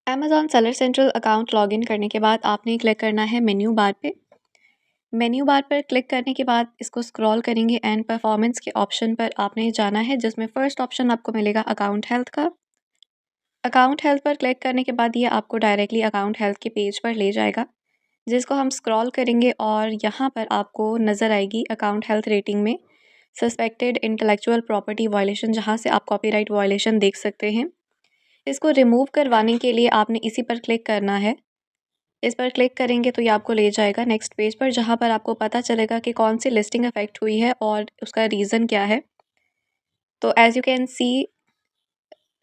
Amazon seller central account login करने के बाद आपने क्लिक करना है मेन्यू बार पे। मेन्यू बार पर क्लिक करने के बाद इसको स्क्रॉल करेंगे एंड परफॉर्मेंस के ऑप्शन पर आपने जाना है, जिसमें फ़र्स्ट ऑप्शन आपको मिलेगा अकाउंट हेल्थ का। अकाउंट हेल्थ पर क्लिक करने के बाद ये आपको डायरेक्टली अकाउंट हेल्थ के पेज पर ले जाएगा, जिसको हम स्क्रॉल करेंगे और यहाँ पर आपको नज़र आएगी अकाउंट हेल्थ रेटिंग में सस्पेक्टेड इंटेलेक्चुअल प्रॉपर्टी वायलेशन, जहाँ से आप कॉपीराइट वायलेशन देख सकते हैं। इसको रिमूव करवाने के लिए आपने इसी पर क्लिक करना है। इस पर क्लिक करेंगे तो ये आपको ले जाएगा नेक्स्ट पेज पर, जहाँ पर आपको पता चलेगा कि कौन सी लिस्टिंग अफेक्ट हुई है और उसका रीज़न क्या है। तो as you can see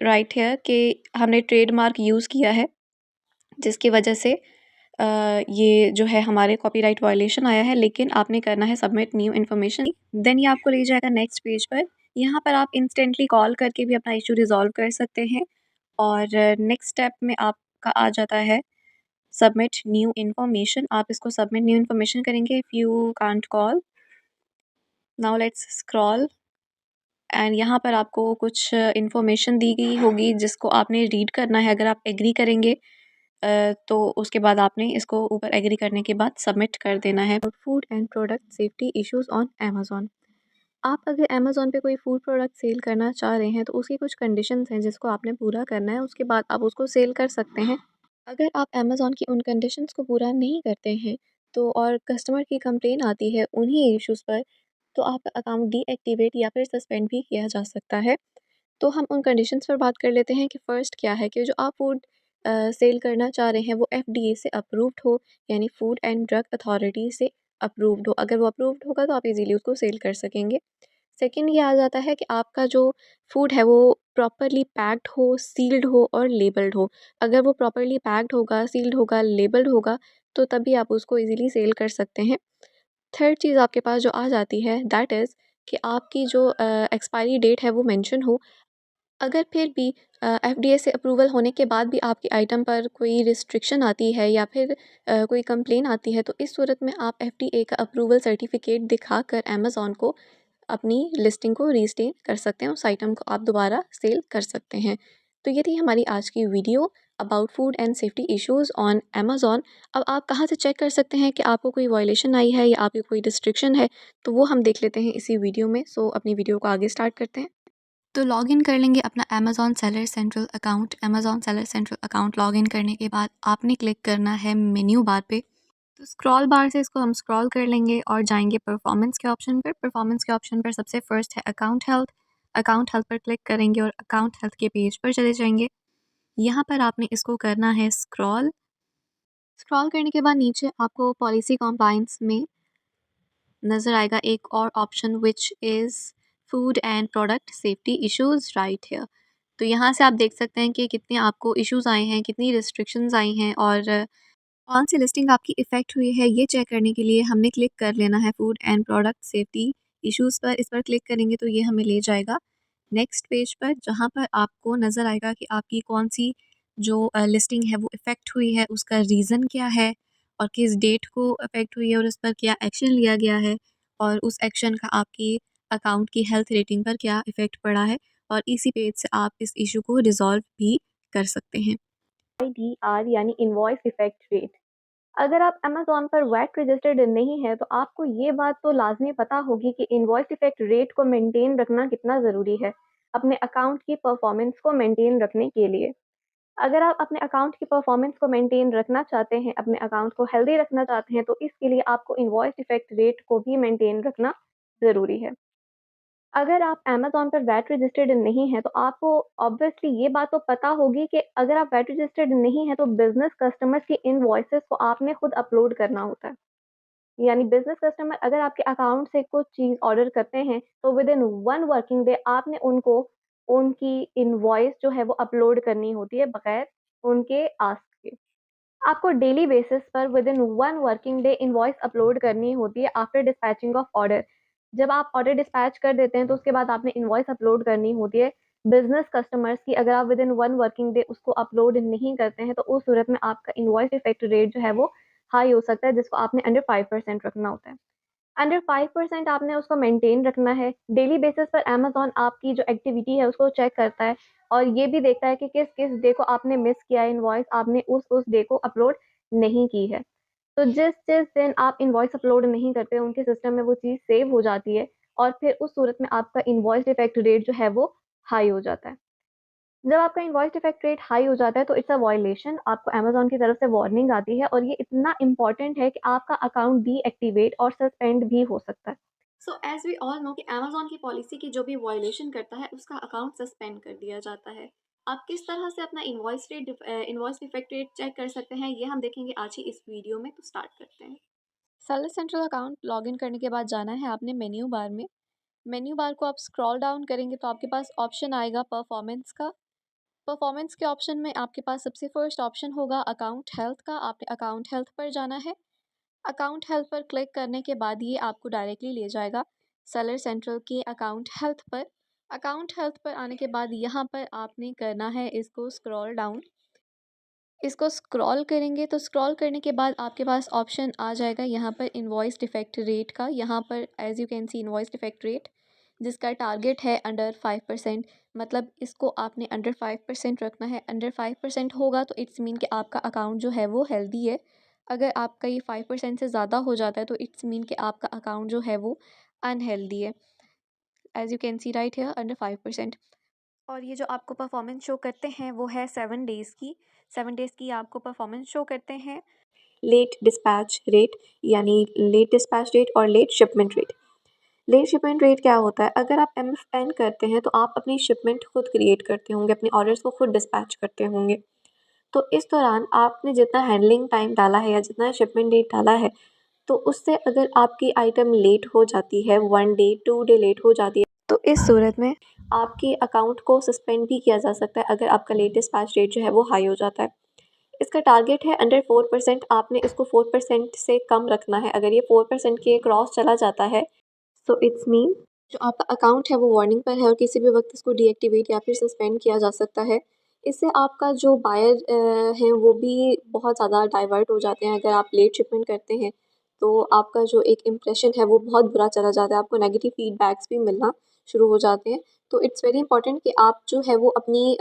right here कि हमने ट्रेडमार्क यूज़ किया है, जिसकी वजह से ये जो है हमारे कॉपीराइट वायलेशन आया है, लेकिन आपने करना है सबमिट न्यू इन्फॉर्मेशन। देन ये आपको ले जाएगा नेक्स्ट पेज पर। यहाँ पर आप इंस्टेंटली कॉल करके भी अपना इशू रिजॉल्व कर सकते हैं, और नेक्स्ट स्टेप में आपका आ जाता है सबमिट न्यू इन्फॉर्मेशन। आप इसको सबमिट न्यू इन्फॉर्मेशन करेंगे if you can't call. Now let's scroll, and यहाँ पर आपको कुछ इन्फॉर्मेशन दी गई होगी जिसको आपने रीड करना है। अगर आप एग्री करेंगे तो उसके बाद आपने इसको ऊपर एग्री करने के बाद सबमिट कर देना है। Food and product safety issues on Amazon. आप अगर अमेज़ॉन पे कोई फूड प्रोडक्ट सेल करना चाह रहे हैं तो उसकी कुछ कंडीशंस हैं जिसको आपने पूरा करना है, उसके बाद आप उसको सेल कर सकते हैं। अगर आप अमेज़ॉन की उन कंडीशंस को पूरा नहीं करते हैं तो और कस्टमर की कंप्लेन आती है उन्हीं इश्यूज़ पर, तो आपका अकाउंट डीएक्टिवेट या फिर सस्पेंड भी किया जा सकता है। तो हम उन कंडीशंस पर बात कर लेते हैं कि फ़र्स्ट क्या है कि जो आप फूड सेल करना चाह रहे हैं वो एफडीए से अप्रूव्ड हो, यानी फूड एंड ड्रग अथॉरिटी से अप्रूव्ड हो। अगर वो अप्रूव्ड होगा तो आप इजीली उसको सेल कर सकेंगे। सेकंड ये आ जाता है कि आपका जो फूड है वो प्रॉपरली पैक्ड हो, सील्ड हो और लेबल्ड हो। अगर वो प्रॉपरली पैक्ड होगा, सील्ड होगा, लेबल्ड होगा, तो तभी आप उसको ईज़िली सेल कर सकते हैं। थर्ड चीज़ आपके पास जो आ जाती है दैट इज़ कि आपकी जो एक्सपायरी डेट है वो मेंशन हो। अगर फिर भी एफडीए से अप्रूवल होने के बाद भी आपके आइटम पर कोई रिस्ट्रिक्शन आती है या फिर कोई कंप्लेन आती है, तो इस सूरत में आप एफडीए का अप्रूवल सर्टिफिकेट दिखाकर अमेज़न को अपनी लिस्टिंग को रीस्टेन कर सकते हैं, उस आइटम को आप दोबारा सेल कर सकते हैं। तो ये थी हमारी आज की video about food and safety issues on Amazon. अब आप कहाँ से चेक कर सकते हैं कि आपको कोई वायलेशन आई है या आपकी कोई रिस्ट्रिक्शन है, तो वो हम देख लेते हैं इसी वीडियो में। सो अपनी वीडियो को आगे स्टार्ट करते हैं। तो लॉगिन कर लेंगे अपना Amazon seller central account. Amazon seller central account login करने के बाद आपने क्लिक करना है मेन्यू बार पे। तो स्क्रॉल बार से इसको हम स्क्रॉल कर लेंगे और जाएंगे परफॉर्मेंस के ऑप्शन पर। परफॉर्मेंस के ऑप्शन पर सबसे फर्स्ट है अकाउंट हेल्थ। अकाउंट हेल्थ पर क्लिक करेंगे और अकाउंट हेल्थ के पेज पर चले जाएंगे। यहाँ पर आपने इसको करना है स्क्रॉल। स्क्रॉल करने के बाद नीचे आपको पॉलिसी कॉम्प्लाइंस में नज़र आएगा एक और option which is food and product safety issues right here. तो यहाँ से आप देख सकते हैं कि कितने आपको इश्यूज़ आए हैं, कितनी रिस्ट्रिक्शंस आई हैं और कौन सी लिस्टिंग आपकी इफ़ेक्ट हुई है। ये चेक करने के लिए हमने क्लिक कर लेना है food and product safety issues पर। इस पर क्लिक करेंगे तो ये हमें ले जाएगा नेक्स्ट पेज पर, जहाँ पर आपको नज़र आएगा कि आपकी कौन सी जो लिस्टिंग है वो इफ़ेक्ट हुई है, उसका रीज़न क्या है और किस डेट को इफ़ेक्ट हुई है और उस पर क्या एक्शन लिया गया है, और उस एक्शन का आपकी अकाउंट की हेल्थ रेटिंग पर क्या इफ़ेक्ट पड़ा है। और इसी पेज से आप इस इशू को रिज़ॉल्व भी कर सकते हैं। आईडीआर यानी इनवॉइस इफेक्ट रेट। अगर आप अमेज़न पर वैट रजिस्टर्ड नहीं है, तो आपको ये बात तो लाज़मी पता होगी कि इनवॉइस इफेक्ट रेट को मेंटेन रखना कितना ज़रूरी है, अपने अकाउंट की परफॉर्मेंस को मेंटेन रखने के लिए। अगर आप अपने अकाउंट की परफॉर्मेंस को मेंटेन रखना चाहते हैं, अपने अकाउंट को हेल्दी रखना चाहते हैं, तो इसके लिए आपको इनवॉइस इफेक्ट रेट को भी मेंटेन रखना ज़रूरी है। अगर आप अमेज़न पर वैट रजिस्टर्ड नहीं हैं, तो आपको ऑब्वियसली ये बात तो पता होगी कि अगर आप वैट रजिस्टर्ड नहीं हैं, तो बिज़नेस कस्टमर्स की इनवॉइसेज़ को आपने खुद अपलोड करना होता है। यानी बिज़नेस कस्टमर अगर आपके अकाउंट से कुछ चीज़ ऑर्डर करते हैं, तो विदिन 1 वर्किंग डे आपने उनको उनकी इनवॉइस जो है वो अपलोड करनी होती है बगैर उनके आस्क के। आपको डेली बेसिस पर within 1 working day invoice upload करनी होती है आफ्टर डिस्पैचिंग ऑफ ऑर्डर। जब आप ऑर्डर डिस्पैच कर देते हैं तो उसके बाद आपने इनवॉइस अपलोड करनी होती है बिज़नेस कस्टमर्स की। अगर आप विदिन 1 वर्किंग डे उसको अपलोड नहीं करते हैं तो उस सूरत में आपका इनवॉइस इफेक्ट रेट जो है वो हाई हो सकता है, जिसको आपने अंडर 5% रखना होता है। अंडर 5% आपने उसको मेंटेन रखना है। डेली बेसिस पर अमेज़न आपकी जो एक्टिविटी है उसको चेक करता है और ये भी देखता है कि किस-किस डे को आपने मिस किया है इनवॉइस, आपने उस डे को अपलोड नहीं की है। तो जिस-जिस दिन आप इनवॉइस अपलोड नहीं करते, उनके सिस्टम में वो चीज़ सेव हो जाती है और फिर उस सूरत में आपका इनवॉइस डिफेक्ट रेट जो है वो हाई हो जाता है। जब आपका इनवॉइस डिफेक्ट रेट हाई हो जाता है तो इट्स अ वायलेशन, आपको अमेज़न की तरफ से वार्निंग आती है और ये इतना इम्पोर्टेंट है कि आपका अकाउंट डीएक्टिवेट और सस्पेंड भी हो सकता है। So as we all know कि अमेज़न की पॉलिसी की जो भी वायलेशन करता है उसका अकाउंट सस्पेंड कर दिया जाता है। आप किस तरह से अपना इनवॉइस डिफेक्ट रेट चेक कर सकते हैं, ये हम देखेंगे आज ही इस वीडियो में। तो स्टार्ट करते हैं। सेलर सेंट्रल अकाउंट लॉगिन करने के बाद जाना है आपने मेन्यू बार में। मेन्यू बार को आप स्क्रॉल डाउन करेंगे तो आपके पास ऑप्शन आएगा परफॉर्मेंस का। परफॉर्मेंस के ऑप्शन में आपके पास सबसे फर्स्ट ऑप्शन होगा अकाउंट हेल्थ का। आपने अकाउंट हेल्थ पर जाना है। अकाउंट हेल्थ पर क्लिक करने के बाद ये आपको डायरेक्टली ले जाएगा सेलर सेंट्रल के अकाउंट हेल्थ पर। अकाउंट हेल्थ पर आने के बाद यहाँ पर आपने करना है इसको स्क्रॉल डाउन। इसको स्क्रॉल करेंगे तो स्क्रॉल करने के बाद आपके पास ऑप्शन आ जाएगा यहाँ पर इनवॉइस डिफेक्ट रेट का। यहाँ पर as you can see invoice defect rate जिसका टारगेट है अंडर 5%। मतलब इसको आपने अंडर 5% रखना है। अंडर 5% होगा तो इट्स मीन कि आपका अकाउंट जो है वो हेल्दी है। अगर आपका ये 5% से ज़्यादा हो जाता है तो इट्स मीन कि आपका अकाउंट जो है वो अनहेल्दी है। As you can see right है अंडर 5%। और ये जो आपको परफॉर्मेंस शो करते हैं वो है 7 डेज़ की। 7 डेज़ की आपको परफॉर्मेंस शो करते हैं। लेट डिस्पैच रेट यानी लेट डिस्पैच रेट और late shipment rate. Late shipment rate क्या होता है? अगर आप MFN करते हैं तो आप अपनी शिपमेंट खुद क्रिएट करते होंगे, अपने ऑर्डर्स को खुद डिस्पैच करते होंगे। तो इस दौरान आपने जितना हैंडलिंग टाइम डाला है या जितना शिपमेंट डेट डाला है, तो उससे अगर आपकी आइटम लेट हो जाती है, 1 डे 2 डे लेट हो जाती है, तो इस सूरत में आपके अकाउंट को सस्पेंड भी किया जा सकता है अगर आपका लेट डिस्पैच रेट जो है वो हाई हो जाता है। इसका टारगेट है अंडर 4%। आपने इसको 4% से कम रखना है। अगर ये 4% के क्रॉस चला जाता है सो इट्स मीन जो आपका अकाउंट है वो वार्निंग पर है और किसी भी वक्त इसको डीएक्टिवेट या फिर सस्पेंड किया जा सकता है। इससे आपका जो बायर हैं वो भी बहुत ज़्यादा डाइवर्ट हो जाते हैं। अगर आप लेट शिपमेंट करते हैं तो आपका जो एक इम्प्रेशन है वो बहुत बुरा चला जाता है। आपको नेगेटिव फीडबैक्स भी मिलना शुरू हो जाते हैं। तो इट्स वेरी इंपॉर्टेंट कि आप जो है वो अपनी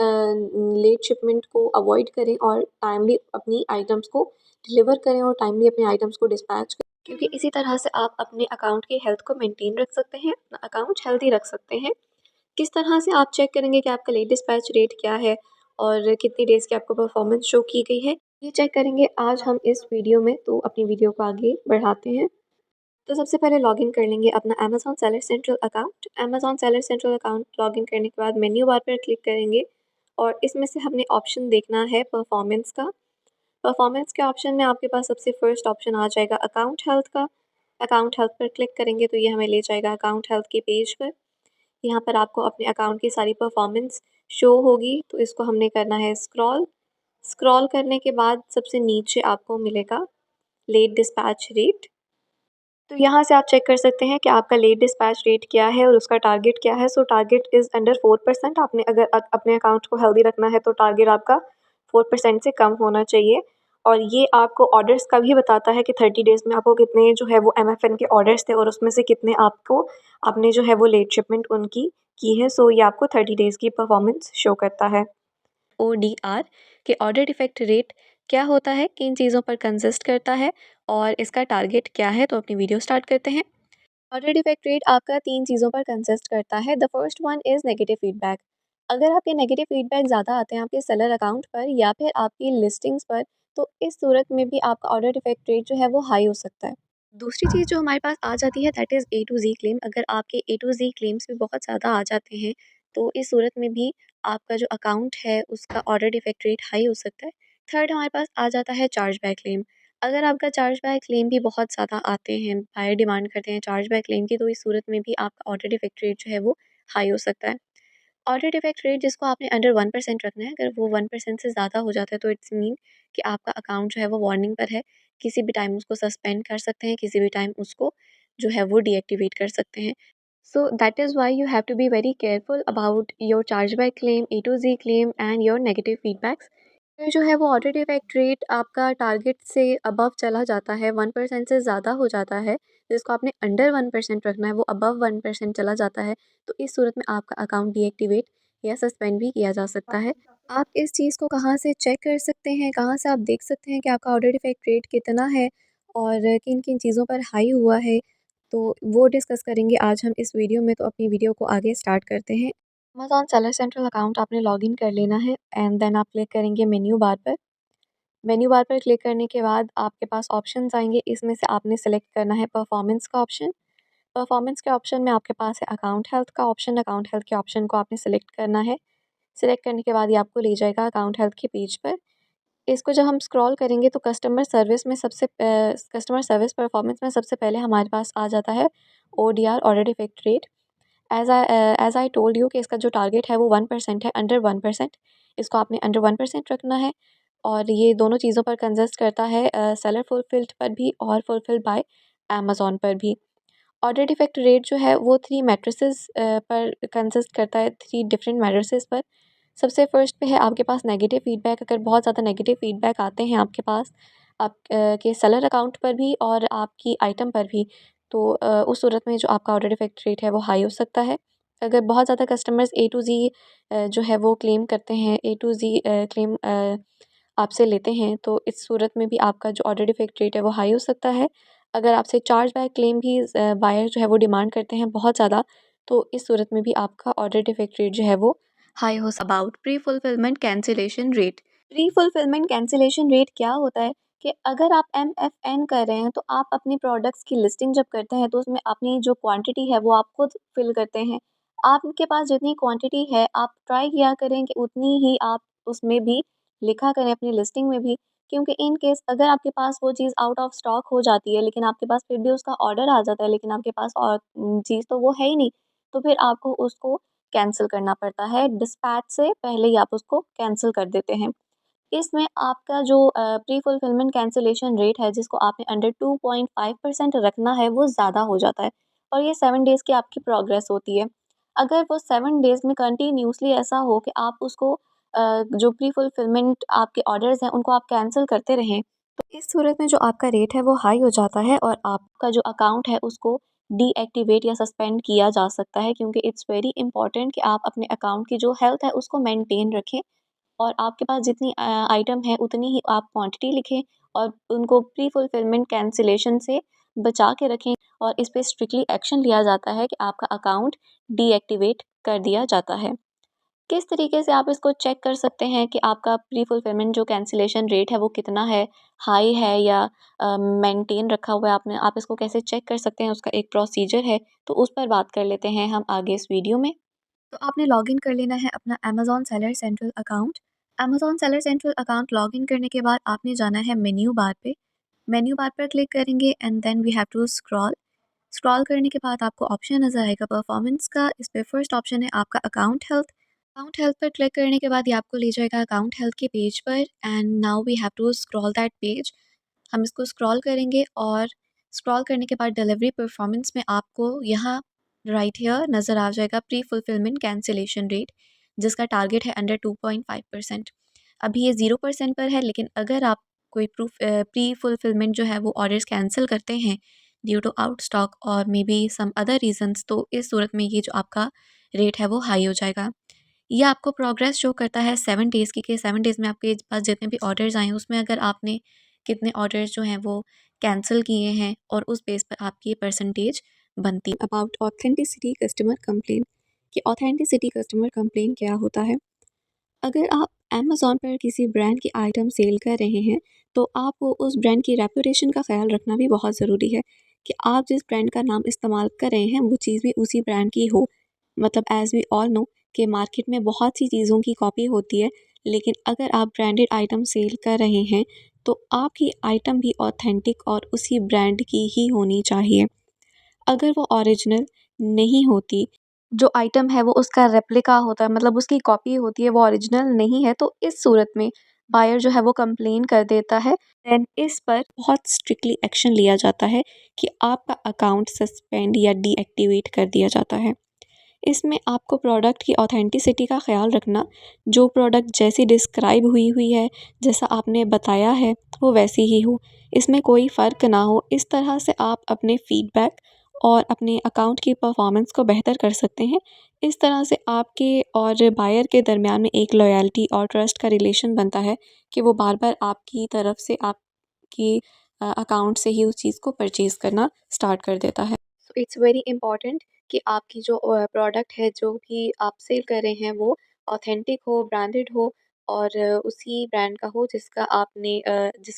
लेट शिपमेंट को अवॉइड करें और टाइमली अपनी आइटम्स को डिलीवर करें और टाइमली अपने आइटम्स को डिस्पैच करें, क्योंकि इसी तरह से आप अपने अकाउंट की हेल्थ को मेंटेन रख सकते हैं, अपना अकाउंट हेल्दी रख सकते हैं। किस तरह से आप चेक करेंगे कि आपका लेट डिस्पैच रेट क्या है और कितनी डेज़ की आपको परफॉर्मेंस शो की गई है, ये चेक करेंगे आज हम इस वीडियो में। तो अपनी वीडियो को आगे बढ़ाते हैं। तो सबसे पहले लॉगिन कर लेंगे अपना Amazon seller central account. Amazon seller central account login करने के बाद मेन्यू बार पर क्लिक करेंगे और इसमें से हमने ऑप्शन देखना है परफॉर्मेंस का। परफॉर्मेंस के ऑप्शन में आपके पास सबसे फर्स्ट ऑप्शन आ जाएगा अकाउंट हेल्थ का। अकाउंट हेल्थ पर क्लिक करेंगे तो ये हमें ले जाएगा अकाउंट हेल्थ के पेज पर। यहाँ पर आपको अपने अकाउंट की सारी परफॉर्मेंस शो होगी। तो इसको हमने करना है स्क्रॉल। स्क्रॉल करने के बाद सबसे नीचे आपको मिलेगा लेट डिस्पैच रेट। तो यहाँ से आप चेक कर सकते हैं कि आपका लेट डिस्पैच रेट क्या है और उसका टारगेट क्या है। सो टारगेट इज़ अंडर 4%। आपने अगर अपने अकाउंट को हेल्दी रखना है तो टारगेट आपका 4% से कम होना चाहिए। और ये आपको ऑर्डर्स का भी बताता है कि 30 डेज़ में आपको कितने जो है वो MFN के ऑर्डर्स थे और उसमें से कितने आपको आपने जो है वो लेट शिपमेंट उनकी की है। सो ये आपको 30 डेज़ की परफॉर्मेंस शो करता है। ODR के ऑर्डर डिफेक्ट रेट क्या होता है, किन चीज़ों पर कंसिस्ट करता है और इसका टारगेट क्या है। तो अपनी वीडियो स्टार्ट करते हैं। ऑर्डर डिफेक्ट रेट आपका 3 चीज़ों पर कंसिस्ट करता है। The first one is negative feedback. अगर आपके नेगेटिव फीडबैक ज़्यादा आते हैं आपके सेलर अकाउंट पर या फिर आपकी लिस्टिंग्स पर, तो इस सूरत में भी आपका ऑर्डर डिफेक्ट रेट जो है वो हाई हो सकता है। दूसरी चीज़ जो हमारे पास आ जाती है that is A to Z claim. अगर आपके A to Z क्लेम्स भी बहुत ज़्यादा आ जाते हैं तो इस सूरत में भी आपका जो अकाउंट है उसका ऑर्डर डिफेक्ट रेट हाई हो सकता है। थर्ड हमारे पास आ जाता है चार्ज बैक क्लेम। अगर आपका चार्ज बैक क्लेम भी बहुत ज़्यादा आते हैं, बायर डिमांड करते हैं चार्ज बैक क्लेम की, तो इस सूरत में भी आपका ऑर्डर डिफेक्ट रेट जो है वो हाई हो सकता है। ऑर्डर डिफेक्ट रेट जिसको आपने अंडर 1% रखना है, अगर वो 1% से ज़्यादा हो जाता है तो इट्स मीन कि आपका अकाउंट जो है वो वार्निंग पर है। किसी भी टाइम उसको सस्पेंड कर सकते हैं, किसी भी टाइम उसको जो है वो डीएक्टिवेट कर सकते हैं। So that is why you have to be very careful about your charge back claim, A to Z claim and your negative feedbacks. फिर जो है वो ऑर्डर डिफेक्ट रेट आपका टारगेट से अबव चला जाता है, 1% से ज़्यादा हो जाता है, जिसको आपने अंडर 1% रखना है, वो अबव 1% चला जाता है, तो इस सूरत में आपका अकाउंट डीएक्टिवेट या सस्पेंड भी किया जा सकता है। आप इस चीज़ को कहाँ से चेक कर सकते हैं, कहाँ से आप देख सकते हैं कि आपका ऑर्डर डिफेक्ट रेट कितना है और किन किन चीज़ों पर हाई हुआ है, तो वो डिस्कस करेंगे आज हम इस वीडियो में। तो अपनी वीडियो को आगे स्टार्ट करते हैं। अमेज़ॉन सेलर सेंट्रल अकाउंट आपने लॉगिन कर लेना है एंड देन आप क्लिक करेंगे मेन्यू बार पर। मेन्यू बार पर क्लिक करने के बाद आपके पास ऑप्शंस आएंगे। इसमें से आपने सेलेक्ट करना है परफॉर्मेंस का ऑप्शन। परफॉर्मेंस के ऑप्शन में आपके पास है अकाउंट हेल्थ का ऑप्शन। अकाउंट हेल्थ के ऑप्शन को आपने सेलेक्ट करना है। सेलेक्ट करने के बाद ये आपको ले जाएगा अकाउंट हेल्थ के पेज पर। इसको जब हम स्क्रॉल करेंगे तो कस्टमर सर्विस में कस्टमर सर्विस परफॉर्मेंस में सबसे पहले हमारे पास आ जाता है ODR order defect rate. As I told you कि इसका जो टारगेट है वो 1% है, अंडर 1%। इसको आपने अंडर 1% रखना है और ये दोनों चीज़ों पर कंसिस्ट करता है, सेलर फुलफिल्ड पर भी और फुलफिल्ड बाय अमेज़न पर भी। ऑर्डर डिफेक्ट रेट जो है वो 3 मैट्रिसेस पर कंसिस्ट करता है, 3 डिफरेंट मैट्रिसेस पर। सबसे फर्स्ट पे है आपके पास नेगेटिव फीडबैक। अगर बहुत ज़्यादा नेगेटिव फीडबैक आते हैं आपके पास आप के सेलर अकाउंट पर भी और आपकी आइटम पर भी, तो उस सूरत में जो आपका ऑर्डर डिफेक्ट रेट है वो हाई हो सकता है। अगर बहुत ज़्यादा कस्टमर्स ए टू ज़ी जो है वो क्लेम करते हैं, ए टू ज़ी क्लेम आपसे लेते हैं, तो इस सूरत में भी आपका जो ऑर्डर डिफेक्ट रेट है वो हाई हो सकता है। अगर आपसे चार्ज बैक क्लेम भी बायर जो है वो डिमांड करते हैं बहुत ज़्यादा, तो इस सूरत में भी आपका ऑर्डर डिफेक्ट रेट जो है वो हाई हो। About pre fulfilment cancellation rate. Pre fulfilment cancellation rate क्या होता है कि अगर आप MFN कर रहे हैं तो आप अपने प्रोडक्ट्स की लिस्टिंग जब करते हैं तो उसमें अपनी जो क्वांटिटी है वो आप खुद फिल करते हैं। आपके पास जितनी क्वांटिटी है आप ट्राई किया करें कि उतनी ही आप उसमें भी लिखा करें अपनी लिस्टिंग में भी, क्योंकि इन केस अगर आपके पास वो चीज़ आउट ऑफ स्टॉक हो जाती है लेकिन आपके पास फिर भी उसका ऑर्डर आ जाता है लेकिन आपके पास और चीज़ तो वो है ही नहीं, तो फिर आपको उसको कैंसिल करना पड़ता है। डिस्पैच से पहले ही आप उसको कैंसिल कर देते हैं। इसमें आपका जो प्री फुलफिलमेंट कैंसिलेशन रेट है जिसको आपने अंडर 2.5% रखना है वो ज़्यादा हो जाता है और ये 7 डेज़ की आपकी प्रोग्रेस होती है। अगर वो 7 डेज़ में कंटिन्यूअसली ऐसा हो कि आप उसको जो प्री फुलफिलमेंट आपके ऑर्डर्स हैं उनको आप कैंसिल करते रहें, तो इस सूरत में जो आपका रेट है वो हाई हो जाता है और आपका जो अकाउंट है उसको डीएक्टिवेट या सस्पेंड किया जा सकता है, क्योंकि इट्स वेरी इंपॉर्टेंट कि आप अपने अकाउंट की जो हेल्थ है उसको मेंटेन रखें और आपके पास जितनी आइटम है उतनी ही आप क्वांटिटी लिखें और उनको प्री फुलफिलमेंट कैंसिलेशन से बचा के रखें और इस पे स्ट्रिक्टली एक्शन लिया जाता है कि आपका अकाउंट डीएक्टिवेट कर दिया जाता है। किस तरीके से आप इसको चेक कर सकते हैं कि आपका प्री फुलफिलमेंट जो कैंसिलेशन रेट है वो कितना है, हाई है या मेंटेन रखा हुआ है आपने, आप इसको कैसे चेक कर सकते हैं, उसका एक प्रोसीजर है, तो उस पर बात कर लेते हैं हम आगे इस वीडियो में। तो आपने लॉगिन कर लेना है अपना Amazon seller central account. Amazon seller central account login करने के बाद आपने जाना है मेन्यू बार पे। मेन्यू बार पर क्लिक करेंगे and then we have to scroll. Scroll करने के बाद आपको ऑप्शन नज़र आएगा परफॉर्मेंस का। इस पे फर्स्ट ऑप्शन है आपका अकाउंट हेल्थ। अकाउंट हेल्थ पर क्लिक करने के बाद ये आपको ले जाएगा अकाउंट हेल्थ के पेज पर and now we have to scroll that page. हम इसको स्क्रॉल करेंगे और स्क्रॉल करने के बाद डिलीवरी परफॉर्मेंस में आपको यहाँ राइट हियर नज़र आ जाएगा प्री फुलफिलमेंट कैंसिलेशन रेट, जिसका टारगेट है अंडर 2.5%। अभी ये 0% पर है, लेकिन अगर आप कोई प्री फुलफिलमेंट जो है वो ऑर्डर्स कैंसिल करते हैं ड्यू टू आउट स्टॉक और maybe some other reasons, तो इस सूरत में ये जो आपका रेट है वो हाई हो जाएगा। ये आपको प्रोग्रेस शो करता है 7 डेज़ की, कि 7 डेज़ में आपके पास जितने भी ऑर्डर्स आए हैं उसमें अगर आपने कितने ऑर्डर्स जो हैं वो कैंसिल किए हैं और उस बेस पर आपकी ये परसेंटेज बनती है। अबाउट ऑथेंटिसिटी कस्टमर कंप्लेंट, कि ऑथेंटिसिटी कस्टमर कंप्लेंट क्या होता है। अगर आप अमेज़न पर किसी ब्रांड की आइटम सेल कर रहे हैं तो आपको उस ब्रांड की रेपुटेशन का ख्याल रखना भी बहुत ज़रूरी है कि आप जिस ब्रांड का नाम इस्तेमाल कर रहे हैं वो चीज़ भी उसी ब्रांड की हो। मतलब एज़ वी ऑल नो कि मार्केट में बहुत सी चीज़ों की कॉपी होती है, लेकिन अगर आप ब्रांडेड आइटम सेल कर रहे हैं तो आपकी आइटम भी ऑथेंटिक और उसी ब्रांड की ही होनी चाहिए। अगर वो ओरिजिनल नहीं होती, जो आइटम है वो उसका रेप्लिका होता है, मतलब उसकी कॉपी होती है, वो ओरिजिनल नहीं है, तो इस सूरत में बायर जो है वो कंप्लेन कर देता है। देन इस पर बहुत स्ट्रिक्टली एक्शन लिया जाता है कि आपका अकाउंट सस्पेंड या डीएक्टिवेट कर दिया जाता है। इसमें आपको प्रोडक्ट की ऑथेंटिसिटी का ख़्याल रखना, जो प्रोडक्ट जैसी डिस्क्राइब हुई हुई है, जैसा आपने बताया है, वो वैसी ही हो, इसमें कोई फ़र्क ना हो। इस तरह से आप अपने फ़ीडबैक और अपने अकाउंट की परफॉर्मेंस को बेहतर कर सकते हैं। इस तरह से आपके और बायर के दरमियान में एक लॉयल्टी और ट्रस्ट का रिलेशन बनता है कि वो बार-बार आपकी तरफ से आपकी अकाउंट से ही उस चीज़ को परचेज़ करना स्टार्ट कर देता है। सो इट्स वेरी इंपॉर्टेंट कि आपकी जो प्रोडक्ट है, जो भी आप सेल कर रहे हैं, वो ऑथेंटिक हो, ब्रांडेड हो और उसी ब्रांड का हो जिसकी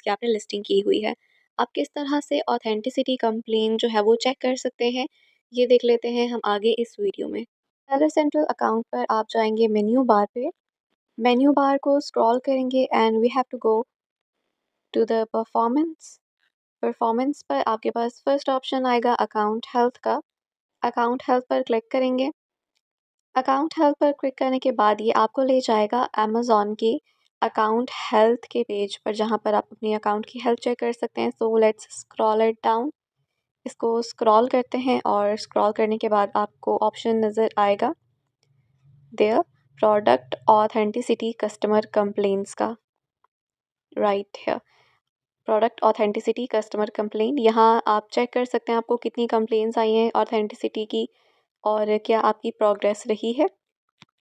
आपने लिस्टिंग की हुई है। आप किस तरह से ऑथेंटिसिटी कंप्लेन जो है वो चेक कर सकते हैं, ये देख लेते हैं हम आगे इस वीडियो में। सेलर सेंट्रल अकाउंट पर आप जाएँगे मेन्यू बार पे, मेन्यू बार को स्क्रॉल करेंगे and we have to go to the performance. Performance पर आपके पास फर्स्ट ऑप्शन आएगा अकाउंट हेल्थ का। अकाउंट हेल्थ पर क्लिक करेंगे अकाउंट हेल्थ पर क्लिक करने के बाद ये आपको ले जाएगा अमेज़न के अकाउंट हेल्थ के पेज पर, जहाँ पर आप अपनी अकाउंट की हेल्थ चेक कर सकते हैं। So let's scroll it down. इसको स्क्रॉल करते हैं और स्क्रॉल करने के बाद आपको ऑप्शन नज़र आएगा their product authenticity customer complaints का, राइट है प्रोडक्ट ऑथेंटिसिटी कस्टमर कंप्लेंट। यहाँ आप चेक कर सकते हैं आपको कितनी कंप्लेंट्स आई हैं ऑथेंटिसिटी की और क्या आपकी प्रोग्रेस रही है।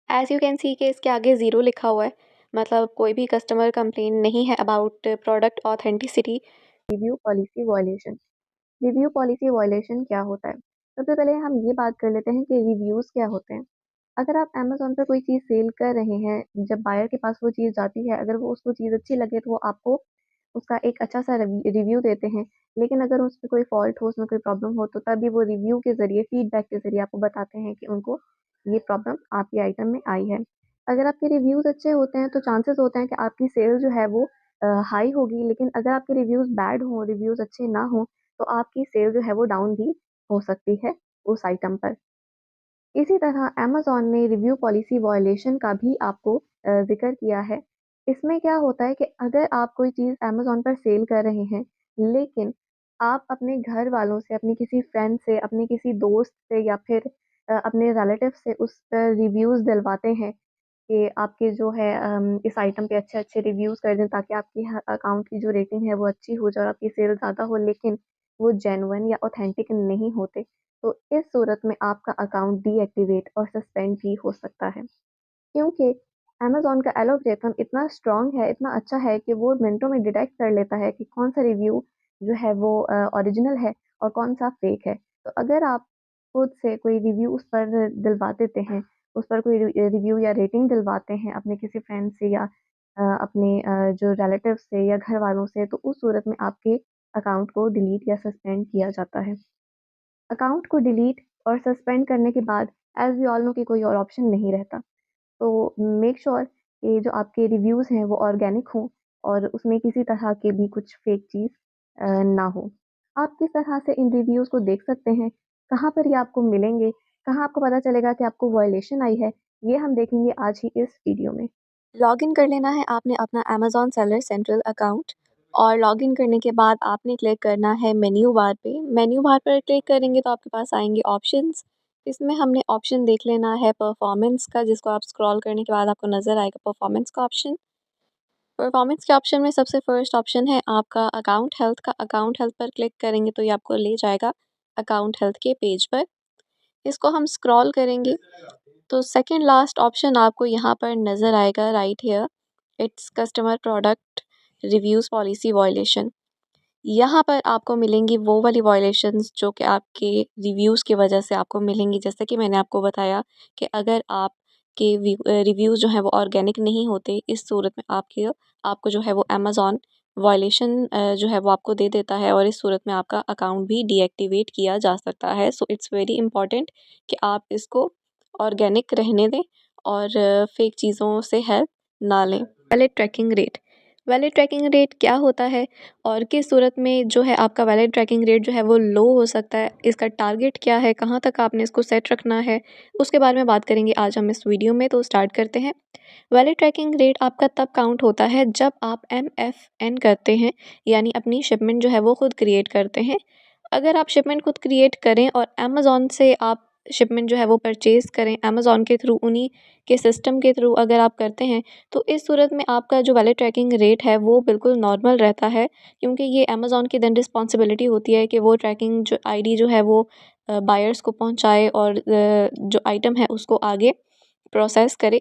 एज़ यू कैन सी कि इसके आगे ज़ीरो लिखा हुआ है, मतलब कोई भी कस्टमर कंप्लेन नहीं है about product authenticity. Review policy violation. Review policy violation क्या होता है? सबसे पहले हम ये बात कर लेते हैं कि रिव्यूज़ क्या होते हैं। अगर आप अमेज़न पे कोई चीज़ सेल कर रहे हैं, जब बायर के पास वो चीज़ जाती है, अगर वो उसको चीज़ अच्छी लगे तो वो आपको उसका एक अच्छा-सा रिव्यू देते हैं। लेकिन अगर उसमें कोई फ़ॉल्ट हो, उसमें कोई प्रॉब्लम हो, तो तभी वो रिव्यू के ज़रिए, फीडबैक के ज़रिए आपको बताते हैं कि उनको ये प्रॉब्लम आपके आइटम में आई है। अगर आपके रिव्यूज़ अच्छे होते हैं, तो चांसेस होते हैं कि आपकी सेल जो है वो हाई होगी, लेकिन अगर आपके रिव्यूज़ बैड हों, रिव्यूज़ अच्छे ना हों, तो आपकी सेल जो है वो डाउन भी हो सकती है उस आइटम पर। इसी तरह अमेज़न ने रिव्यू पॉलिसी वायलेशन का भी आपको ज़िक्र किया है। इसमें क्या होता है कि अगर आप कोई चीज़ अमेज़न पर सेल कर रहे हैं, लेकिन आप अपने घर वालों से, अपने किसी फ्रेंड से, अपने किसी दोस्त से या फिर अपने रिलेटिव से उस पर रिव्यूज़ दिलवाते हैं कि आपके जो है इस आइटम पे अच्छे-अच्छे रिव्यूज़ कर दें, ताकि आपकी अकाउंट की जो रेटिंग है वो अच्छी हो जाए और आपकी सेल ज़्यादा हो, लेकिन वो जेन्युइन या ऑथेंटिक नहीं होते, तो इस सूरत में आपका अकाउंट डीएक्टिवेट और सस्पेंड भी हो सकता है। क्योंकि अमेज़न का एल्गोरिथम इतना स्ट्रॉन्ग है, इतना अच्छा है कि वो मिनटों में डिटेक्ट कर लेता है कि कौन-सा रिव्यू जो है वो ओरिजिनल है और कौन-सा फ़ेक है। तो अगर आप खुद से कोई रिव्यू उस पर दिलवा देते हैं, उस पर कोई रिव्यू या रेटिंग दिलवाते हैं अपने किसी फ्रेंड से या अपने जो रिलेटिव से या घर वालों से, तो उस सूरत में आपके अकाउंट को डिलीट या सस्पेंड किया जाता है। अकाउंट को डिलीट और सस्पेंड करने के बाद एज़ वी ऑल नो कि कोई और ऑप्शन नहीं रहता। तो मेक श्योर कि जो आपके रिव्यूज़ हैं वो ऑर्गेनिक हों और उसमें किसी तरह के भी कुछ फ़ेक चीज़ ना हो। आप किस तरह से इन रिव्यूज़ को देख सकते हैं? कहाँ पर ये आपको मिलेंगे? कहाँ आपको पता चलेगा कि आपको वायलेशन आई है? ये हम देखेंगे आज ही इस वीडियो में। लॉगिन कर लेना है आपने अपना अमेज़न सेलर सेंट्रल अकाउंट और लॉगिन करने के बाद आपने क्लिक करना है मेन्यू बार पे। मेन्यू बार पर क्लिक करेंगे तो आपके पास आएँगे ऑप्शंस। इसमें हमने ऑप्शन देख लेना है परफॉर्मेंस का, जिसको आप स्क्रॉल करने के बाद आपको नज़र आएगा परफॉर्मेंस का ऑप्शन। परफॉर्मेंस के ऑप्शन में सबसे फर्स्ट ऑप्शन है आपका अकाउंट हेल्थ का। अकाउंट हेल्थ पर क्लिक करेंगे तो ये आपको ले जाएगा अकाउंट हेल्थ के पेज पर। इसको हम स्क्रॉल करेंगे तो सेकंड लास्ट ऑप्शन आपको यहाँ पर नज़र आएगा right here, its customer product reviews policy violation. यहाँ पर आपको मिलेंगी वो वाली वायलेशंस जो कि आपके रिव्यूज़ की वजह से आपको मिलेंगी। जैसे कि मैंने आपको बताया कि अगर आपके रिव्यूज़ जो हैं वो ऑर्गेनिक नहीं होते, इस सूरत में आपको जो है वो अमेज़न वायलेशन जो है वो आपको दे देता है और इस सूरत में आपका अकाउंट भी डीएक्टिवेट किया जा सकता है। सो इट्स वेरी इंपॉर्टेंट कि आप इसको ऑर्गेनिक रहने दें और फेक चीज़ों से हेल्प ना लें। Valid tracking rate. Valid tracking rate क्या होता है और किस सूरत में जो है आपका वैलिड ट्रैकिंग रेट जो है वो लो हो सकता है, इसका टारगेट क्या है, कहाँ तक आपने इसको सेट रखना है, उसके बारे में बात करेंगे आज हम इस वीडियो में। तो स्टार्ट करते हैं। वैलिड ट्रैकिंग रेट आपका तब काउंट होता है जब आप एमएफएन करते हैं, यानी अपनी शिपमेंट जो है वो खुद क्रिएट करते हैं। अगर आप शिपमेंट खुद क्रिएट करें और अमेज़न से आप शिपमेंट जो है वो परचेज़ करें अमेज़न के थ्रू, उन्हीं के सिस्टम के थ्रू अगर आप करते हैं, तो इस सूरत में आपका जो वैलिड ट्रैकिंग रेट है वो बिल्कुल नॉर्मल रहता है, क्योंकि ये अमेज़न की देन रिस्पॉन्सिबिलिटी होती है कि वो ट्रैकिंग जो आईडी जो है वो बायर्स को पहुँचाए और जो आइटम है उसको आगे प्रोसेस करे।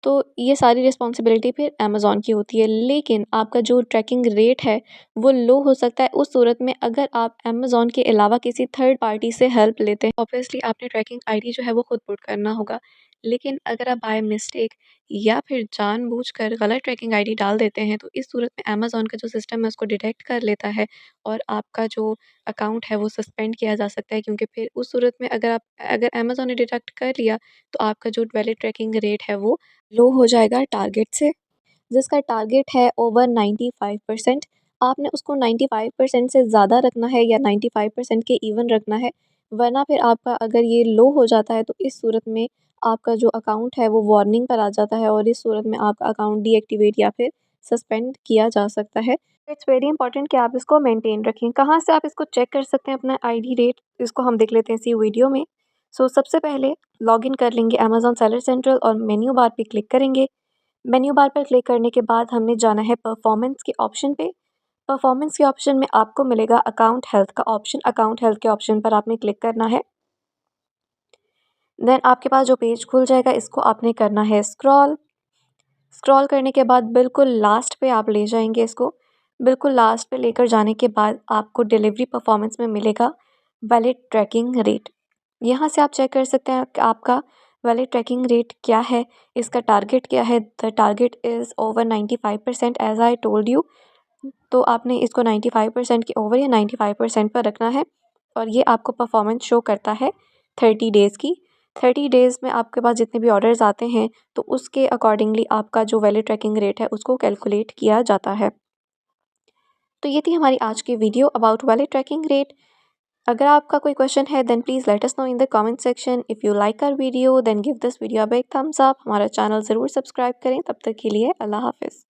तो ये सारी रिस्पॉन्सिबिलिटी फिर अमेज़न की होती है। लेकिन आपका जो ट्रैकिंग रेट है वो लो हो सकता है उस सूरत में अगर आप अमेज़न के अलावा किसी थर्ड पार्टी से हेल्प लेते हैं। ऑब्वियसली आपने ट्रैकिंग आईडी जो है वो खुद पुट करना होगा। लेकिन अगर आप बाय मिस्टेक या फिर जानबूझकर गलत ट्रैकिंग आईडी डाल देते हैं, तो इस सूरत में अमेज़न का जो सिस्टम है उसको डिटेक्ट कर लेता है और आपका जो अकाउंट है वो सस्पेंड किया जा सकता है, क्योंकि फिर उस सूरत में अगर अमेज़न ने डिटेक्ट कर लिया, तो आपका जो वैलिड ट्रैकिंग रेट है वो लो हो जाएगा टारगेट से। जिसका टारगेट है ओवर 95%, आपने उसको 95% से ज़्यादा रखना है या 95% के इवन रखना है, वरना फिर आपका अगर ये लो हो जाता है तो इस सूरत में आपका जो अकाउंट है वो वार्निंग पर आ जाता है और इस सूरत में आपका अकाउंट डीएक्टिवेट या फिर सस्पेंड किया जा सकता है। इट्स वेरी इंपॉर्टेंट कि आप इसको मेंटेन रखें। कहाँ से आप इसको चेक कर सकते हैं अपना आईडी रेट, इसको हम देख लेते हैं इसी वीडियो में। सबसे पहले लॉगिन कर लेंगे अमेज़न सेलर सेंट्रल और मेन्यू बार पे क्लिक करेंगे। मेन्यू बार पर क्लिक करने के बाद हमने जाना है परफॉर्मेंस के ऑप्शन पे। परफॉर्मेंस के ऑप्शन में आपको मिलेगा अकाउंट हेल्थ का ऑप्शन। अकाउंट हेल्थ के ऑप्शन पर आपने क्लिक करना है। देन आपके पास जो पेज खुल जाएगा इसको आपने करना है स्क्रॉल। स्क्रॉल करने के बाद बिल्कुल लास्ट पे आप ले जाएंगे इसको। बिल्कुल लास्ट पे लेकर जाने के बाद आपको डिलीवरी परफॉर्मेंस में मिलेगा वैलिड ट्रैकिंग रेट। यहाँ से आप चेक कर सकते हैं कि आपका वैलिड ट्रैकिंग रेट क्या है, इसका टारगेट क्या है। The target is over 95% as I told you. तो आपने इसको 95% के ओवर या 95% पर रखना है और ये आपको परफॉर्मेंस शो करता है 30 डेज़ की। 30 डेज़ में आपके पास जितने भी ऑर्डर्स आते हैं तो उसके अकॉर्डिंगली आपका जो वैलिड ट्रैकिंग रेट है उसको कैलकुलेट किया जाता है। तो ये थी हमारी आज की video about valid tracking rate. अगर आपका कोई क्वेश्चन है then please let us know in the comment section. If you like our video then give this video a big thumbs up. हमारा चैनल ज़रूर सब्सक्राइब करें। तब तक के लिए अल्लाह हाफ़िज़।